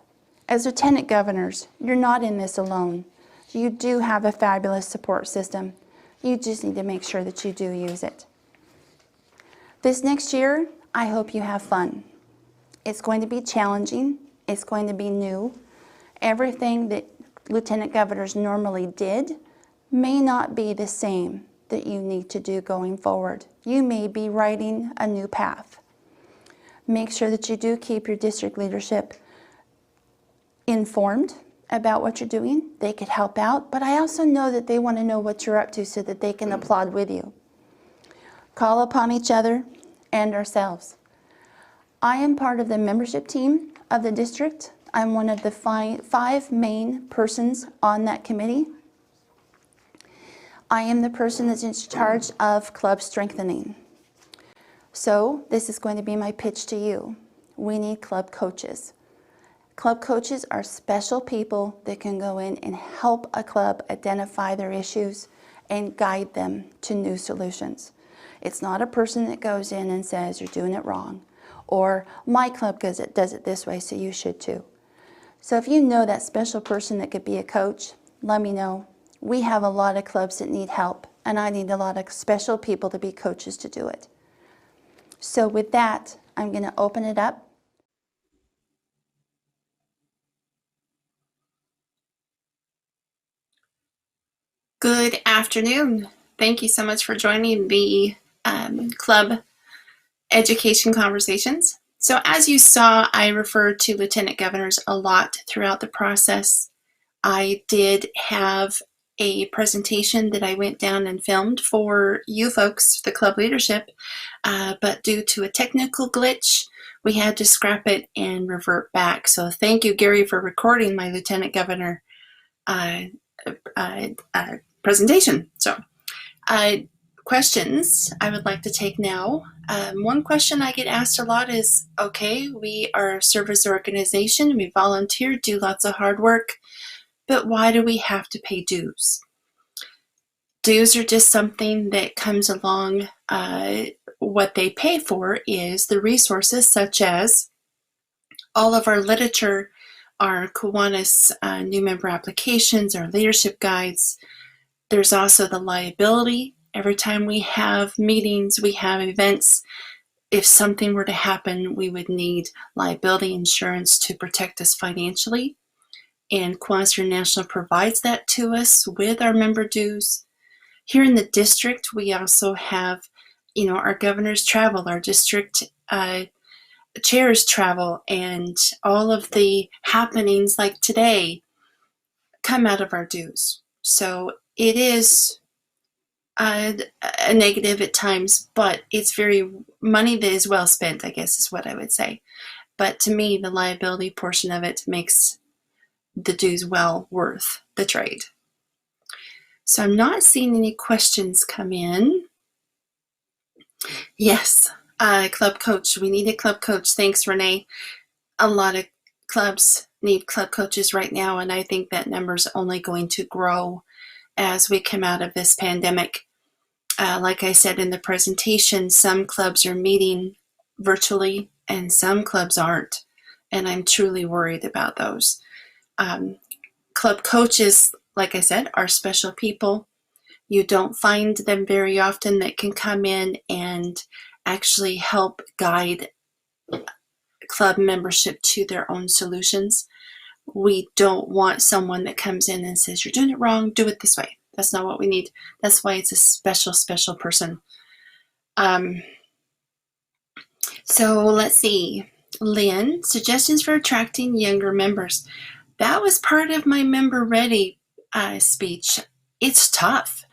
Speaker 9: As lieutenant governors, you're not in this alone. You do have a fabulous support system. You just need to make sure that you do use it. This next year, I hope you have fun. It's going to be challenging. It's going to be new. Everything that lieutenant governors normally did may not be the same that you need to do going forward. You may be writing a new path. Make sure that you do keep your district leadership informed about what you're doing. They could help out, but I also know that they want to know what you're up to so that they can applaud with you. Call upon each other and ourselves. I am part of the membership team of the district. I'm one of the five main persons on that committee. I am the person that's in charge of club strengthening. So this is going to be my pitch to you. We need club coaches. Club coaches are special people that can go in and help a club identify their issues and guide them to new solutions. It's not a person that goes in and says, you're doing it wrong, or my club does it this way, so you should too. So if you know that special person that could be a coach, let me know. We have a lot of clubs that need help, and I need a lot of special people to be coaches to do it. So with that, I'm going to open it up.
Speaker 10: Good afternoon. Thank you so much for joining the Club Education Conversations. So as you saw, I referred to lieutenant governors a lot throughout the process. I did have a presentation that I went down and filmed for you folks, the club leadership, but due to a technical glitch, we had to scrap it and revert back. So thank you, Gary, for recording my lieutenant governor presentation. So questions I would like to take now. One question I get asked a lot is, okay, we are a service organization, we volunteer, do lots of hard work, but why do we have to pay dues? Dues are just something that comes along. What they pay for is the resources such as all of our literature, our Kiwanis new member applications, our leadership guides. There's also the liability. Every time we have meetings, we have events, if something were to happen, we would need liability insurance to protect us financially. And Kiwanis International provides that to us with our member dues. Here in the district, we also have, our governor's travel, our district chairs travel, and all of the happenings like today come out of our dues. So it is a negative at times, but it's very money that is well spent, I guess is what I would say. But to me, the liability portion of it makes the dues well worth the trade. So I'm not seeing any questions come in. Yes, club coach. We need a club coach. Thanks, Renee. A lot of clubs need club coaches right now, and I think that number's only going to grow as we come out of this pandemic. Like I said in the presentation, some clubs are meeting virtually and some clubs aren't, and I'm truly worried about those. Club coaches, like I said, are special people. You don't find them very often that can come in and actually help guide club membership to their own solutions. We don't want someone that comes in and says, you're doing it wrong, do it this way. That's not what we need. That's why it's a special person. So let's see. Lynn, suggestions for attracting younger members. That was part of my Member Ready speech. It's tough.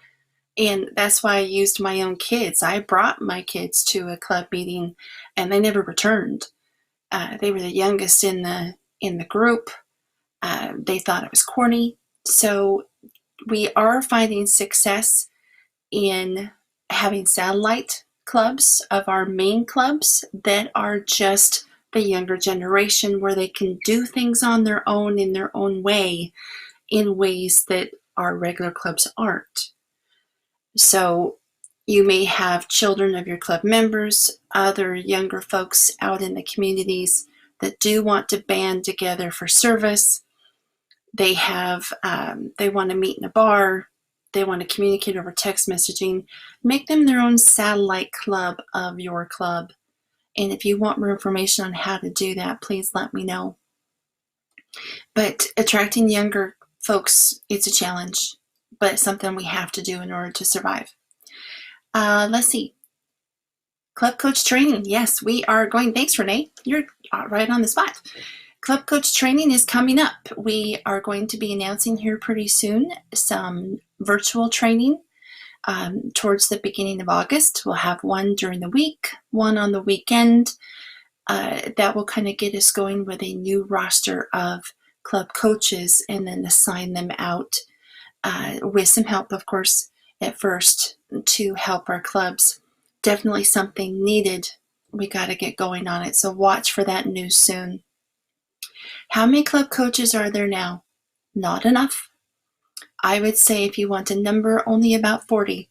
Speaker 10: And that's why I used my own kids. I brought my kids to a club meeting and they never returned. They were the youngest in the group. They thought it was corny. So we are finding success in having satellite clubs of our main clubs that are just the younger generation, where they can do things on their own in their own way, in ways that our regular clubs aren't. So you may have children of your club members, other younger folks out in the communities that do want to band together for service. They want to meet in a bar. They want to communicate over text messaging. Make them their own satellite club of your club. And if you want more information on how to do that, please let me know. But attracting younger folks, it's a challenge, but it's something we have to do in order to survive. Let's see. Club coach training. Yes, we are going. Thanks, Renee. You're right on the spot. Club coach training is coming up. We are going to be announcing here pretty soon some virtual training towards the beginning of August. We'll have one during the week, one on the weekend. That will kind of get us going with a new roster of club coaches and then assign them out with some help, of course, at first to help our clubs. Definitely something needed. We got to get going on it. So watch for that news soon. How many club coaches are there now? Not enough. I would say if you want a number, only about 40.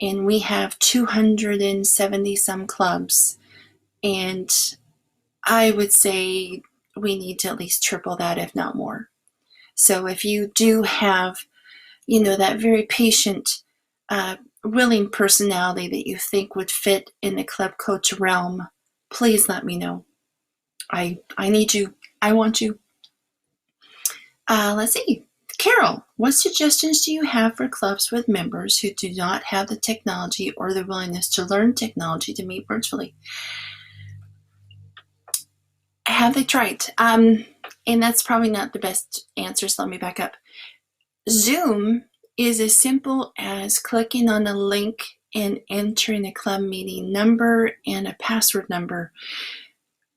Speaker 10: And we have 270 some clubs. And I would say we need to at least triple that, if not more. So if you do have, that very patient, willing personality that you think would fit in the club coach realm, please let me know. I need you. I want you. Let's see. Carol, what suggestions do you have for clubs with members who do not have the technology or the willingness to learn technology to meet virtually? Have they tried? And that's probably not the best answer, so let me back up. Zoom is as simple as clicking on a link and entering a club meeting number and a password number.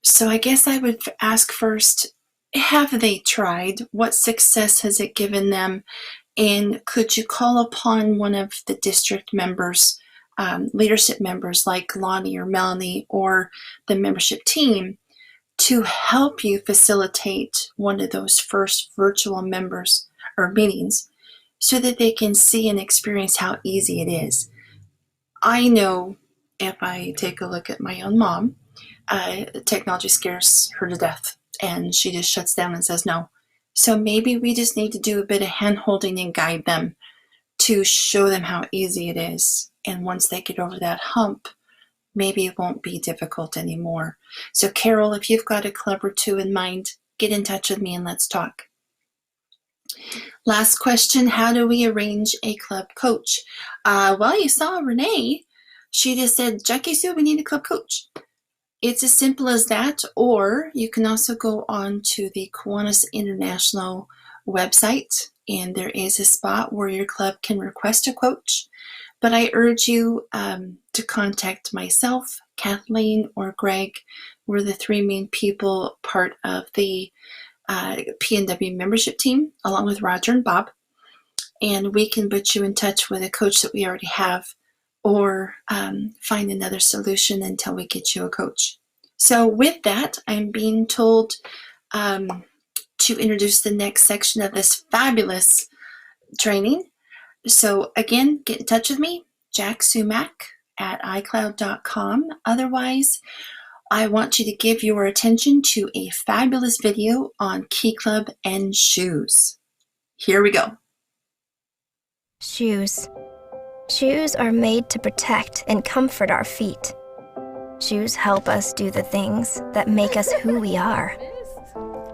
Speaker 10: So I guess I would ask first, have they tried? What success has it given them? And could you call upon one of the district members, leadership members like Lonnie or Melanie or the membership team to help you facilitate one of those first virtual members or meetings so that they can see and experience how easy it is? I know if I take a look at my own mom, technology scares her to death and she just shuts down and says no. So maybe we just need to do a bit of hand holding and guide them to show them how easy it is. And once they get over that hump, maybe it won't be difficult anymore. So Carol, if you've got a club or two in mind, get in touch with me and let's talk. Last question, how do we arrange a club coach? Well, you saw Renee. She just said, Jackie Sue, we need a club coach. It's as simple as that, or you can also go on to the Kiwanis International website, and there is a spot where your club can request a coach. But I urge you to contact myself, Kathleen, or Greg. We're the three main people part of the PNW membership team, along with Roger and Bob. And we can put you in touch with a coach that we already have, or find another solution until we get you a coach. So with that, I'm being told to introduce the next section of this fabulous training. So again, get in touch with me, jacksumac@icloud.com. Otherwise, I want you to give your attention to a fabulous video on Key Club and shoes. Here we go.
Speaker 11: Shoes. Shoes are made to protect and comfort our feet. Shoes help us do the things that make us who we are.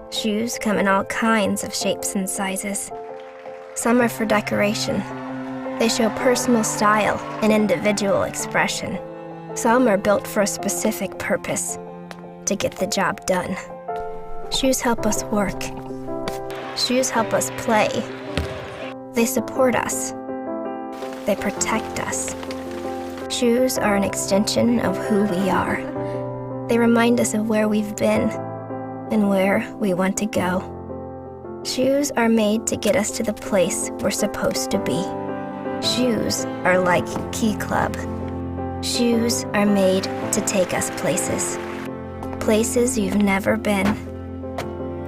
Speaker 11: Shoes come in all kinds of shapes and sizes. Some are for decoration. They show personal style and individual expression. Some are built for a specific purpose, to get the job done. Shoes help us work. Shoes help us play. They support us. They protect us. Shoes are an extension of who we are. They remind us of where we've been and where we want to go. Shoes are made to get us to the place we're supposed to be. Shoes are like Key Club. Shoes are made to take us places. Places you've never been.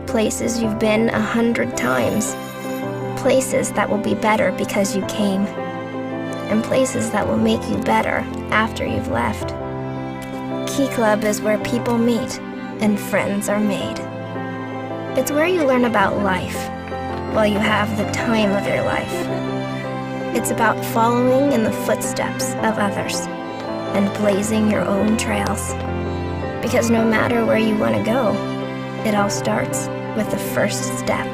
Speaker 11: Places you've been 100 times. Places that will be better because you came. And places that will make you better after you've left. Key Club is where people meet and friends are made. It's where you learn about life while you have the time of your life. It's about following in the footsteps of others and blazing your own trails. Because no matter where you want to go, it all starts with the first step.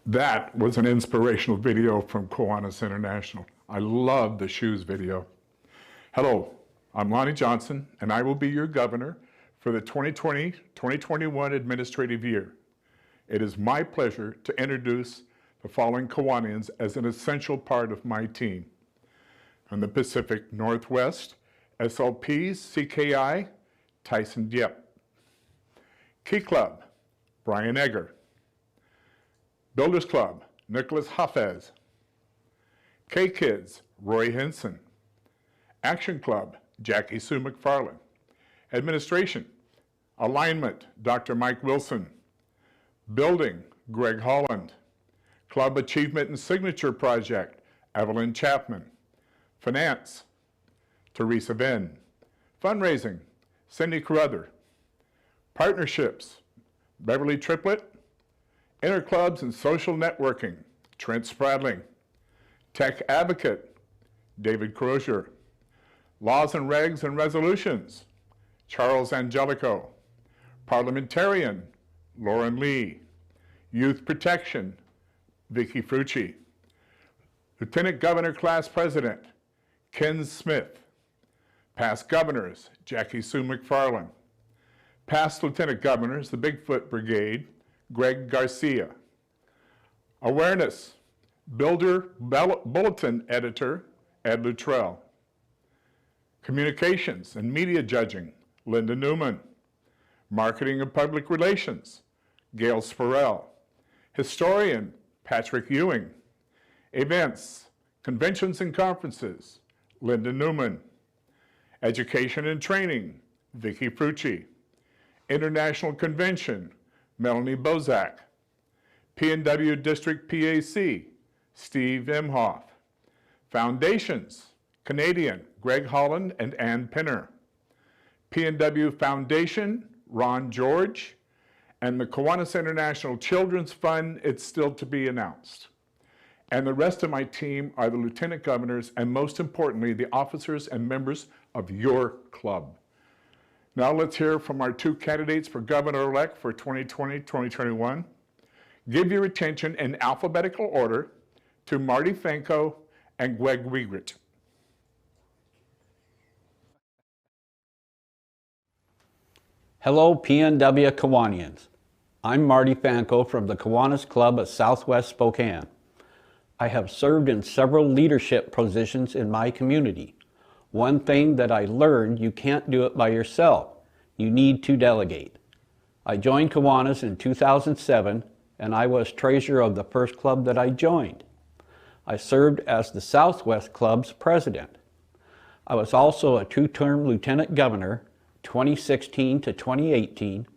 Speaker 6: That was an inspirational video from Kiwanis International. I love the shoes video. Hello, I'm Lonnie Johnson, and I will be your governor for the 2020-2021 administrative year. It is my pleasure to introduce the following Kiwanians as an essential part of my team. From the Pacific Northwest, SLP's CKI, Tyson Dieppe. Key Club, Brian Egger. Builders Club, Nicholas Hafez. K-Kids, Roy Henson. Action Club, Jackie Sue McFarland. Administration, Alignment, Dr. Mike Wilson. Building, Greg Holland. Club Achievement and Signature Project, Evelyn Chapman. Finance, Teresa Venn. Fundraising, Cindy Carruthers. Partnerships, Beverly Triplett. Interclubs and Social Networking, Trent Spradling. Tech Advocate, David Crozier. Laws and Regs and Resolutions, Charles Angelico. Parliamentarian, Lauren Lee. Youth Protection, Vicky Frucci. Lieutenant Governor Class President, Ken Smith. Past Governors, Jackie Sue McFarland. Past Lieutenant Governors, the Bigfoot Brigade, Greg Garcia. Awareness, Builder Bulletin Editor, Ed Luttrell. Communications and Media Judging, Linda Newman. Marketing and Public Relations, Gail Sporell. Historian, Patrick Ewing. Events, Conventions and Conferences, Linda Newman. Education and Training, Vicky Frucci. International Convention, Melanie Bozak. P&W District PAC, Steve Imhoff. Foundations, Canadian, Greg Holland and Ann Pinner. P&W Foundation, Ron George. And the Kiwanis International Children's Fund, it's still to be announced. And the rest of my team are the Lieutenant Governors and most importantly, the officers and members of your club. Now let's hear from our two candidates for Governor-elect for 2020-2021. Give your attention in alphabetical order to Marty Fanko and Greg Wiegert.
Speaker 12: Hello, PNW Kiwanians. I'm Marty Fanko from the Kiwanis Club of Southwest Spokane. I have served in several leadership positions in my community. One thing that I learned, you can't do it by yourself. You need to delegate. I joined Kiwanis in 2007, and I was treasurer of the first club that I joined. I served as the Southwest Club's president. I was also a two-term lieutenant governor, 2016 to 2018.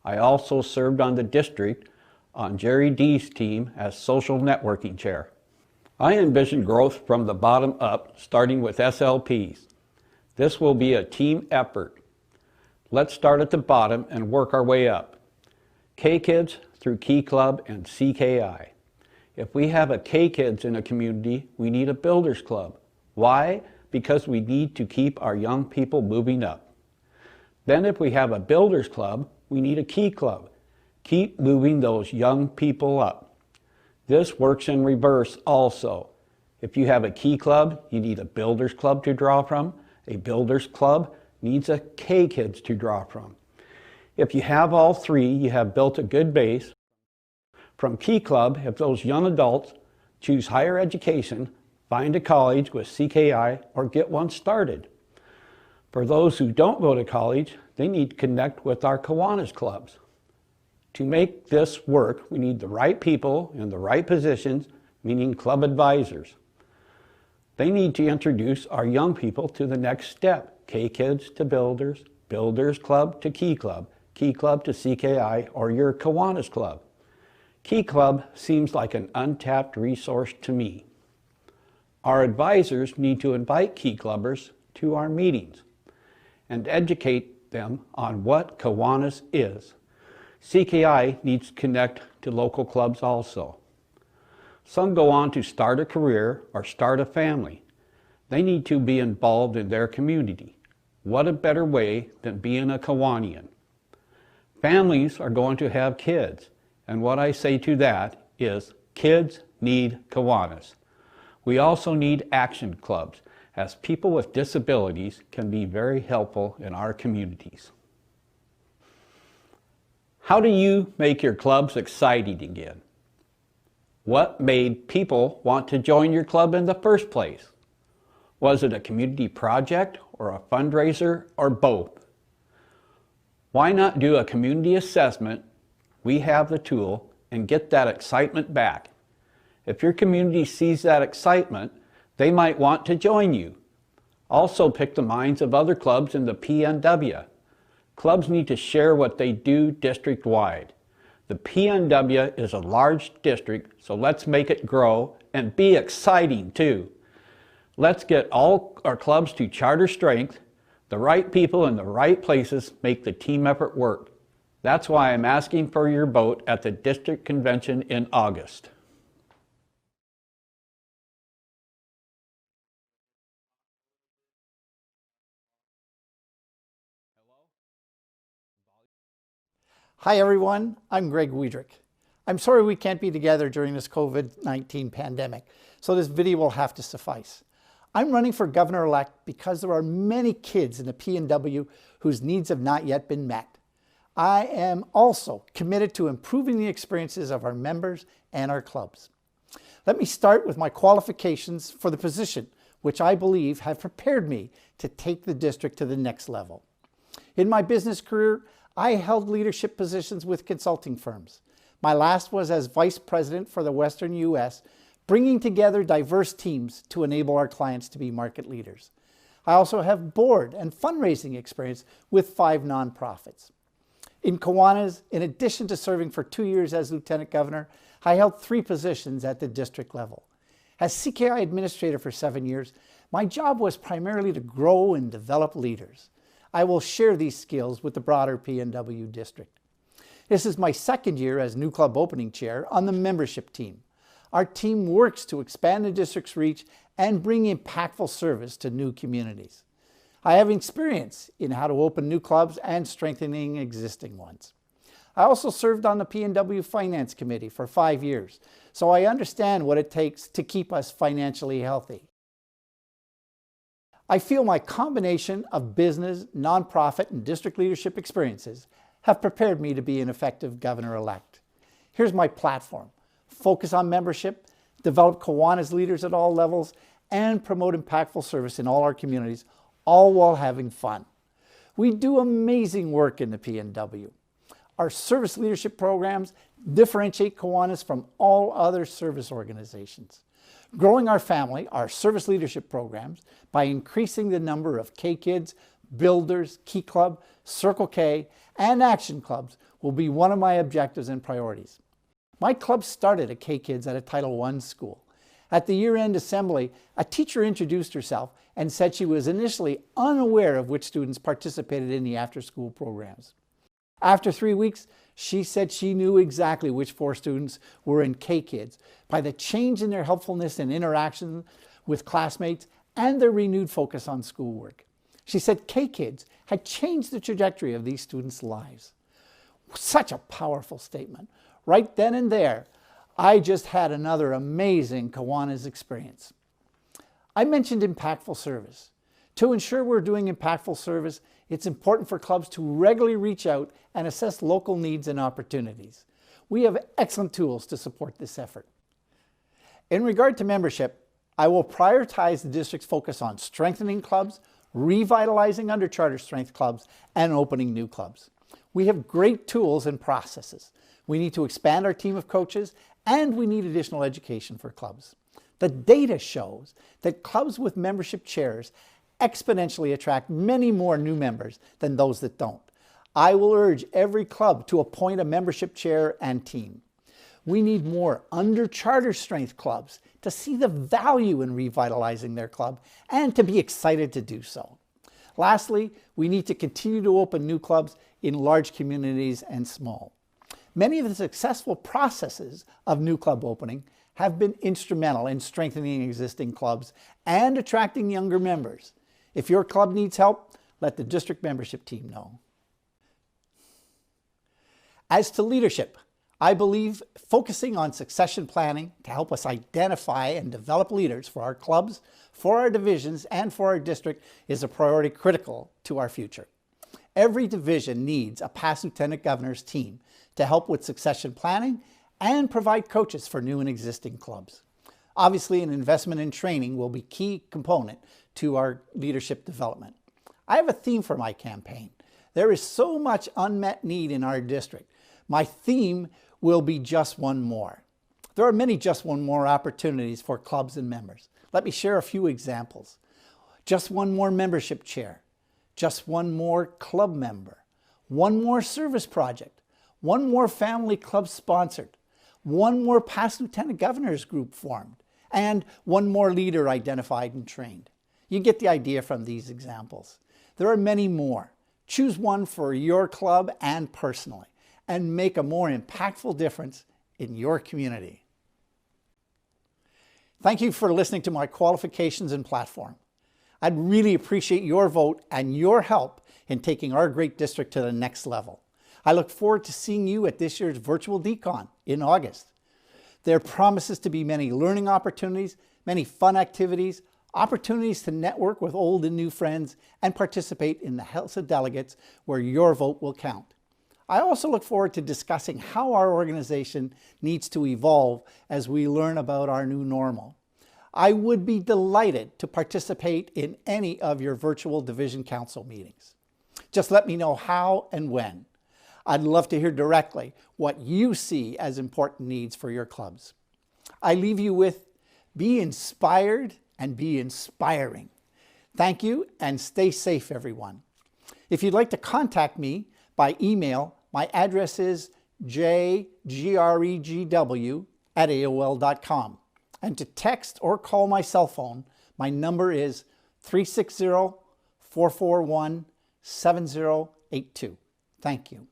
Speaker 12: I also served on the district on Jerry D's team as social networking chair. I envision growth from the bottom up, starting with SLPs. This will be a team effort. Let's start at the bottom and work our way up. K-Kids through Key Club and CKI. If we have a K-Kids in a community, we need a Builders Club. Why? Because we need to keep our young people moving up. Then if we have a Builders Club, we need a Key Club. Keep moving those young people up. This works in reverse also. If you have a Key Club, you need a Builders Club to draw from. A Builders Club needs a K-Kids to draw from. If you have all three, you have built a good base. From Key Club, if those young adults choose higher education, find a college with CKI or get one started. For those who don't go to college, they need to connect with our Kiwanis clubs. To make this work, we need the right people in the right positions, meaning club advisors. They need to introduce our young people to the next step. K-Kids to Builders, Builders Club to Key Club to CKI, or your Kiwanis Club. Key Club seems like an untapped resource to me. Our advisors need to invite Key Clubbers to our meetings and educate them on what Kiwanis is. CKI needs to connect to local clubs also. Some go on to start a career or start a family. They need to be involved in their community. What a better way than being a Kiwanian? Families are going to have kids, and what I say to that is kids need Kiwanis. We also need action clubs, as people with disabilities can be very helpful in our communities. How do you make your clubs exciting again? What made people want to join your club in the first place? Was it a community project or a fundraiser or both? Why not do a community assessment? We have the tool, and get that excitement back. If your community sees that excitement, they might want to join you. Also pick the minds of other clubs in the PNW. Clubs need to share what they do district-wide. The PNW is a large district, so let's make it grow and be exciting too. Let's get all our clubs to charter strength. The right people in the right places make the team effort work. That's why I'm asking for your vote at the district convention in August.
Speaker 13: Hi everyone, I'm Greg Wiedrich. I'm sorry we can't be together during this COVID-19 pandemic, so this video will have to suffice. I'm running for governor-elect because there are many kids in the PNW whose needs have not yet been met. I am also committed to improving the experiences of our members and our clubs. Let me start with my qualifications for the position, which I believe have prepared me to take the district to the next level. In my business career, I held leadership positions with consulting firms. My last was as vice president for the Western U.S., bringing together diverse teams to enable our clients to be market leaders. I also have board and fundraising experience with 5 nonprofits. In Kiwanis, in addition to serving for 2 years as lieutenant governor, I held 3 positions at the district level. As CKI administrator for 7 years, my job was primarily to grow and develop leaders. I will share these skills with the broader PNW district. This is my 2nd year as new club opening chair on the membership team. Our team works to expand the district's reach and bring impactful service to new communities. I have experience in how to open new clubs and strengthening existing ones. I also served on the PNW Finance Committee for 5 years, so I understand what it takes to keep us financially healthy. I feel my combination of business, nonprofit, and district leadership experiences have prepared me to be an effective governor-elect. Here's my platform. Focus on membership, develop Kiwanis leaders at all levels, and promote impactful service in all our communities, all while having fun. We do amazing work in the PNW. Our service leadership programs differentiate Kiwanis from all other service organizations. Growing our family, our service leadership programs, by increasing the number of K-Kids, Builders, Key Club, Circle K, and Action Clubs will be one of my objectives and priorities. My club started at K-Kids at a Title I school, At the year-end assembly, a teacher introduced herself and said she was initially unaware of which students participated in the after-school programs. After 3 weeks, she said she knew exactly which 4 students were in K-Kids by the change in their helpfulness and interaction with classmates and their renewed focus on schoolwork. She said K-Kids had changed the trajectory of these students' lives. Such a powerful statement. Right then and there, I just had another amazing Kiwanis experience. I mentioned impactful service. To ensure we're doing impactful service, it's important for clubs to regularly reach out and assess local needs and opportunities. We have excellent tools to support this effort. In regard to membership, I will prioritize the district's focus on strengthening clubs, revitalizing under charter strength clubs, and opening new clubs. We have great tools and processes. We need to expand our team of coaches, and we need additional education for clubs. The data shows that clubs with membership chairs exponentially attract many more new members than those that don't. I will urge every club to appoint a membership chair and team. We need more under charter strength clubs to see the value in revitalizing their club and to be excited to do so. Lastly, we need to continue to open new clubs in large communities and small. Many of the successful processes of new club opening have been instrumental in strengthening existing clubs and attracting younger members. If your club needs help, let the district membership team know. As to leadership, I believe focusing on succession planning to help us identify and develop leaders for our clubs, for our divisions, and for our district is a priority critical to our future. Every division needs a past lieutenant governor's team to help with succession planning and provide coaches for new and existing clubs. Obviously, an investment in training will be a key component to our leadership development. I have a theme for my campaign. There is so much unmet need in our district. My theme will be just one more. There are many just one more opportunities for clubs and members. Let me share a few examples. Just one more membership chair. Just one more club member. One more service project. One more family club sponsored. One more past lieutenant governor's group formed. And one more leader identified and trained. You get the idea from these examples. There are many more. Choose one for your club and personally, and make a more impactful difference in your community. Thank you for listening to my qualifications and platform. I'd really appreciate your vote and your help in taking our great district to the next level. I look forward to seeing you at this year's virtual DCON in August. There promises to be many learning opportunities, many fun activities, opportunities to network with old and new friends, and participate in the House of Delegates where your vote will count. I also look forward to discussing how our organization needs to evolve as we learn about our new normal. I would be delighted to participate in any of your virtual division council meetings. Just let me know how and when. I'd love to hear directly what you see as important needs for your clubs. I leave you with be inspired and be inspiring. Thank you and stay safe, everyone. If you'd like to contact me by email, my address is jgregw@aol.com. And to text or call my cell phone, my number is 360-441-7082. Thank you.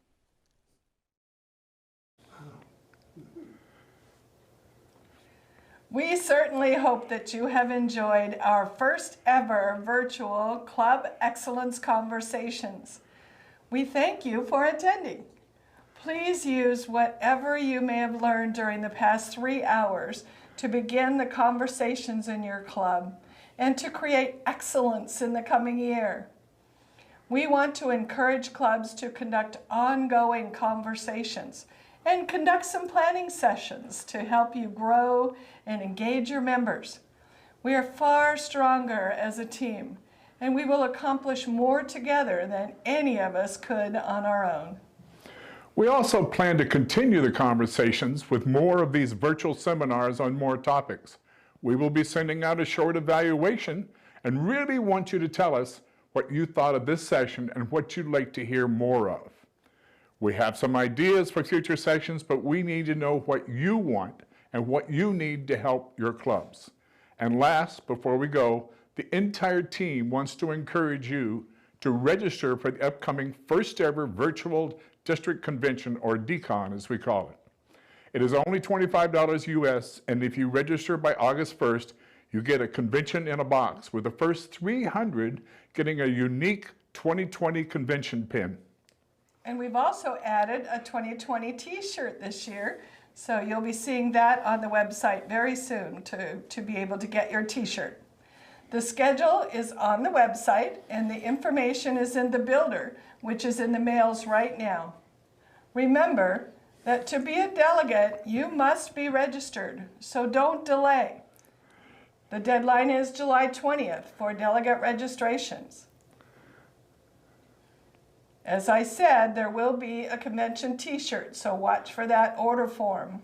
Speaker 1: We certainly hope that you have enjoyed our first ever virtual Club Excellence Conversations. We thank you for attending. Please use whatever you may have learned during the past 3 hours to begin the conversations in your club and to create excellence in the coming year. We want to encourage clubs to conduct ongoing conversations and conduct some planning sessions to help you grow and engage your members. We are far stronger as a team, and we will accomplish more together than any of us could on our own.
Speaker 6: We also plan to continue the conversations with more of these virtual seminars on more topics. We will be sending out a short evaluation and really want you to tell us what you thought of this session and what you'd like to hear more of. We have some ideas for future sessions, but we need to know what you want and what you need to help your clubs. And last, before we go, the entire team wants to encourage you to register for the upcoming first ever virtual district convention, or DCON as we call it. It is only $25 US, and if you register by August 1st, you get a convention in a box, with the first 300 getting a unique 2020 convention pin.
Speaker 1: And we've also added a 2020 t-shirt this year, so you'll be seeing that on the website very soon to be able to get your t-shirt. The schedule is on the website, and the information is in the builder, which is in the mails right now. Remember that to be a delegate, you must be registered, so don't delay. The deadline is July 20th for delegate registrations. As I said, there will be a convention t-shirt, so watch for that order form.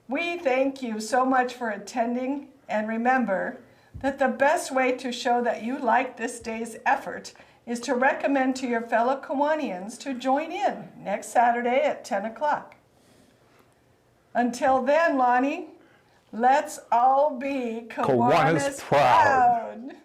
Speaker 1: We thank you so much for attending, and remember that the best way to show that you like this day's effort is to recommend to your fellow Kiwanians to join in next Saturday at 10 o'clock. Until then, Lonnie, let's all be Kiwanis proud.